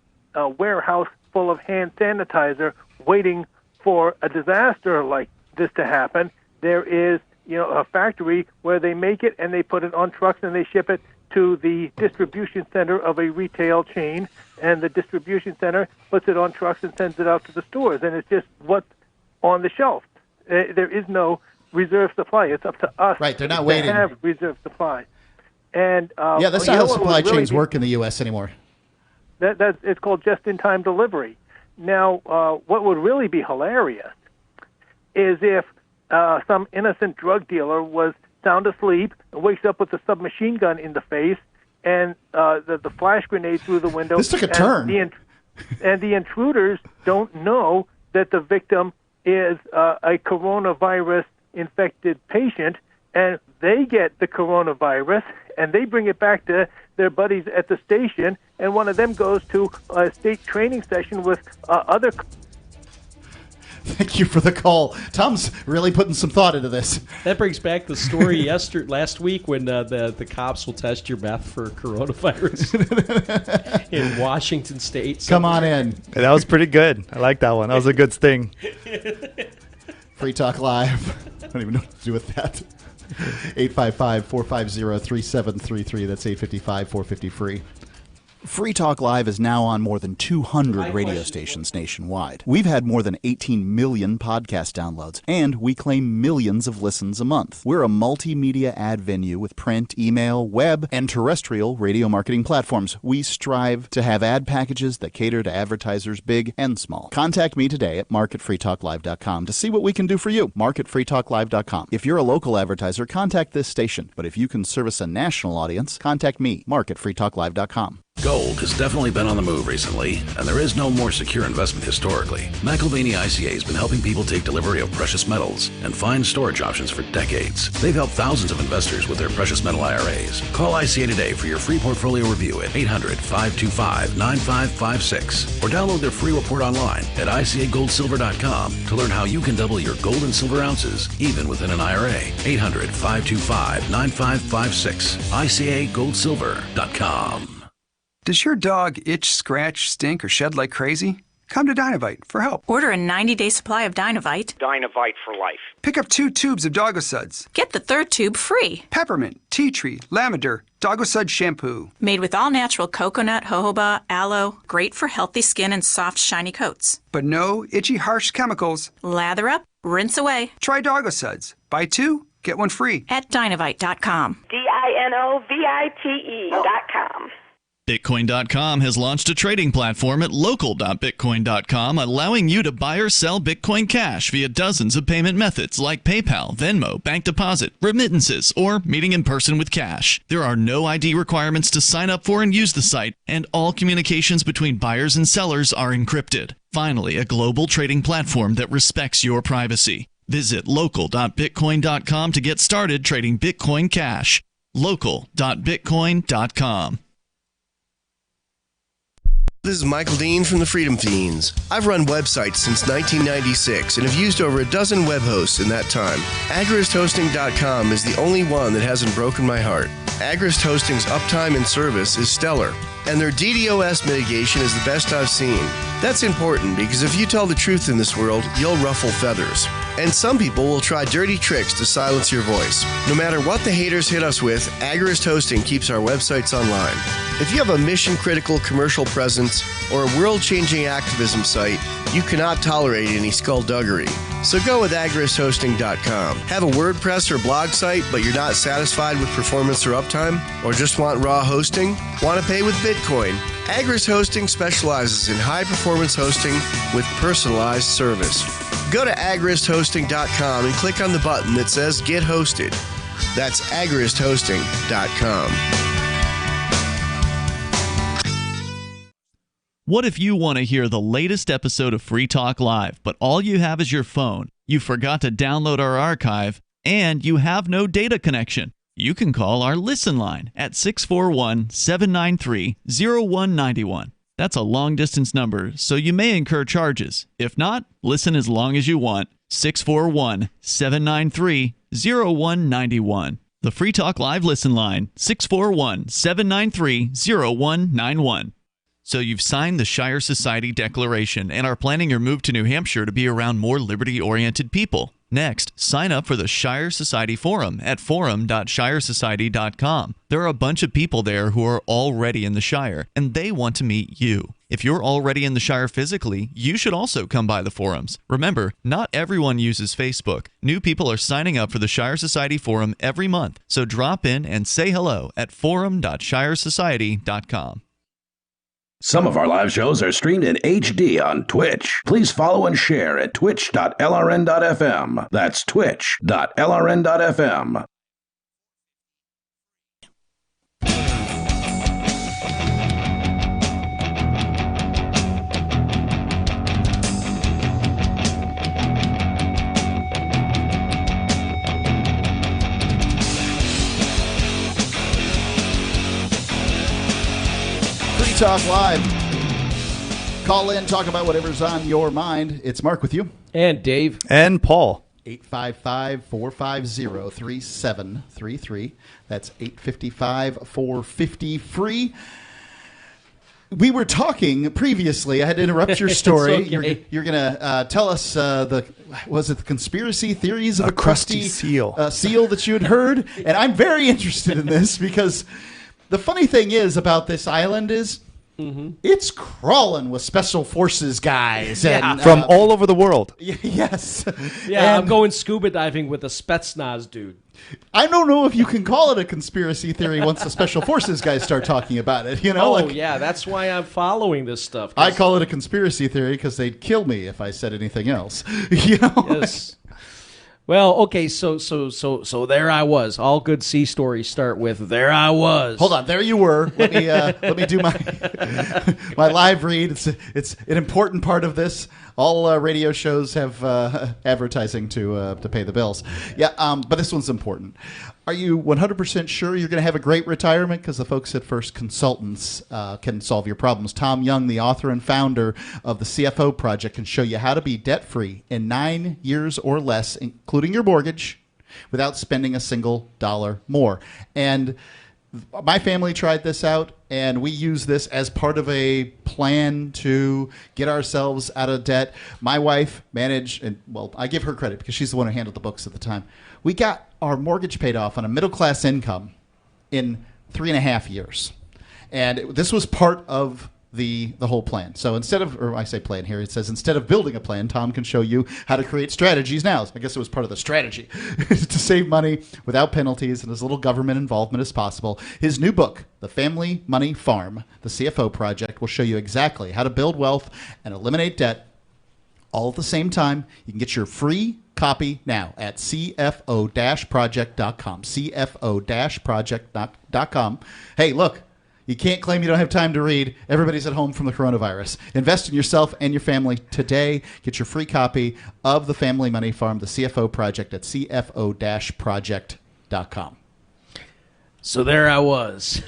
warehouse full of hand sanitizer waiting for a disaster like this to happen. There is, a factory where they make it and they put it on trucks and they ship it to the distribution center of a retail chain, and the distribution center puts it on trucks and sends it out to the stores, and it's just what's on the shelf. There is no reserve supply. It's up to us they're not to waiting. have reserve supply. And that's not how supply chains work in the U.S. anymore. It's called just-in-time delivery. Now, what would really be hilarious is if some innocent drug dealer was sound asleep and wakes up with a submachine gun in the face and the flash grenade through the window. This took a turn. And the intruders don't know that the victim is a coronavirus-infected patient, and they get the coronavirus, and they bring it back to their buddies at the station, and one of them goes to a state training session with other... Thank you for the call. Tom's really putting some thought into this. That brings back the story last week when the cops will test your meth for coronavirus in Washington State. Come on in. Hey, that was pretty good. I like that one. That was a good sting. Free Talk Live. I don't even know what to do with that. 855-450-3733. That's 855-450-FREE. Free Talk Live is now on more than 200 radio stations nationwide. We've had more than 18 million podcast downloads, and we claim millions of listens a month. We're a multimedia ad venue with print, email, web, and terrestrial radio marketing platforms. We strive to have ad packages that cater to advertisers big and small. Contact me today at marketfreetalklive.com to see what we can do for you. Marketfreetalklive.com. If you're a local advertiser, contact this station. But if you can service a national audience, contact me, marketfreetalklive.com. Gold has definitely been on the move recently, and there is no more secure investment historically. McIlvaney ICA has been helping people take delivery of precious metals and find storage options for decades. They've helped thousands of investors with their precious metal IRAs. Call ICA today for your free portfolio review at 800-525-9556 or download their free report online at ICAGoldSilver.com to learn how you can double your gold and silver ounces even within an IRA. 800-525-9556. ICAGoldSilver.com. Does your dog itch, scratch, stink, or shed like crazy? Come to Dynavite for help. Order a 90-day supply of Dynavite. Dynavite for life. Pick up 2 tubes of Doggo Suds. Get the 3rd tube free. Peppermint, tea tree, lavender, Doggo Sud shampoo. Made with all-natural coconut, jojoba, aloe. Great for healthy skin and soft, shiny coats. But no itchy, harsh chemicals. Lather up, rinse away. Try Doggo Suds. Buy 2, get 1 free. At Dynavite.com. DINOVITE.com. Bitcoin.com has launched a trading platform at local.bitcoin.com, allowing you to buy or sell Bitcoin Cash via dozens of payment methods like PayPal, Venmo, bank deposit, remittances, or meeting in person with cash. There are no ID requirements to sign up for and use the site, and all communications between buyers and sellers are encrypted. Finally, a global trading platform that respects your privacy. Visit local.bitcoin.com to get started trading Bitcoin Cash. Local.bitcoin.com. This is Michael Dean from the Freedom Fiends. I've run websites since 1996 and have used over a dozen web hosts in that time. AgristHosting.com is the only one that hasn't broken my heart. Agrist Hosting's uptime and service is stellar, and their DDoS mitigation is the best I've seen. That's important because if you tell the truth in this world, you'll ruffle feathers. And some people will try dirty tricks to silence your voice. No matter what the haters hit us with, Agrist Hosting keeps our websites online. If you have a mission-critical commercial presence or a world-changing activism site, you cannot tolerate any skullduggery. So go with agristhosting.com. Have a WordPress or blog site, but you're not satisfied with performance or uptime? Or just want raw hosting? Want to pay with Bitcoin? Agrist Hosting specializes in high-performance hosting with personalized service. Go to agristhosting.com and click on the button that says Get Hosted. That's agristhosting.com. What if you want to hear the latest episode of Free Talk Live, but all you have is your phone, you forgot to download our archive, and you have no data connection? You can call our Listen line at 641-793-0191. That's a long-distance number, so you may incur charges. If not, listen as long as you want. 641-793-0191. The Free Talk Live Listen line, 641-793-0191. So you've signed the Shire Society Declaration and are planning your move to New Hampshire to be around more liberty-oriented people. Next, sign up for the Shire Society Forum at forum.shiresociety.com. There are a bunch of people there who are already in the Shire, and they want to meet you. If you're already in the Shire physically, you should also come by the forums. Remember, not everyone uses Facebook. New people are signing up for the Shire Society Forum every month, so drop in and say hello at forum.shiresociety.com. Some of our live shows are streamed in HD on Twitch. Please follow and share at twitch.lrn.fm. That's twitch.lrn.fm. Talk Live. Call in, talk about whatever's on your mind. It's Mark with you. And Dave. And Paul. 855-450-3733. That's 855-450-FREE. We were talking previously. I had to interrupt your story. Okay. You're going to tell us the conspiracy theories of a crusty seal seal that you had heard? And I'm very interested in this because the funny thing is about this island is it's crawling with special forces guys. And, from all over the world. Yes. Yeah, and I'm going scuba diving with a Spetsnaz dude. I don't know if you can call it a conspiracy theory once the special forces guys start talking about it. You know, yeah, that's why I'm following this stuff. I call it a conspiracy theory because they'd kill me if I said anything else. You know? Yes. Well, okay, so there I was. All good sea stories start with there I was. Hold on, there you were. Let me do my my live read. It's an important part of this. All radio shows have advertising to pay the bills. Yeah, but this one's important. Are you 100% sure you're going to have a great retirement? Because the folks at First Consultants can solve your problems. Tom Young, the author and founder of the CFO Project, can show you how to be debt-free in 9 years or less, including your mortgage, without spending a single dollar more. And my family tried this out, and we use this as part of a plan to get ourselves out of debt. My wife managed, and well, I give her credit because she's the one who handled the books at the time. We got our mortgage paid off on a middle-class income in 3.5 years. And this was part of the whole plan. So instead of, or I say plan here, it says instead of building a plan, Tom can show you how to create strategies now. So I guess it was part of the strategy to save money without penalties and as little government involvement as possible. His new book, The Family Money Farm, the CFO Project, will show you exactly how to build wealth and eliminate debt all at the same time. You can get your free copy now at cfo-project.com. cfo-project.com. Hey, look. You can't claim you don't have time to read. Everybody's at home from the coronavirus. Invest in yourself and your family today. Get your free copy of The Family Money Farm, the CFO Project, at cfo-project.com. So there I was.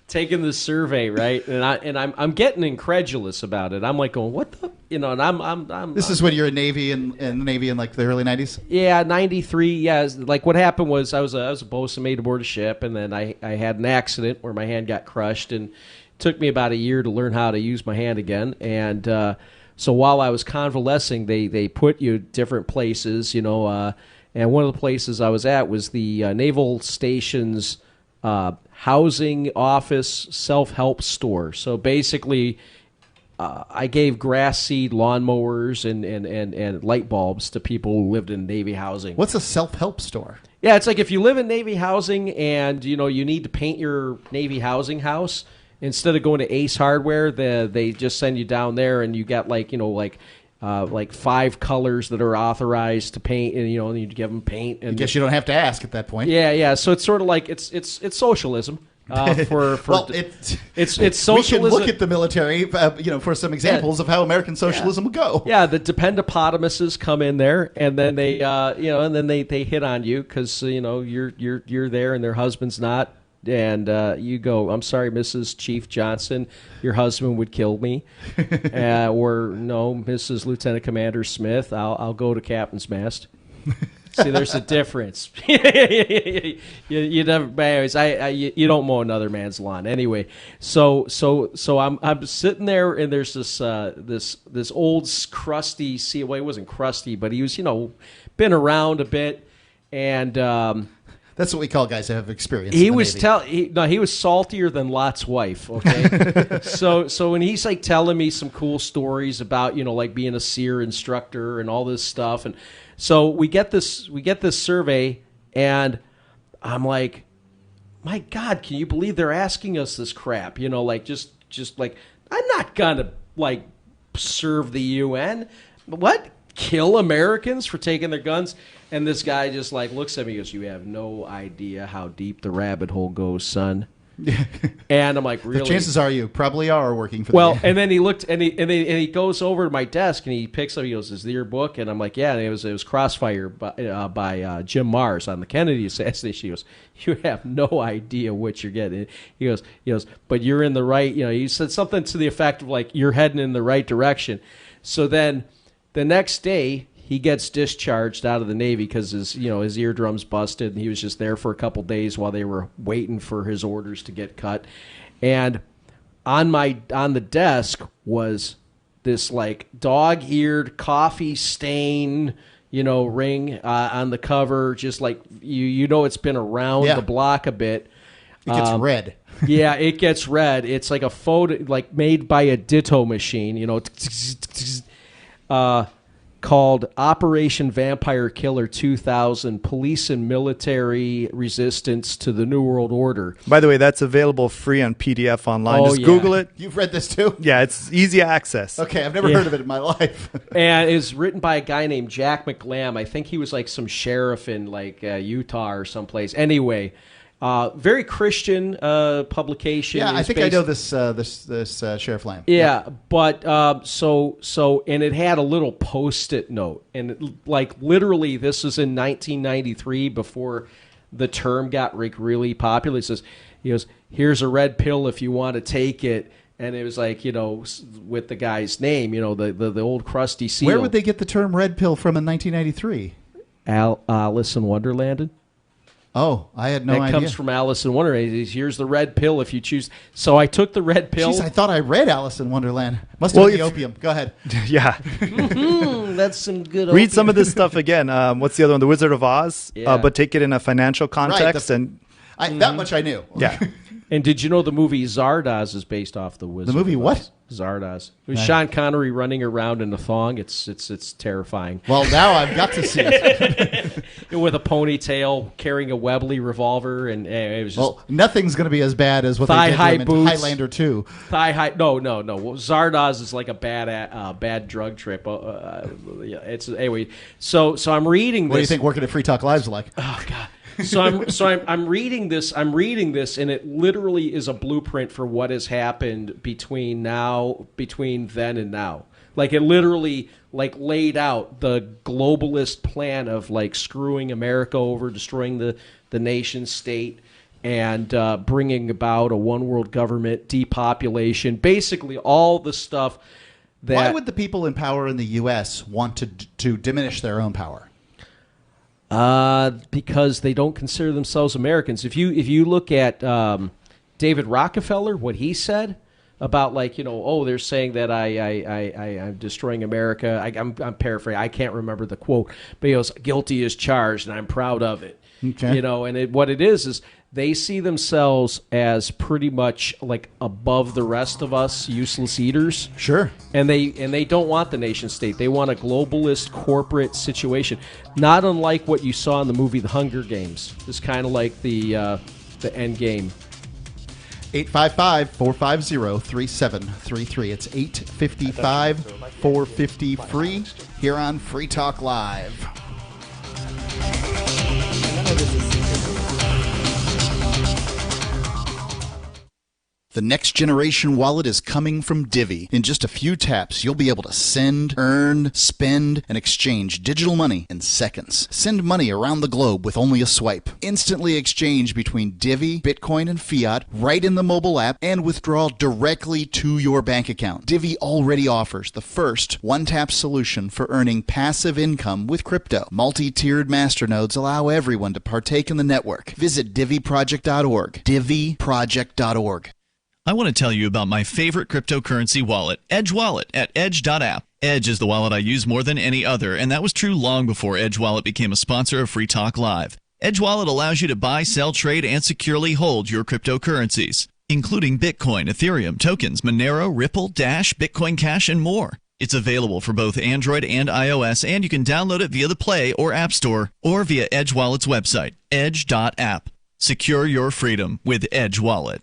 taking this survey, right? And I'm getting incredulous about it. I'm like going, what the, and I'm. This is when you're in Navy in the Navy in like the early '90s. Yeah, '93. Yeah, like what happened was I was a bosun mate aboard a ship, and then I had an accident where my hand got crushed, and it took me about a year to learn how to use my hand again. And so while I was convalescing, they put you different places, and one of the places I was at was the Naval Station's housing office self-help store. So basically, I gave grass seed lawnmowers and light bulbs to people who lived in Navy housing. What's a self-help store? Yeah, it's like if you live in Navy housing and you need to paint your Navy housing house, instead of going to Ace Hardware, they just send you down there and you got like 5 colors that are authorized to paint, and you give them paint. And I guess you don't have to ask at that point. Yeah. So it's sort of like it's socialism. It's socialism. We can look at the military, for some examples of how American socialism would go. Yeah, the dependopotamuses come in there, and then they, they hit on you because you're there and their husband's not, and you go, "I'm sorry, Mrs. Chief Johnson, your husband would kill me," or no, Mrs. Lieutenant Commander Smith, I'll go to Captain's Mast. See, there's a difference. you never, anyways, you don't mow another man's lawn anyway. So I'm sitting there, and there's this old crusty. Well, he wasn't crusty, but he was been around a bit, and that's what we call guys that have experience. He was he was saltier than Lot's wife. Okay, so when he's like telling me some cool stories about like being a SEER instructor and all this stuff, and so we get this survey, and I'm like, my God, can you believe they're asking us this crap? Just like I'm not gonna serve the UN. What? Kill Americans for taking their guns? And this guy just looks at me and goes, "You have no idea how deep the rabbit hole goes, son." And I'm like, "Really?" The chances are you probably are working for the and then he looked and he goes over to my desk and he picks up. He goes, "Is this your book?" And I'm like, "Yeah." And it was Crossfire by Jim Mars on the Kennedy assassination. He goes, "You have no idea what you're getting." He goes, "But you're in the right." He said something to the effect of you're heading in the right direction. So then the next day, he gets discharged out of the Navy because his eardrum's busted, and he was just there for a couple days while they were waiting for his orders to get cut. And on the desk was this dog-eared coffee stain, ring on the cover, just it's been around the block a bit. It gets red. Yeah, it gets red. It's like a photo, made by a Ditto machine, called Operation Vampire Killer 2000, Police and Military Resistance to the New World Order. By the way, that's available free on PDF online. Just Google it. You've read this too? Yeah, it's easy access. Okay, I've never heard of it in my life. And it's written by a guy named Jack McLam. I think he was some sheriff in Utah or someplace. Anyway, very Christian publication. Yeah, I think I know this Sheriff Lamb. Yeah, but and it had a little Post-it note, and literally this was in 1993 before the term got really popular. It says, he goes, "Here's a red pill if you want to take it." And it was with the guy's name, the old crusty seal. Where would they get the term red pill from in 1993? Alice in Wonderland. Oh, I had no idea. It comes from Alice in Wonderland. Here's the red pill if you choose. So I took the red pill. Jeez, I thought I read Alice in Wonderland. Must have been the opium. Go ahead. Yeah. That's some good Read some of this stuff again. What's the other one? The Wizard of Oz. Yeah. But take it in a financial context. That much I knew. Yeah. And did you know the movie Zardoz is based off the Wizard? The movie of what? Oz? Zardoz. It was Sean Connery running around in a thong. It's terrifying. Well, now I've got to see it. With a ponytail, carrying a Webley revolver, and it was just nothing's going to be as bad as what they did to him in Highlander 2. Thigh high. No. Zardoz is like a bad drug trip. It's anyway. So I'm reading this. What do you think working at Free Talk Live's like? Oh God. So I'm reading this, and it literally is a blueprint for what has happened between then and now. It literally laid out the globalist plan of screwing America over, destroying the nation state, and bringing about a one-world government, depopulation, basically all the stuff that... Why would the people in power in the U.S. want to diminish their own power? Because they don't consider themselves Americans. If you look at David Rockefeller, what he said about, like, they're saying that I'm destroying America. I'm paraphrasing. I can't remember the quote, but he goes, "Guilty as charged, and I'm proud of it." Okay. And what it is they see themselves as pretty much like above the rest of us, useless eaters. Sure. And they don't want the nation state. They want a globalist corporate situation, not unlike what you saw in the movie The Hunger Games. It's kind of like the end game. 855-450-3733. It's 855-450-FREE here on Free Talk Live. The next generation wallet is coming from Divvy. In just a few taps, you'll be able to send, earn, spend, and exchange digital money in seconds. Send money around the globe with only a swipe. Instantly exchange between Divvy, Bitcoin, and fiat right in the mobile app, and withdraw directly to your bank account. Divvy already offers the first one-tap solution for earning passive income with crypto. Multi-tiered masternodes allow everyone to partake in the network. Visit DivvyProject.org. DivvyProject.org. I want to tell you about my favorite cryptocurrency wallet, Edge Wallet, at edge.app. Edge is the wallet I use more than any other, and that was true long before Edge Wallet became a sponsor of Free Talk Live. Edge Wallet allows you to buy, sell, trade, and securely hold your cryptocurrencies, including Bitcoin, Ethereum, tokens, Monero, Ripple, Dash, Bitcoin Cash, and more. It's available for both Android and iOS, and you can download it via the Play or App Store or via Edge Wallet's website, edge.app. Secure your freedom with Edge Wallet.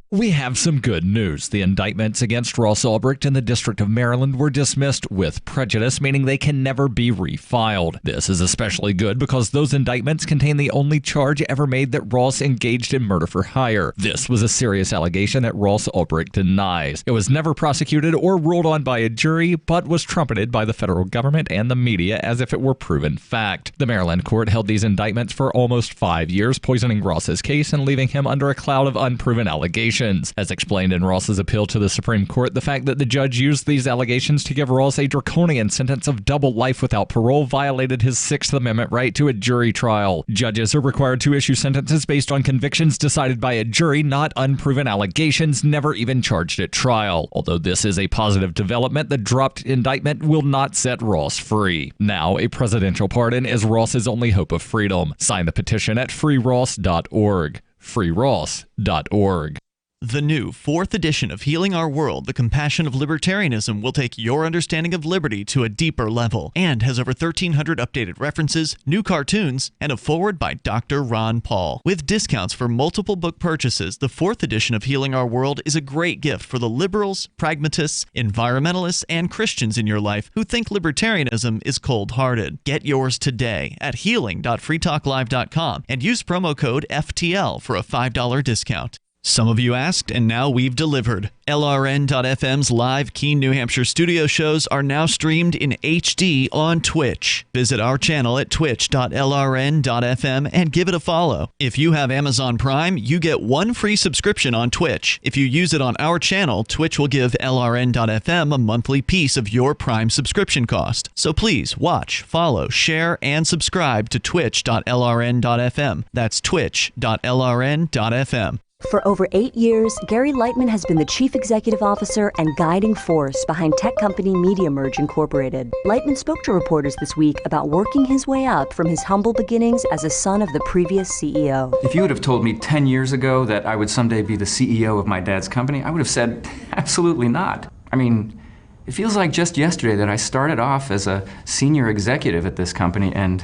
We have some good news. The indictments against Ross Ulbricht in the District of Maryland were dismissed with prejudice, meaning they can never be refiled. This is especially good because those indictments contain the only charge ever made that Ross engaged in murder for hire. This was a serious allegation that Ross Ulbricht denies. It was never prosecuted or ruled on by a jury, but was trumpeted by the federal government and the media as if it were proven fact. The Maryland court held these indictments for almost 5 years, poisoning Ross's case and leaving him under a cloud of unproven allegations. As explained in Ross's appeal to the Supreme Court, the fact that the judge used these allegations to give Ross a draconian sentence of double life without parole violated his Sixth Amendment right to a jury trial. Judges are required to issue sentences based on convictions decided by a jury, not unproven allegations never even charged at trial. Although this is a positive development, the dropped indictment will not set Ross free. Now, a presidential pardon is Ross's only hope of freedom. Sign the petition at freeross.org. freeross.org. The new 4th edition of Healing Our World, The Compassion of Libertarianism, will take your understanding of liberty to a deeper level and has over 1,300 updated references, new cartoons, and a foreword by Dr. Ron Paul. With discounts for multiple book purchases, the 4th edition of Healing Our World is a great gift for the liberals, pragmatists, environmentalists, and Christians in your life who think libertarianism is cold-hearted. Get yours today at healing.freetalklive.com and use promo code FTL for a $5 discount. Some of you asked, and now we've delivered. LRN.FM's live Keene, New Hampshire studio shows are now streamed in HD on Twitch. Visit our channel at twitch.lrn.fm and give it a follow. If you have Amazon Prime, you get 1 free subscription on Twitch. If you use it on our channel, Twitch will give LRN.FM a monthly piece of your Prime subscription cost. So please watch, follow, share, and subscribe to twitch.lrn.fm. That's twitch.lrn.fm. For over 8 years, Gary Lightman has been the chief executive officer and guiding force behind tech company MediaMerge Incorporated. Lightman spoke to reporters this week about working his way up from his humble beginnings as a son of the previous CEO. If you would have told me 10 years ago that I would someday be the CEO of my dad's company, I would have said, absolutely not. I mean, it feels like just yesterday that I started off as a senior executive at this company, and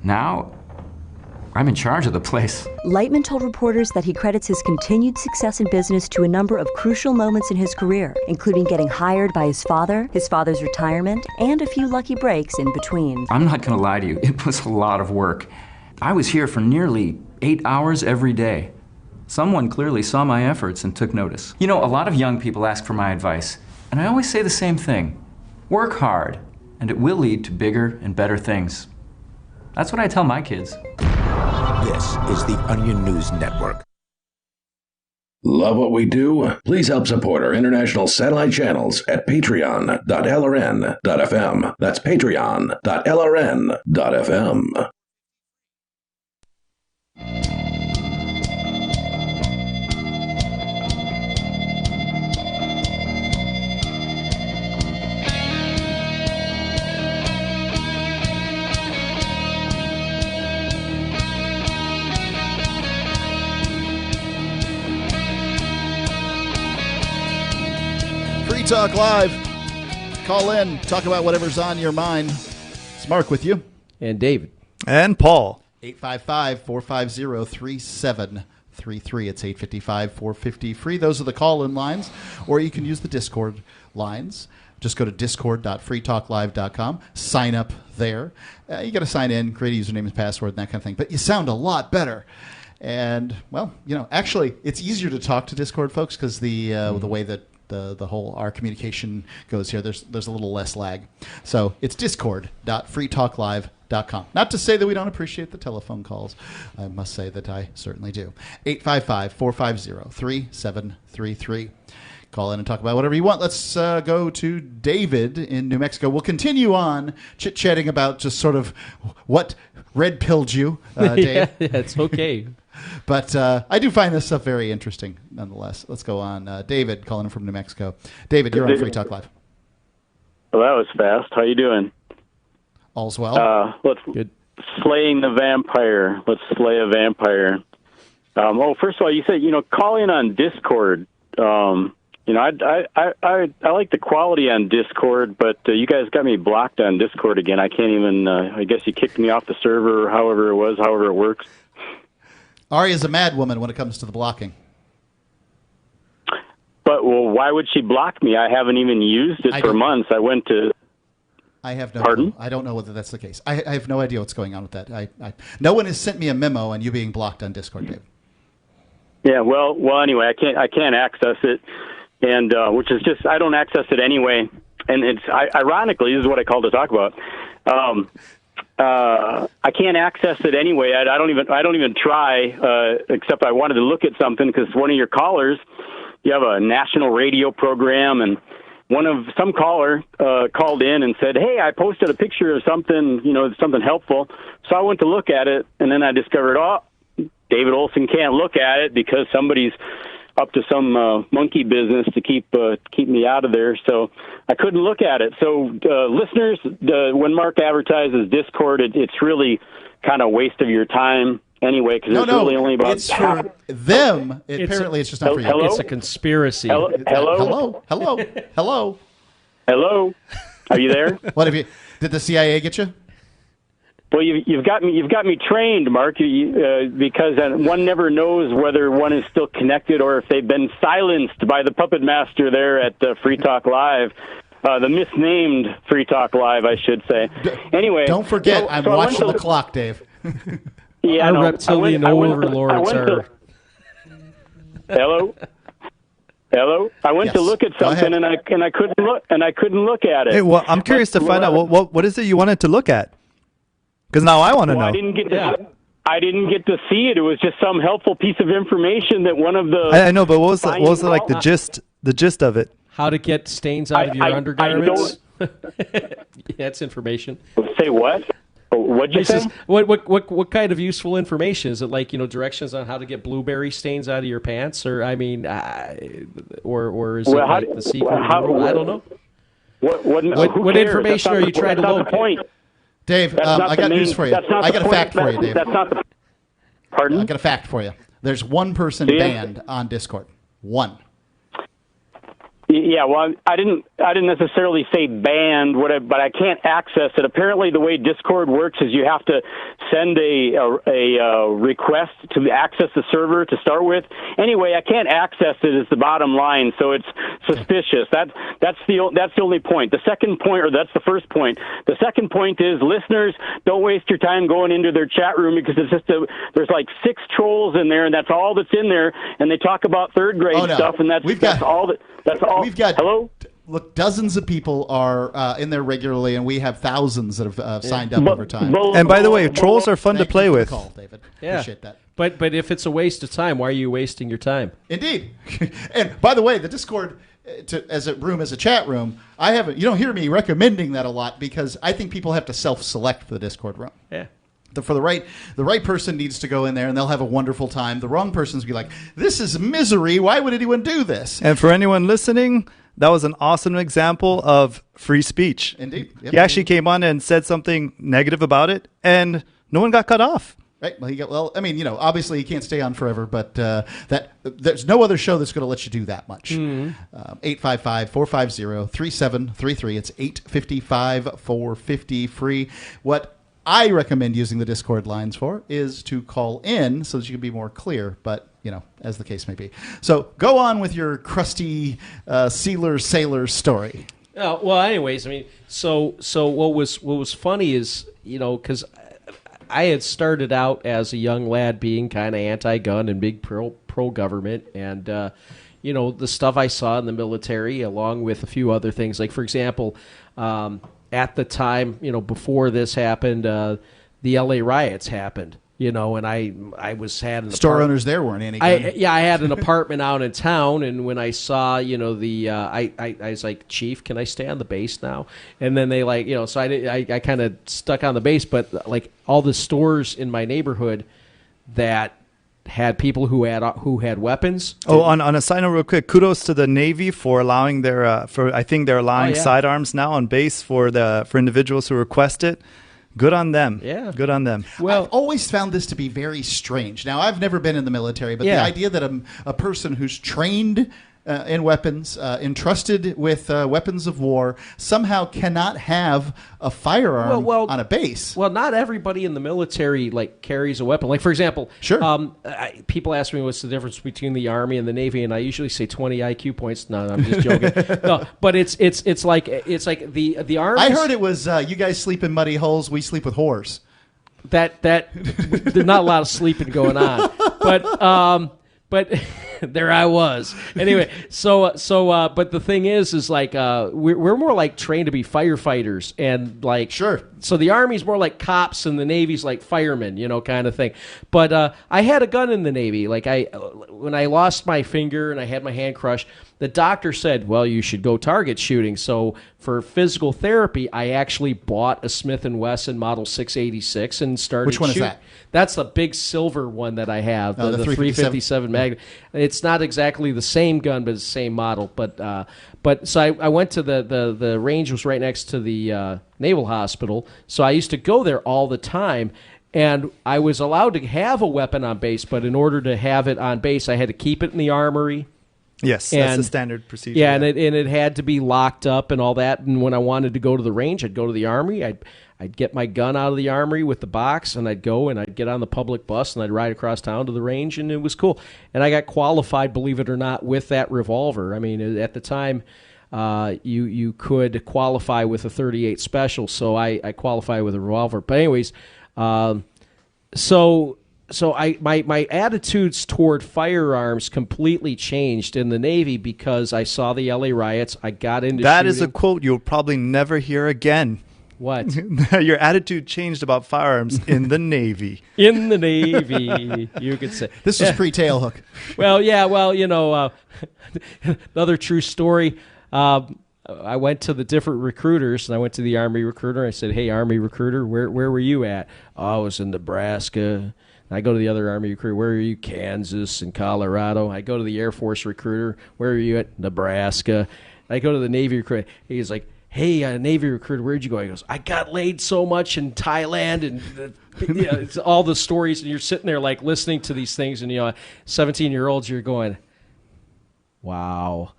now I'm in charge of the place. Lightman told reporters that he credits his continued success in business to a number of crucial moments in his career, including getting hired by his father's retirement, and a few lucky breaks in between. I'm not going to lie to you, it was a lot of work. I was here for nearly 8 hours every day. Someone clearly saw my efforts and took notice. You know, a lot of young people ask for my advice, and I always say the same thing. Work hard, and it will lead to bigger and better things. That's what I tell my kids. This is the Onion News Network. Love what we do? Please help support our international satellite channels at patreon.lrn.fm. That's patreon.lrn.fm. Free Talk Live. Call in. Talk about whatever's on your mind. It's Mark with you. And David. And Paul. 855-450-3733. It's 855-450-FREE. Those are the call-in lines. Or you can use the Discord lines. Just go to discord.freetalklive.com. Sign up there. You got to sign in, create a username and password, and that kind of thing. But you sound a lot better. And, well, actually, it's easier to talk to Discord folks because the way that the whole our communication goes here, there's a little less lag. So it's discord.freetalklive.com. Not to say that we don't appreciate the telephone calls. I must say that I certainly do. 855-450-3733. Call in and talk about whatever you want. Let's go to David in New Mexico. We'll continue on chit-chatting about just sort of what red-pilled you, Dave. Yeah, it's okay. But I do find this stuff very interesting, nonetheless. Let's go on. David, calling in from New Mexico. David, you're on Free Talk Live. Well, that was fast. How you doing? All's well. Good. Slaying the vampire. Let's slay a vampire. First of all, you said calling on Discord. I like the quality on Discord, but you guys got me blocked on Discord again. I can't even. I guess you kicked me off the server, or however it works. Ari is a mad woman when it comes to the blocking. But, why would she block me? I haven't even used it for months. I went to... I have no Pardon? clue. I don't know whether that's the case. I have no idea what's going on with that. No one has sent me a memo on you being blocked on Discord, Dave. Yeah, well, anyway, I can't access it, and which is just... I don't access it anyway. And it's... ironically, this is what I called to talk about. I can't access it anyway. I don't even try, except I wanted to look at something because one of your callers, you have a national radio program, and some caller called in and said, "Hey, I posted a picture of something, something helpful." So I went to look at it, and then I discovered, David Olson can't look at it because somebody's up to some monkey business to keep me out of there. So I couldn't look at it. So listeners, when Mark advertises Discord, it's really kind of a waste of your time anyway, because it's really only about it's for them. Apparently, it's just not for you. Hello? It's a conspiracy. Hello? Hello? Are you there? Did the CIA get you? Well, you've got me trained, Mark, because one never knows whether one is still connected or if they've been silenced by the puppet master there at Free Talk Live, the misnamed Free Talk Live, I should say. Anyway, don't forget, I'm watching the clock, Dave. Yeah, our reptilian overlords are. Hello. I went to look at something and I couldn't look at it. Hey, well, I'm curious to find out what is it you wanted to look at. Because now I want to know. I didn't get to see it. It was just some helpful piece of information that one of the. I know, but what was like the gist of it? How to get stains out of your undergarments? That's information. Say what? What'd you say? What kind of useful information is it? Like directions on how to get blueberry stains out of your pants, or or is it the secret? I don't know. What information are you trying to locate? That's not the point. Dave, I got news for you. I got a fact for you, Dave. That's not the. Pardon? I got a fact for you. There's one person banned on Discord. One. Yeah, well, I didn't necessarily say banned, but I can't access it. Apparently, the way Discord works is you have to send a request to access the server to start with. Anyway, I can't access it. Is the bottom line, so it's suspicious. That's the only point. The second point, or that's the first point. The second point is listeners, don't waste your time going into their chat room because it's just there's like 6 trolls in there, and that's all that's in there. And they talk about third grade stuff, and that's all. We've got Hello? Look, dozens of people are in there regularly, and we have thousands that have signed up over time. And by the way, trolls are fun to Thank play you for the with. call, David. Yeah. Appreciate that. But if it's a waste of time, why are you wasting your time? Indeed. And by the way, the Discord as a chat room, you don't hear me recommending that a lot because I think people have to self-select for the Discord room. Yeah. For the right person needs to go in there and they'll have a wonderful time. The wrong person's be like, this is misery. Why would anyone do this? And for anyone listening, that was an awesome example of free speech. Indeed. Yep. He actually came on and said something negative about it, and no one got cut off. Right. Well, obviously he can't stay on forever, but there's no other show that's going to let you do that much. 855-450-3733. It's 855-450 free. What I recommend using the Discord lines for is to call in so that you can be more clear, but, as the case may be. So go on with your crusty sailor story. Oh, well, anyways, so what was funny is, because I had started out as a young lad being kind of anti-gun and big pro-government, and, the stuff I saw in the military, along with a few other things, like, for example, at the time, before this happened, the LA riots happened, and I had an store owners there weren't any good. I had an apartment out in town, and when I saw, I was like, Chief, can I stay on the base now? And then they so I kind of stuck on the base, but like all the stores in my neighborhood that had people who had weapons. Oh, on a side note, real quick, kudos to the Navy for allowing I think they're allowing sidearms now on base for individuals who request it. Good on them. Yeah. Good on them. Well, I've always found this to be very strange. Now, I've never been in the military, but the idea that a person who's trained in weapons, entrusted with weapons of war, somehow cannot have a firearm on a base. Well, not everybody in the military carries a weapon. Like, for example, sure. People ask me what's the difference between the Army and the Navy, and I usually say 20 IQ points. No, I'm just joking. No, but it's like the Army. I heard it was you guys sleep in muddy holes, we sleep with whores. That there's not a lot of sleeping going on, but there I was. Anyway, but the thing is like we're more like trained to be firefighters, and sure. So the Army's more like cops, and the Navy's like firemen, kind of thing. But I had a gun in the Navy. When I lost my finger and I had my hand crushed, the doctor said, well, you should go target shooting. So for physical therapy, I actually bought a Smith & Wesson Model 686 and started Which one shooting. is that? That's the big silver one that I have, the 357 Magnum. It's not exactly the same gun, but it's the same model. But so I went to the range was right next to the Naval Hospital, so I used to go there all the time. And I was allowed to have a weapon on base, but in order to have it on base, I had to keep it in the armory. Yes, that's the standard procedure. Yeah, and it had to be locked up and all that. And when I wanted to go to the range, I'd go to the armory. I'd get my gun out of the armory with the box, and I'd go and I'd get on the public bus and I'd ride across town to the range, and it was cool. And I got qualified, believe it or not, with that revolver. At the time, you could qualify with a .38 special, so I qualified with a revolver. But anyways, my attitudes toward firearms completely changed in the Navy because I saw the LA riots. I got into That shooting. is a quote you'll probably never hear again. What? Your attitude changed about firearms in the Navy. In the Navy, you could say. This was pre-tailhook. Well, yeah, another true story. I went to the different recruiters, and I went to the Army recruiter. I said, hey, Army recruiter, where were you at? Oh, I was in Nebraska. I go to the other Army recruiter, where are you? Kansas and Colorado. I go to the Air Force recruiter, where are you at? Nebraska. I go to the Navy recruiter. He's like, hey, Navy recruiter, where'd you go? He goes, I got laid so much in Thailand, and it's all the stories, and you're sitting there listening to these things, and 17-year-olds, you're going, wow,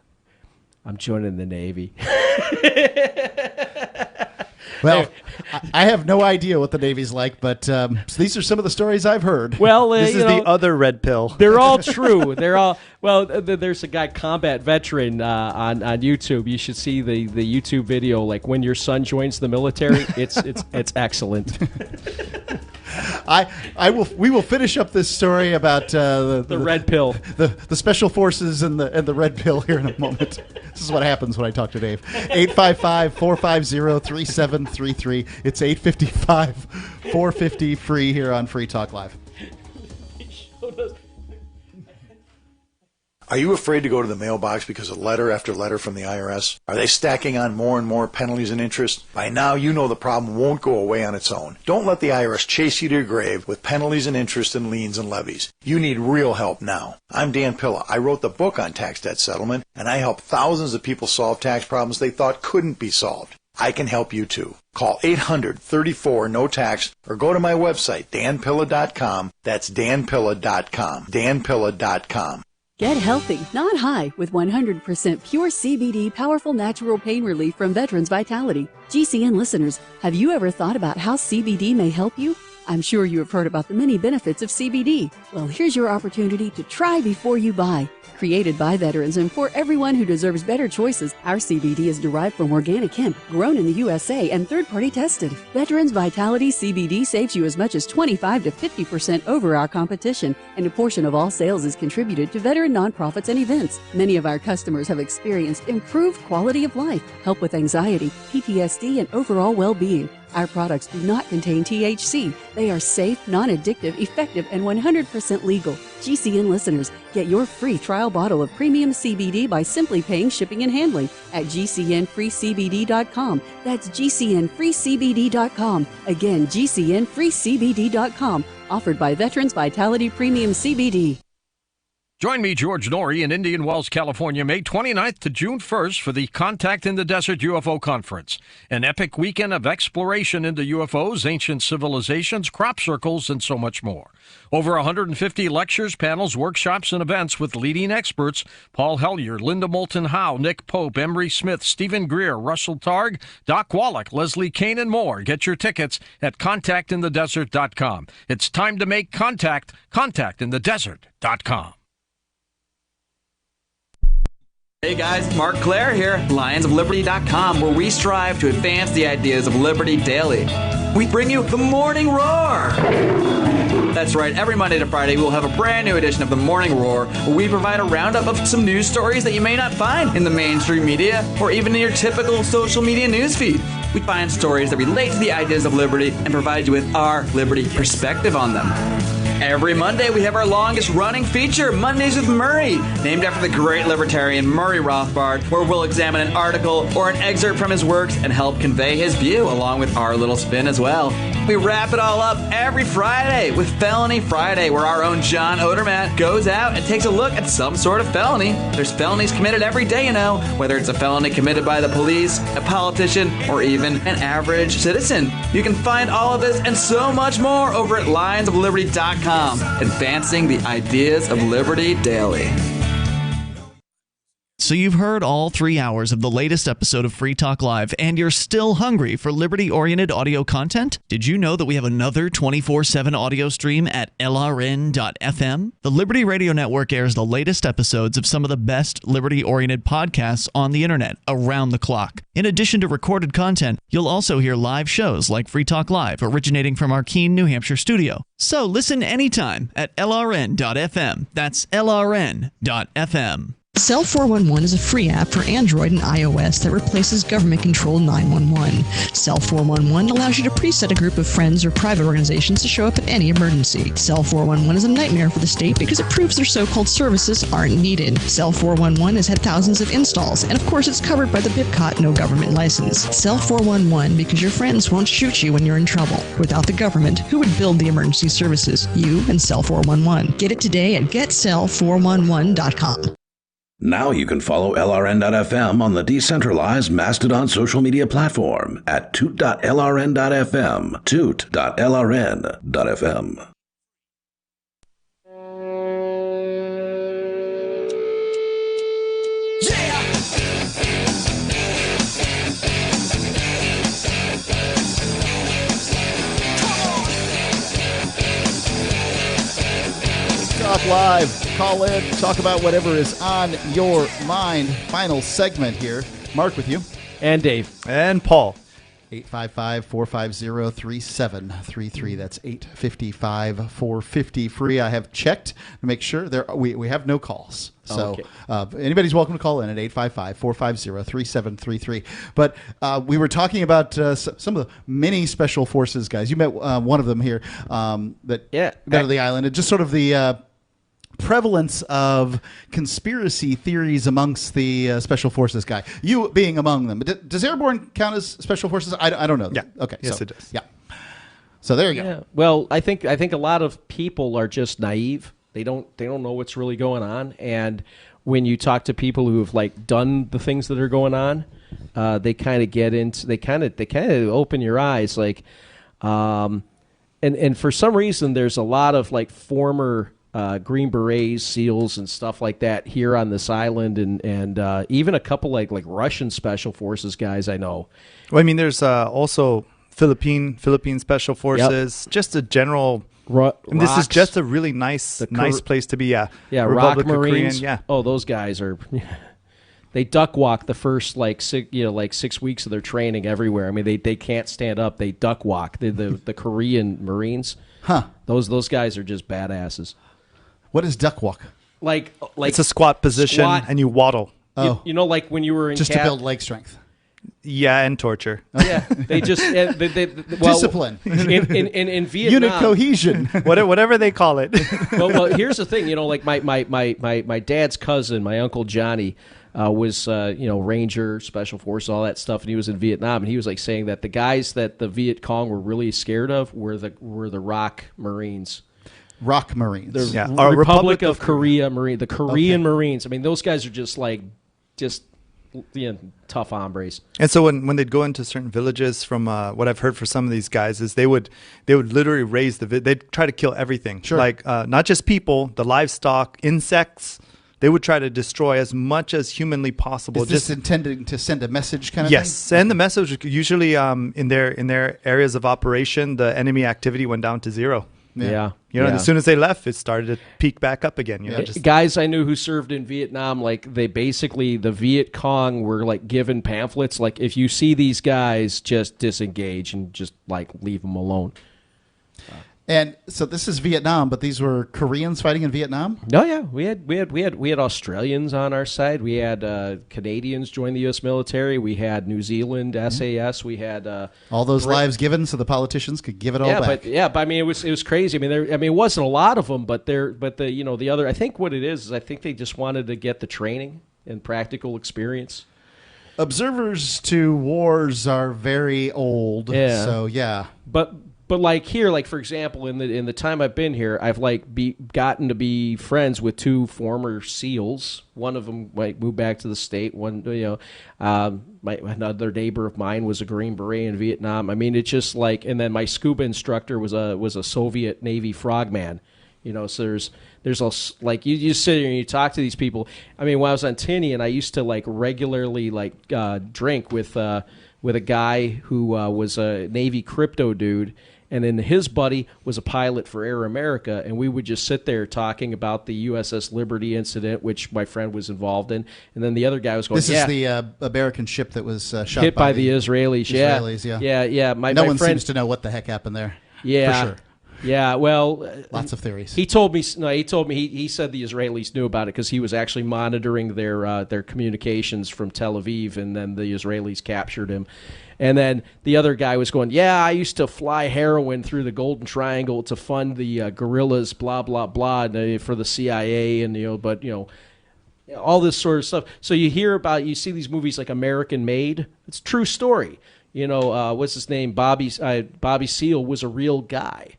I'm joining the Navy. Well, I have no idea what the Navy's like, but these are some of the stories I've heard. Well, this is the other red pill. They're all true. They're all there's a guy, Combat Veteran, on YouTube. You should see the YouTube video, when your son joins the military. It's excellent. We will finish up this story about the red pill, the special forces and the red pill here in a moment. This is what happens when I talk to Dave. 855-450-3733. It's 855-450-FREE here on Free Talk Live. Are you afraid to go to the mailbox because of letter after letter from the IRS? Are they stacking on more and more penalties and interest? By now, you know the problem won't go away on its own. Don't let the IRS chase you to your grave with penalties and interest and liens and levies. You need real help now. I'm Dan Pilla. I wrote the book on tax debt settlement, and I help thousands of people solve tax problems they thought couldn't be solved. I can help you too. Call 800-34-NO-TAX or go to my website, danpilla.com. That's danpilla.com. danpilla.com. Get healthy, not high, with 100% pure CBD powerful natural pain relief from Veterans Vitality. GCN listeners, have you ever thought about how CBD may help you? I'm sure you have heard about the many benefits of CBD. Well, here's your opportunity to try before you buy. Created by veterans and for everyone who deserves better choices, our CBD is derived from organic hemp, grown in the USA and third-party tested. Veterans Vitality CBD saves you as much as 25 to 50% over our competition, and a portion of all sales is contributed to veteran nonprofits and events. Many of our customers have experienced improved quality of life, help with anxiety, PTSD, and overall well-being. Our products do not contain THC. They are safe, non-addictive, effective, and 100% legal. GCN listeners, get your free trial bottle of premium CBD by simply paying shipping and handling at GCNFreeCBD.com. That's GCNFreeCBD.com. Again, GCNFreeCBD.com. Offered by Veterans Vitality Premium CBD. Join me, George Norrie, in Indian Wells, California, May 29th to June 1st for the Contact in the Desert UFO Conference, an epic weekend of exploration into UFOs, ancient civilizations, crop circles, and so much more. Over 150 lectures, panels, workshops, and events with leading experts: Paul Hellyer, Linda Moulton Howe, Nick Pope, Emery Smith, Stephen Greer, Russell Targ, Doc Wallach, Leslie Kane, and more. Get your tickets at contactinthedesert.com. It's time to make contact. Contactinthedesert.com. Hey guys, Mark Claire here, lionsofliberty.com, where we strive to advance the ideas of liberty daily. We bring you the Morning Roar. That's right, every Monday to Friday we'll have a brand new edition of the Morning Roar, where we provide a roundup of some news stories that you may not find in the mainstream media or even in your typical social media newsfeed. We find stories that relate to the ideas of liberty and provide you with our liberty perspective on them. Every Monday, we have our longest-running feature, Mondays with Murray, named after the great libertarian Murray Rothbard, where we'll examine an article or an excerpt from his works and help convey his view, along with our little spin as well. We wrap it all up every Friday with Felony Friday, where our own John Odermatt goes out and takes a look at some sort of felony. There's felonies committed every day, you know, whether it's a felony committed by the police, a politician, or even an average citizen. You can find all of this and so much more over at lionsofliberty.com. Advancing the ideas of liberty daily. So you've heard all 3 hours of the latest episode of Free Talk Live, and you're still hungry for liberty-oriented audio content? Did you know that we have another 24/7 audio stream at LRN.FM? The Liberty Radio Network airs the latest episodes of some of the best liberty-oriented podcasts on the internet around the clock. In addition to recorded content, you'll also hear live shows like Free Talk Live, originating from our Keene, New Hampshire studio. So listen anytime at LRN.FM. That's LRN.FM. Cell 411 is a free app for Android and iOS that replaces government-controlled 911. Cell 411 allows you to preset a group of friends or private organizations to show up at any emergency. Cell 411 is a nightmare for the state because it proves their so-called services aren't needed. Cell 411 has had thousands of installs, and of course it's covered by the BIPCOT no government license. Cell 411 because your friends won't shoot you when you're in trouble. Without the government, who would build the emergency services? You and Cell 411. Get it today at getcell411.com. Now you can follow LRN.FM on the decentralized Mastodon social media platform at toot.lrn.fm, toot.lrn.fm. Talk Live. Call in, talk about whatever is on your mind. Final segment here. Mark with you. And Dave. And Paul. 855-450-3733. That's 855-450-FREE. I have checked to make sure we have no calls. So anybody's welcome to call in at 855-450-3733. But we were talking about some of the many special forces guys. You met one of them here that got to the island. And just sort of the prevalence of conspiracy theories amongst the special forces guy. You being among them. Does Airborne count as special forces? I don't know. Yeah. Okay. Yes, it does. Yeah. So there you go. Yeah. Well, I think a lot of people are just naive. They don't know what's really going on, and when you talk to people who have like done the things that are going on, they kind of get into they kind of open your eyes, like, and for some reason there's a lot of like former Green Berets, SEALs, and stuff like that here on this island, and even a couple like Russian special forces guys I know. Well, I mean, there's also Philippine special forces, just a general. And this is just a really nice place to be. Yeah, Rock Republic of Marines. Korean, Oh, those guys are. They duck walk the first 6 weeks of their training everywhere. I mean, they can't stand up. They duck walk. The Korean Marines. Huh. Those guys are just badasses. What is duck walk? Like it's a squat position, and you waddle. Oh, you know, like when you were in just to build leg strength. Yeah, and torture. Yeah, they just discipline in Vietnam. Unit cohesion, whatever they call it. well, here's the thing. You know, like my dad's cousin, my uncle Johnny, was Ranger, Special Forces, all that stuff, and he was in Vietnam, and he was like saying that the guys that the Viet Cong were really scared of were the Rock Marines. Rock Marines. The Republic of Korea Marine, the Korean Marines. I mean, those guys are just tough hombres. And so when they'd go into certain villages, from what I've heard for some of these guys, is they would literally raise they'd try to kill everything. Sure. Like not just people, the livestock, insects. They would try to destroy as much as humanly possible. Is this intended to send a message kind of yes, thing? and the message usually in their areas of operation, the enemy activity went down to zero. Yeah. As soon as they left, it started to peak back up again. Guys I knew who served in Vietnam, like the Viet Cong were like given pamphlets, like if you see these guys, just disengage and just like leave them alone. And so this is Vietnam, but these were Koreans fighting in Vietnam? Oh yeah, we had Australians on our side. We had Canadians join the U.S. military. We had New Zealand SAS. We had all those lives given, so the politicians could give it all back. But I mean, it was crazy. I mean, it wasn't a lot of them, but the other. I think what it is I think they just wanted to get the training and practical experience. Observers to wars are very old. Yeah. So yeah, But like here, like for example, in the time I've been here, I've gotten to be friends with two former SEALs. One of them moved back to the state. One, another neighbor of mine was a Green Beret in Vietnam. I mean, it's just like, and then my scuba instructor was a Soviet Navy frogman. So there's like you just sit here and you talk to these people. I mean, when I was on Tinian, I used to like regularly drink with a guy who was a Navy crypto dude. And then his buddy was a pilot for Air America, and we would just sit there talking about the USS Liberty incident, which my friend was involved in. And then the other guy was going, "This is the American ship that was shot hit by the Israelis." Israelis, yeah. No one seems to know what the heck happened there. Yeah, for sure. Yeah, well, lots of theories. He told me. He said the Israelis knew about it because he was actually monitoring their communications from Tel Aviv, and then the Israelis captured him. And then the other guy was going, "Yeah, I used to fly heroin through the Golden Triangle to fund the guerrillas, blah blah blah, for the CIA, and all this sort of stuff." So you see these movies like American Made. It's a true story. What's his name? Bobby Seale was a real guy.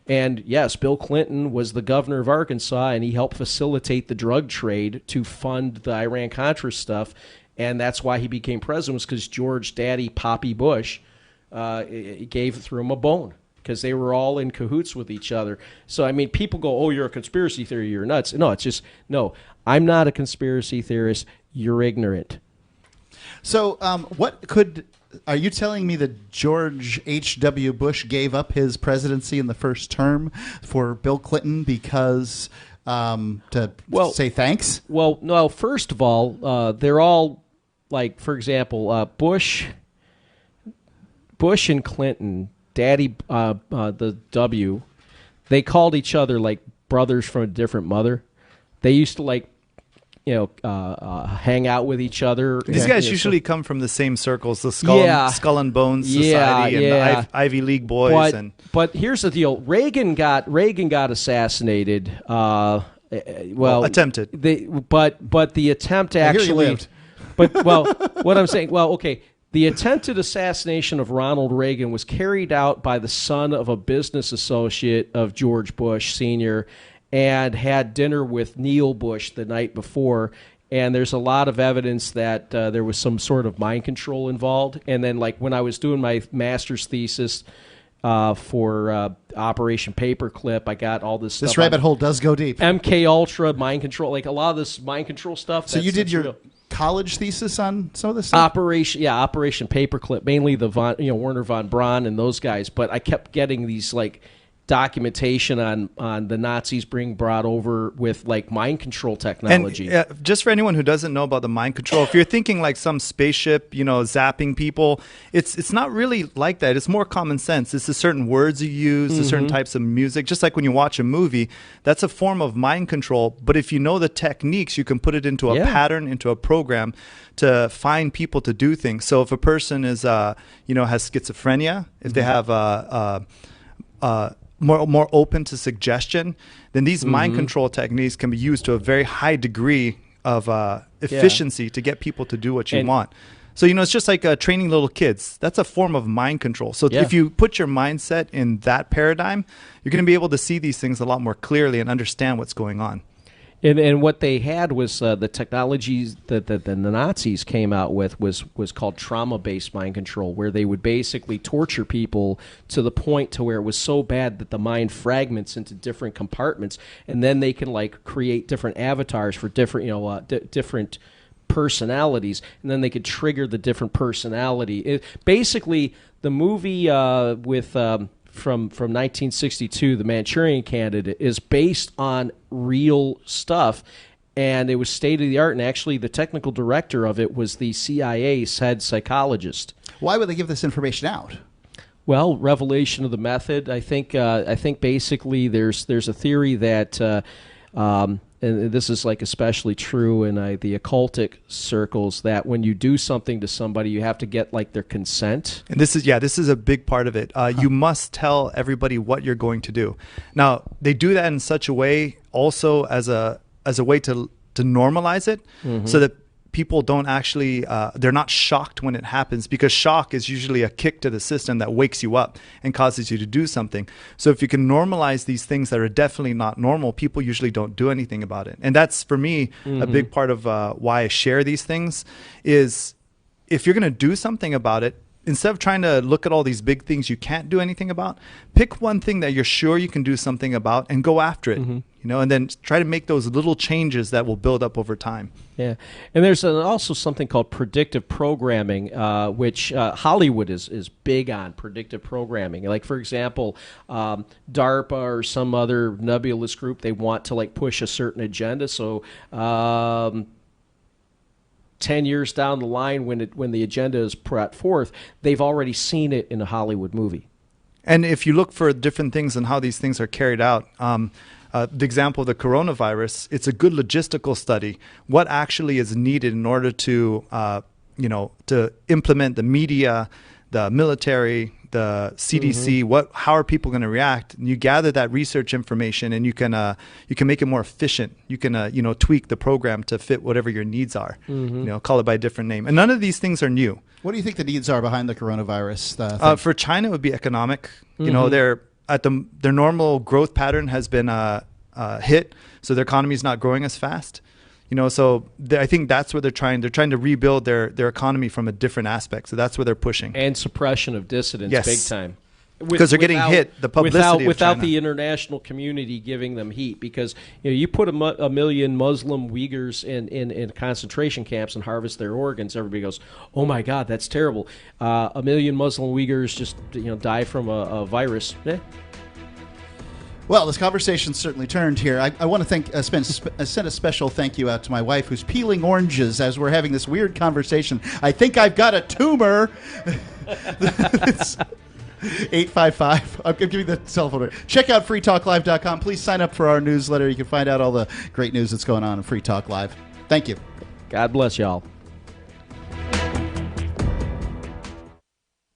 And yes, Bill Clinton was the governor of Arkansas, and he helped facilitate the drug trade to fund the Iran-Contra stuff. And that's why he became president, was because George Daddy Poppy Bush threw him a bone because they were all in cahoots with each other. So, I mean, people go, "Oh, you're a conspiracy theory, you're nuts." No, it's just, no, I'm not a conspiracy theorist. You're ignorant. So are you telling me that George H.W. Bush gave up his presidency in the first term for Bill Clinton because say thanks? Well, no, first of all, they're all, like, for example, Bush Bush and Clinton, Daddy, the W, they called each other like brothers from a different mother. They used to hang out with each other. These guys usually come from the same circles, the Skull and Bones Society and the Ivy League boys. But here's the deal: Reagan got assassinated. Attempted. But the attempt actually. I hear he lived. But what I'm saying, the attempted assassination of Ronald Reagan was carried out by the son of a business associate of George Bush Sr. and had dinner with Neil Bush the night before. And there's a lot of evidence that there was some sort of mind control involved. And then, when I was doing my master's thesis for Operation Paperclip, I got all this stuff. This rabbit hole does go deep. MK Ultra, mind control, a lot of this mind control stuff. So you did your college thesis on some of this stuff? Operation Paperclip, mainly the Werner von Braun and those guys. But I kept getting these documentation on the Nazis being brought over with mind control technology. And just for anyone who doesn't know about the mind control, if you're thinking like some spaceship, zapping people, it's not really like that. It's more common sense. It's the certain words you use, the certain types of music. Just like when you watch a movie, that's a form of mind control. But if you know the techniques, you can put it into a pattern, into a program to find people to do things. So if a person is, has schizophrenia, if they have more open to suggestion, then these mind control techniques can be used to a very high degree of efficiency to get people to do what you want. So, it's just like training little kids. That's a form of mind control. So if you put your mindset in that paradigm, you're going to be able to see these things a lot more clearly and understand what's going on. And what they had was the technologies that the Nazis came out with was called trauma-based mind control, where they would basically torture people to the point to where it was so bad that the mind fragments into different compartments, and then they can create different avatars for different different personalities, and then they could trigger the different personality. Basically, the movie from 1962, The Manchurian Candidate, is based on real stuff, and it was state-of-the-art, and actually the technical director of it was the CIA's head psychologist. Why would they give this information out? Well, revelation of the method. I think basically there's a theory that and this is especially true in the occultic circles, that when you do something to somebody, you have to get their consent. And this is a big part of it. You must tell everybody what you're going to do. Now, they do that in such a way also as a way to normalize it, so that people don't actually, they're not shocked when it happens, because shock is usually a kick to the system that wakes you up and causes you to do something. So if you can normalize these things that are definitely not normal, people usually don't do anything about it. And that's, for me, a big part of why I share these things, is if you're going to do something about it, instead of trying to look at all these big things you can't do anything about, pick one thing that you're sure you can do something about and go after it. And then try to make those little changes that will build up over time. Yeah, and there's also something called predictive programming, which Hollywood is big on predictive programming. For example, DARPA or some other nebulous group, they want to push a certain agenda. So 10 years down the line, when the agenda is brought forth, they've already seen it in a Hollywood movie. And if you look for different things and how these things are carried out, the example of the coronavirus, it's a good logistical study. What actually is needed in order to, to implement the media, the military, the CDC, how are people going to react? And you gather that research information, and you can make it more efficient. You can tweak the program to fit whatever your needs are. Call it by a different name. And none of these things are new. What do you think the needs are behind the coronavirus thing? For China, it would be economic. They're at their normal growth pattern has been hit, so their economy is not growing as fast. So I think that's what they're trying. They're trying to rebuild their economy from a different aspect. So that's where they're pushing. And suppression of dissidents, big time. Because they're getting hit. The publicity without the international community giving them heat, because you put a million Muslim Uyghurs in concentration camps and harvest their organs, everybody goes, "Oh my God, that's terrible." A million Muslim Uyghurs just die from a virus. Well, this conversation certainly turned here. I want to send a special thank you out to my wife, who's peeling oranges as we're having this weird conversation. I think I've got a tumor. It's 855. I'm giving the cell phone. Check out freetalklive.com. Please sign up for our newsletter. You can find out all the great news that's going on in Free Talk Live. Thank you. God bless y'all.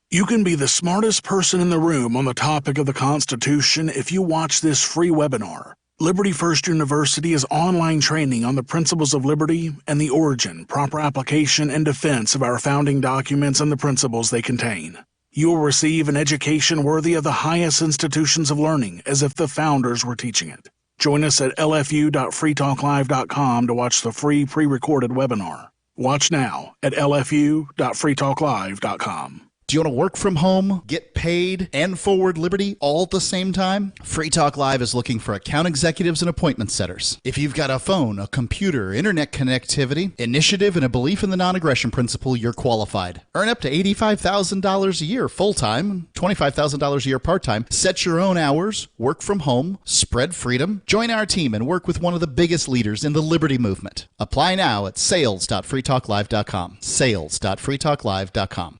You can be the smartest person in the room on the topic of the Constitution if you watch this free webinar. Liberty First University is online training on the principles of liberty and the origin, proper application, and defense of our founding documents and the principles they contain. You will receive an education worthy of the highest institutions of learning, as if the founders were teaching it. Join us at lfu.freetalklive.com to watch the free pre-recorded webinar. Watch now at lfu.freetalklive.com. Do you want to work from home, get paid, and forward liberty all at the same time? Free Talk Live is looking for account executives and appointment setters. If you've got a phone, a computer, internet connectivity, initiative, and a belief in the non-aggression principle, you're qualified. Earn up to $85,000 a year full-time, $25,000 a year part-time. Set your own hours, work from home, spread freedom. Join our team and work with one of the biggest leaders in the liberty movement. Apply now at sales.freetalklive.com. Sales.freetalklive.com.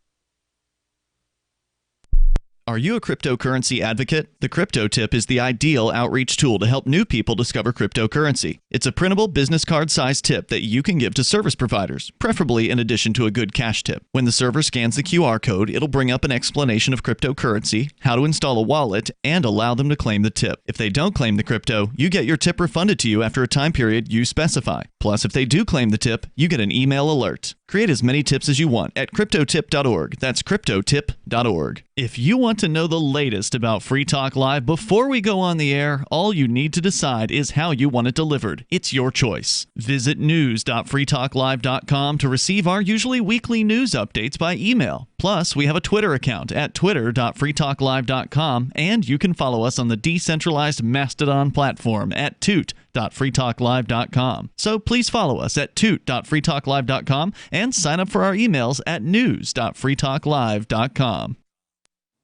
Are you a cryptocurrency advocate? The Crypto Tip is the ideal outreach tool to help new people discover cryptocurrency. It's a printable business card-sized tip that you can give to service providers, preferably in addition to a good cash tip. When the server scans the QR code, it'll bring up an explanation of cryptocurrency, how to install a wallet, and allow them to claim the tip. If they don't claim the crypto, you get your tip refunded to you after a time period you specify. Plus, if they do claim the tip, you get an email alert. Create as many tips as you want at cryptotip.org. That's cryptotip.org. If you want to know the latest about Free Talk Live before we go on the air, all you need to decide is how you want it delivered. It's your choice. Visit news.freetalklive.com to receive our usually weekly news updates by email. Plus, we have a Twitter account at twitter.freetalklive.com, and you can follow us on the decentralized Mastodon platform at toot.freetalklive.com. So please follow us at toot.freetalklive.com and sign up for our emails at news.freetalklive.com.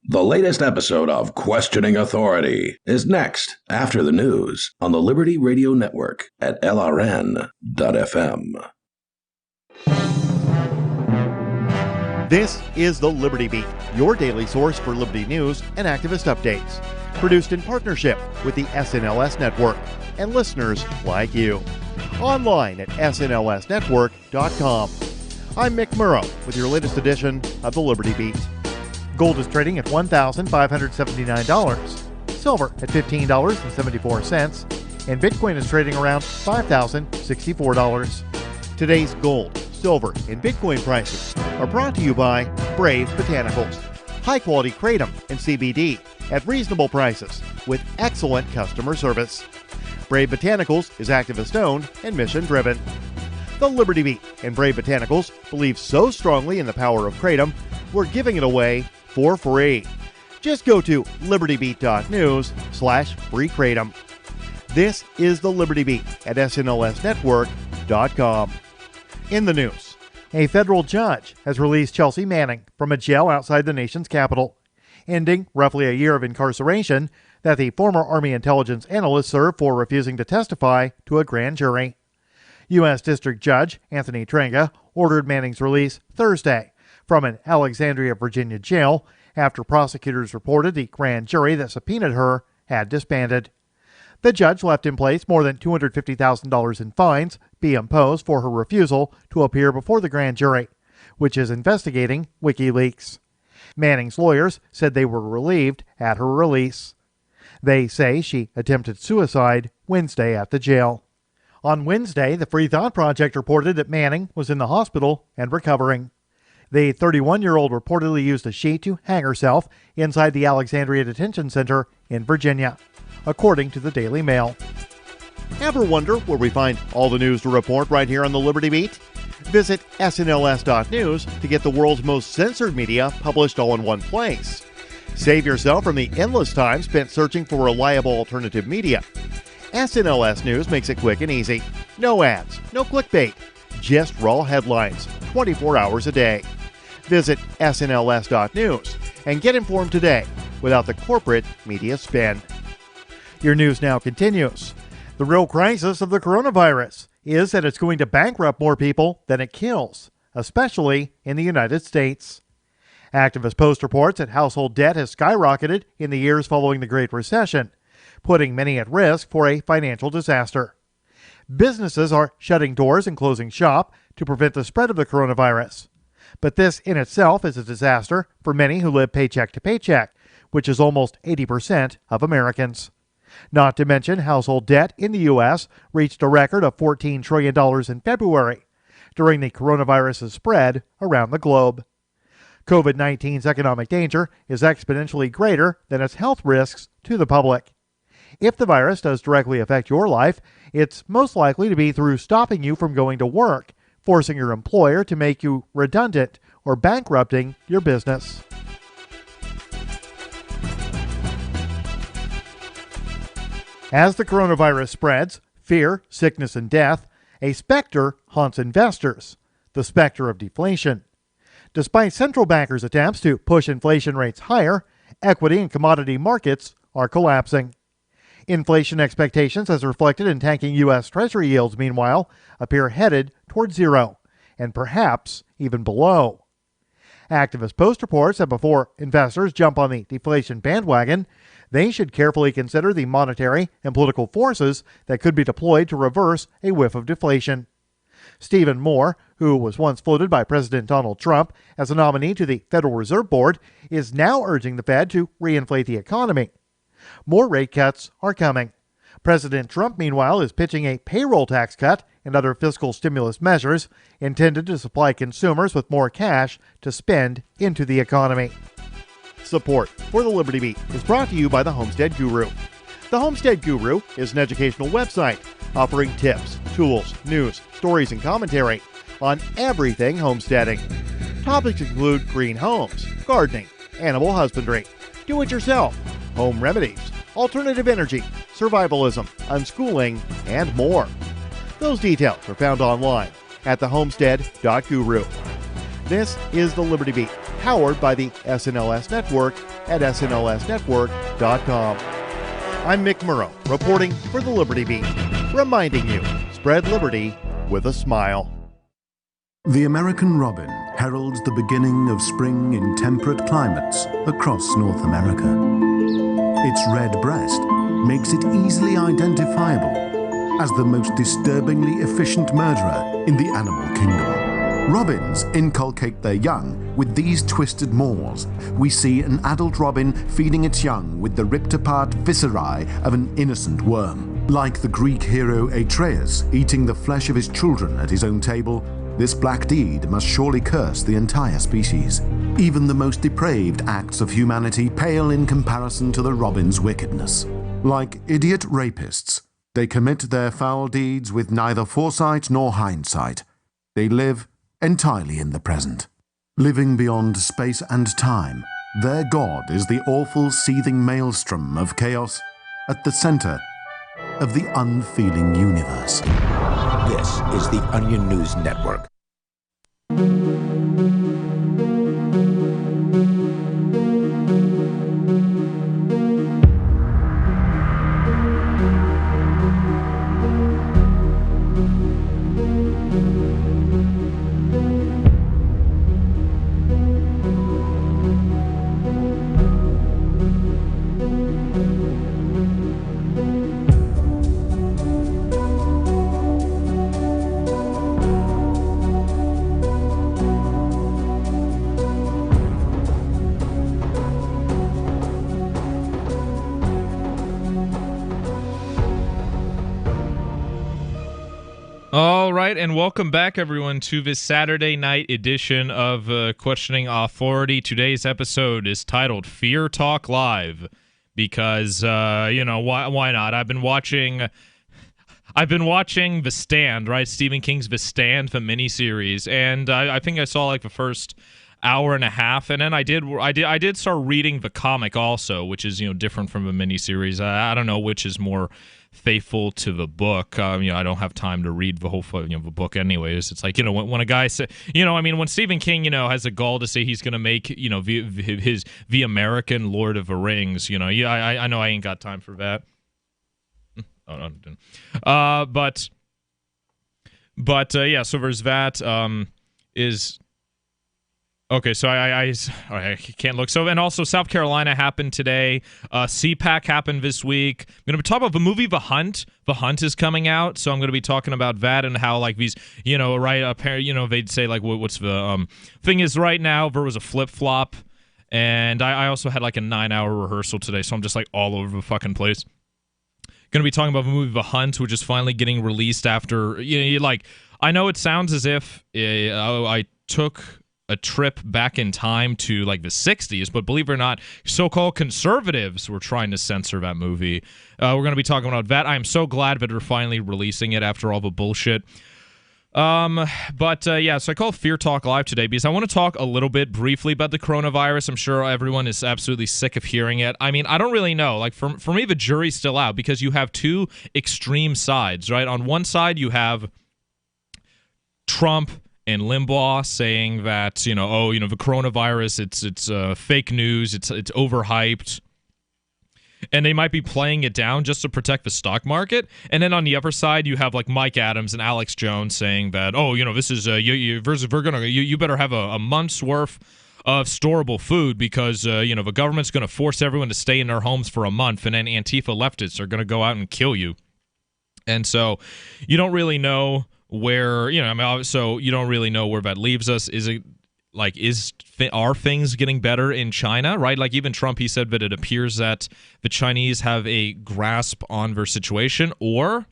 The latest episode of Questioning Authority is next after the news on the Liberty Radio Network at LRN.FM. This is the Liberty Beat, your daily source for liberty news and activist updates. Produced in partnership with the SNLS Network and listeners like you. Online at snlsnetwork.com. I'm Mick Murrow with your latest edition of the Liberty Beat. Gold is trading at $1,579, silver at $15.74, and Bitcoin is trading around $5,064. Today's gold, silver, and Bitcoin prices are brought to you by Brave Botanicals. High-quality kratom and CBD at reasonable prices with excellent customer service. Brave Botanicals is activist-owned and mission-driven. The Liberty Beat and Brave Botanicals believe so strongly in the power of kratom, we're giving it away for free. Just go to libertybeat.news/freekratom. This is the Liberty Beat at snlsnetwork.com. In the news, a federal judge has released Chelsea Manning from a jail outside the nation's capital, ending roughly a year of incarceration that the former Army intelligence analyst served for refusing to testify to a grand jury. U.S. District Judge Anthony Trenga ordered Manning's release Thursday from an Alexandria, Virginia jail after prosecutors reported the grand jury that subpoenaed her had disbanded. The judge left in place more than $250,000 in fines be imposed for her refusal to appear before the grand jury, which is investigating WikiLeaks. Manning's lawyers said they were relieved at her release. They say she attempted suicide Wednesday at the jail. On Wednesday, the Free Thought Project reported that Manning was in the hospital and recovering. The 31-year-old reportedly used a sheet to hang herself inside the Alexandria Detention Center in Virginia, according to the Daily Mail. Ever wonder where we find all the news to report right here on the Liberty Beat? Visit snls.news to get the world's most censored media published all in one place. Save yourself from the endless time spent searching for reliable alternative media. SNLS News makes it quick and easy. No ads, no clickbait, just raw headlines, 24 hours a day. Visit snls.news and get informed today without the corporate media spin. Your news now continues. The real crisis of the coronavirus is that it's going to bankrupt more people than it kills, especially in the United States. Activist Post reports that household debt has skyrocketed in the years following the Great Recession, putting many at risk for a financial disaster. Businesses are shutting doors and closing shop to prevent the spread of the coronavirus. But this in itself is a disaster for many who live paycheck to paycheck, which is almost 80% of Americans. Not to mention, household debt in the U.S. reached a record of $14 trillion in February, during the coronavirus's spread around the globe. COVID-19's economic danger is exponentially greater than its health risks to the public. If the virus does directly affect your life, it's most likely to be through stopping you from going to work, forcing your employer to make you redundant, or bankrupting your business. As the coronavirus spreads, fear, sickness, and death, a specter haunts investors, the specter of deflation. Despite central bankers' attempts to push inflation rates higher, equity and commodity markets are collapsing. Inflation expectations, as reflected in tanking U.S. Treasury yields, meanwhile, appear headed toward zero, and perhaps even below. Activist Post reports that before investors jump on the deflation bandwagon, they should carefully consider the monetary and political forces that could be deployed to reverse a whiff of deflation. Stephen Moore, who was once floated by President Donald Trump as a nominee to the Federal Reserve Board, is now urging the Fed to reinflate the economy. More rate cuts are coming. President Trump, meanwhile, is pitching a payroll tax cut and other fiscal stimulus measures intended to supply consumers with more cash to spend into the economy. Support for the Liberty Beat is brought to you by the Homestead Guru. The Homestead Guru is an educational website offering tips, tools, news, stories, and commentary on everything homesteading. Topics include green homes, gardening, animal husbandry, do-it-yourself, home remedies, alternative energy, survivalism, unschooling, and more. Those details are found online at thehomestead.guru. This is the Liberty Beat, powered by the SNLS Network at snlsnetwork.com. I'm Mick Murrow, reporting for the Liberty Beat, reminding you, spread liberty with a smile. The American robin heralds the beginning of spring in temperate climates across North America. Its red breast makes it easily identifiable as the most disturbingly efficient murderer in the animal kingdom. Robins inculcate their young with these twisted maws. We see an adult robin feeding its young with the ripped-apart viscerae of an innocent worm. Like the Greek hero Atreus eating the flesh of his children at his own table, this black deed must surely curse the entire species. Even the most depraved acts of humanity pale in comparison to the robin's wickedness. Like idiot rapists, they commit their foul deeds with neither foresight nor hindsight. They live entirely in the present. Living beyond space and time, their god is the awful seething maelstrom of chaos at the center of the unfeeling universe. This is the Onion News Network. All right, and welcome back, everyone, to this Saturday night edition of Questioning Authority. Today's episode is titled Fear Talk Live because, why not? I've been watching The Stand, right? Stephen King's The Stand, the miniseries, and I think I saw like the first hour and a half, and then I did start reading the comic also, which is different from the miniseries. I don't know which is more faithful to the book. I don't have time to read the whole the book anyways. It's like when a guy say when Stephen King has a gall to say he's going to make the American Lord of the Rings. I know I ain't got time for that. Oh no, I didn't. So there's that. Okay, so I can't look. So, and also South Carolina happened today. CPAC happened this week. I'm going to be talking about the movie The Hunt. The Hunt is coming out, so I'm going to be talking about that and how, like, these, they'd say, like, what's the thing is right now, there was a flip-flop, and I also had, like, a 9-hour rehearsal today, so I'm just, like, all over the fucking place. Going to be talking about the movie The Hunt, which is finally getting released after, I know it sounds as if I took a trip back in time to like the 60s, but believe it or not, so-called conservatives were trying to censor that movie. We're going to be talking about that. I'm so glad that they're finally releasing it after all the bullshit. So I call Fear Talk Live today because I want to talk a little bit briefly about the coronavirus. I'm sure everyone is absolutely sick of hearing it. I mean, I don't really know. Like, for me, the jury's still out because you have two extreme sides, right? On one side, you have Trump and Limbaugh saying that, the coronavirus, it's fake news, it's overhyped, and they might be playing it down just to protect the stock market. And then on the other side, you have like Mike Adams and Alex Jones saying that, this is you better have a month's worth of storable food because the government's going to force everyone to stay in their homes for a month, and then Antifa leftists are going to go out and kill you. And so you don't really know where, so you don't really know where that leaves us. Is it like, are things getting better in China, right? Like, even Trump, he said that it appears that the Chinese have a grasp on their situation, or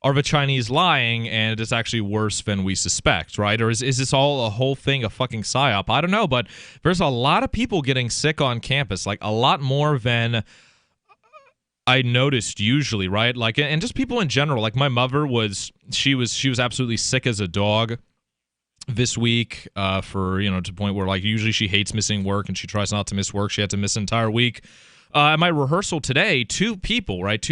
are the Chinese lying and it's actually worse than we suspect, right? Or is this all a whole thing, a fucking psyop? I don't know, but there's a lot of people getting sick on campus, like a lot more than I noticed usually, right? Like, and just people in general. Like, my mother she was absolutely sick as a dog this week, for to the point where, like, usually she hates missing work and she tries not to miss work. She had to miss an entire week. At my rehearsal today, two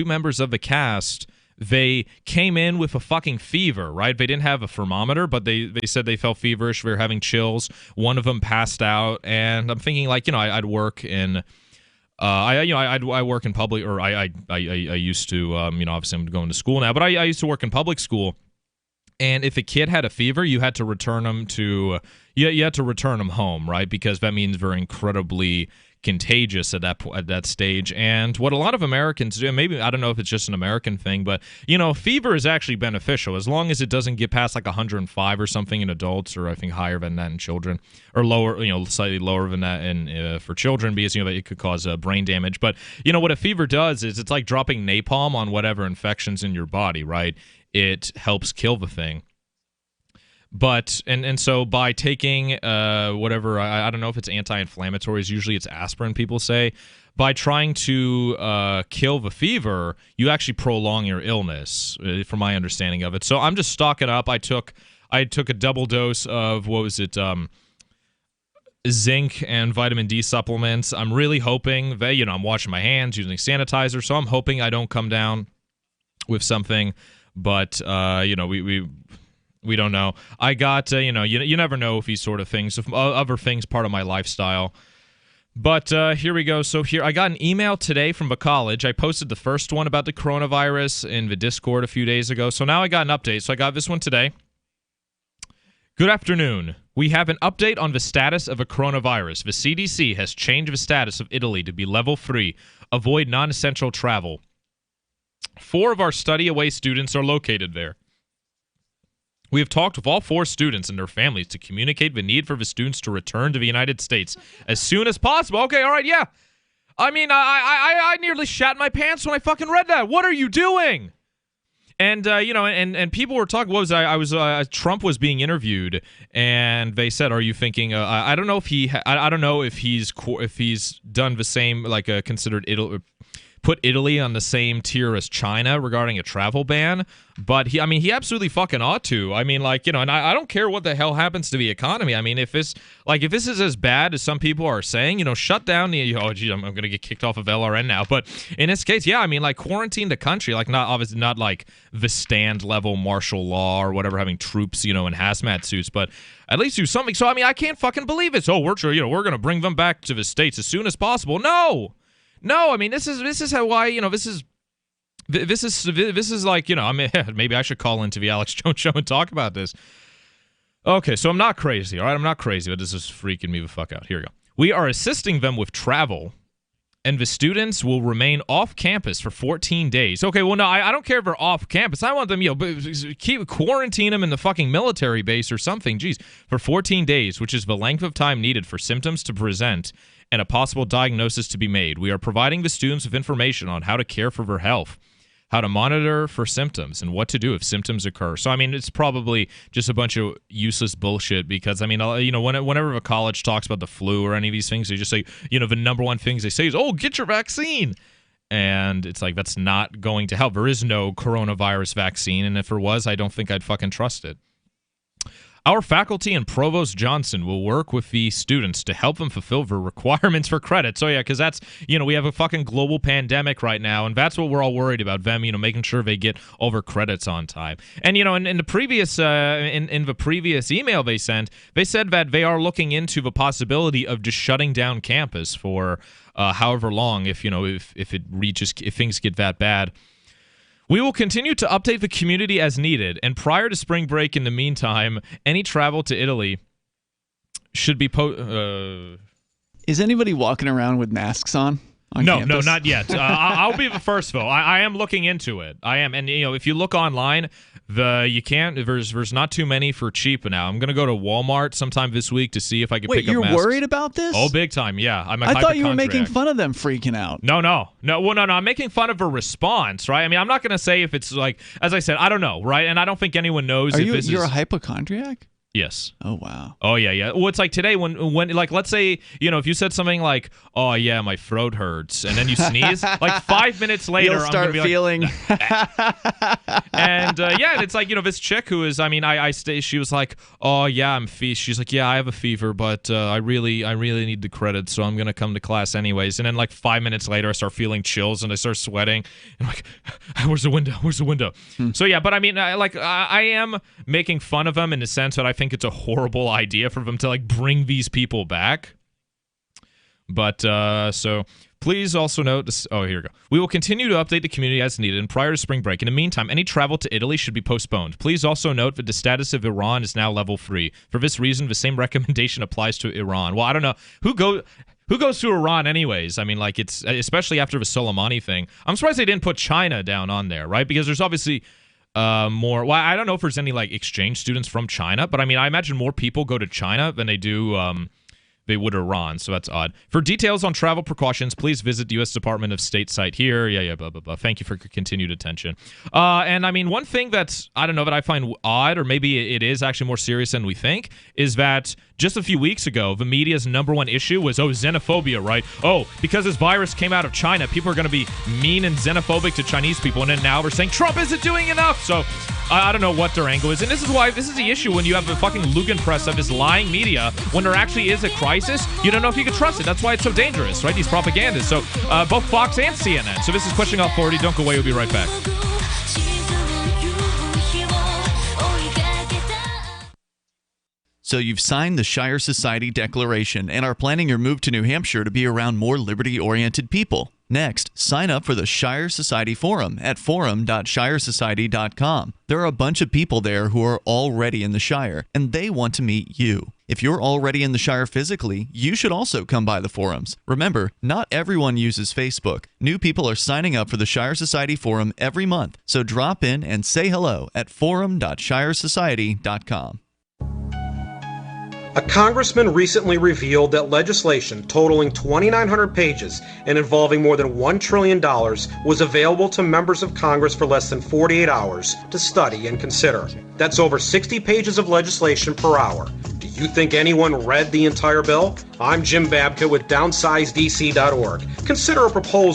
members of the cast, they came in with a fucking fever, right? They didn't have a thermometer, but they said they felt feverish. They were having chills. One of them passed out, and I'm thinking, like, I'd work in. I work in public, or I used to, obviously I'm going to school now, but I used to work in public school. And if a kid had a fever, you had to return them home, right? Because that means they're incredibly contagious at that stage. And what a lot of Americans do, maybe, I don't know if it's just an American thing, but fever is actually beneficial as long as it doesn't get past like 105 or something in adults, or I think higher than that in children, or lower, slightly lower than that for children, because it could cause brain damage. But what a fever does is it's like dropping napalm on whatever infections in your body, right? It helps kill the thing. But and so by taking whatever, I don't know if it's anti-inflammatories, usually it's aspirin, people say, by trying to kill the fever, you actually prolong your illness, from my understanding of it. So I'm just stocking up. I took a double dose of, zinc and vitamin D supplements. I'm really hoping that, I'm washing my hands, using sanitizer, so I'm hoping I don't come down with something. But we don't know. I got, you never know with these sort of things. If other things part of my lifestyle. But here we go. So here, I got an email today from the college. I posted the first one about the coronavirus in the Discord a few days ago. So now I got an update. So I got this one today. Good afternoon. We have an update on the status of a coronavirus. The CDC has changed the status of Italy to be level 3. Avoid non-essential travel. 4 of our study-away students are located there. We have talked with all 4 students and their families to communicate the need for the students to return to the United States as soon as possible. Okay, all right, yeah. I mean, I nearly shat my pants when I fucking read that. What are you doing? And and people were talking. What was Trump was being interviewed, and they said, "Are you thinking?" I don't know if I don't know if he's done the same, like considered put Italy on the same tier as China regarding a travel ban, but he absolutely fucking ought to. I mean, like, and I don't care what the hell happens to the economy. I mean, if this is as bad as some people are saying, shut down the, I'm going to get kicked off of LRN now. But in this case, yeah, I mean, like, quarantine the country, like, not obviously not like the stand level martial law or whatever, having troops, in hazmat suits, but at least do something. So, I mean, I can't fucking believe it. So we're going to bring them back to the States as soon as possible. No, I mean, this is how why, this is like, I mean, maybe I should call into the Alex Jones show and talk about this. Okay, so I'm not crazy, all right? I'm not crazy, but this is freaking me the fuck out. Here we go. We are assisting them with travel, and the students will remain off campus for 14 days. Okay, well, no, I don't care if they're off campus. I want them, quarantine them in the fucking military base or something. Jeez, for 14 days, which is the length of time needed for symptoms to present and a possible diagnosis to be made. We are providing the students with information on how to care for their health, how to monitor for symptoms, and what to do if symptoms occur. So, I mean, it's probably just a bunch of useless bullshit because, I mean, whenever a college talks about the flu or any of these things, they just say, the number one things they say is, oh, get your vaccine. And it's like, that's not going to help. There is no coronavirus vaccine, and if there was, I don't think I'd fucking trust it. Our faculty and Provost Johnson will work with the students to help them fulfill their requirements for credit. So, yeah, because that's, we have a fucking global pandemic right now, and that's what we're all worried about, them, making sure they get all their credits on time. And, in the previous in the previous email they sent, they said that they are looking into the possibility of just shutting down campus for however long if things get that bad. We will continue to update the community as needed, and prior to spring break in the meantime, any travel to Italy should be Is anybody walking around with masks on No, campus? not yet. I'll be the first, though. I am looking into it. I am, and if you look online, there's not too many for cheap now. I'm gonna go to Walmart sometime this week to see if I can pick up masks. Wait, you're worried about this? Oh, big time, yeah. I thought you were making fun of them freaking out. No. Well, no. I'm making fun of a response, right? I mean, I'm not gonna say if it's like, as I said, I don't know, right? And I don't think anyone knows if this is. You're a hypochondriac? Yes. Oh, wow. Oh, yeah. Well, it's like today when like, let's say, if you said something like, oh, yeah, my throat hurts, and then you sneeze, like 5 minutes later, you'll start I'm going to be feeling. And, and it's like, this chick who is, she was like, oh, yeah, she's like, yeah, I have a fever, but I really need the credit, so I'm going to come to class anyways. And then like 5 minutes later, I start feeling chills, and I start sweating. And I'm like, where's the window? So, yeah, but I am making fun of them in the sense that I think it's a horrible idea for them to like bring these people back. But so please also note this. Oh, here we go. We will continue to update the community as needed and prior to spring break. In the meantime, any travel to Italy should be postponed. Please also note that the status of Iran is now level 3. For this reason, the same recommendation applies to Iran. Well, I don't know who goes to Iran anyways. I mean, like, it's especially after the Soleimani thing. I'm surprised they didn't put China down on there, right? Because there's obviously more. Well, I don't know if there's any like exchange students from China, but I mean, I imagine more people go to China than they would Iran, so that's odd. For details on travel precautions, please visit the U.S. Department of State site here. Yeah, blah, blah, blah. Thank you for your continued attention. And I mean, one thing that's, I don't know, that I find odd, or maybe it is actually more serious than we think, is that just a few weeks ago, the media's number one issue was, xenophobia, right? Oh, because this virus came out of China, people are going to be mean and xenophobic to Chinese people, and then now we're saying Trump isn't doing enough. So I don't know what their angle is, and this is the issue when you have the fucking Lugenpress of this lying media. When there actually is a crisis, you don't know if you can trust it. That's why it's so dangerous, right? These propagandists. So both Fox and CNN. So this is Questioning Authority. Don't go away. We'll be right back. So you've signed the Shire Society Declaration and are planning your move to New Hampshire to be around more liberty-oriented people. Next, sign up for the Shire Society Forum at forum.shiresociety.com. There are a bunch of people there who are already in the Shire, and they want to meet you. If you're already in the Shire physically, you should also come by the forums. Remember, not everyone uses Facebook. New people are signing up for the Shire Society Forum every month, so drop in and say hello at forum.shiresociety.com. A congressman recently revealed that legislation totaling 2,900 pages and involving more than $1 trillion was available to members of Congress for less than 48 hours to study and consider. That's over 60 pages of legislation per hour. Do you think anyone read the entire bill? I'm Jim Babka with DownsizeDC.org. Consider a proposal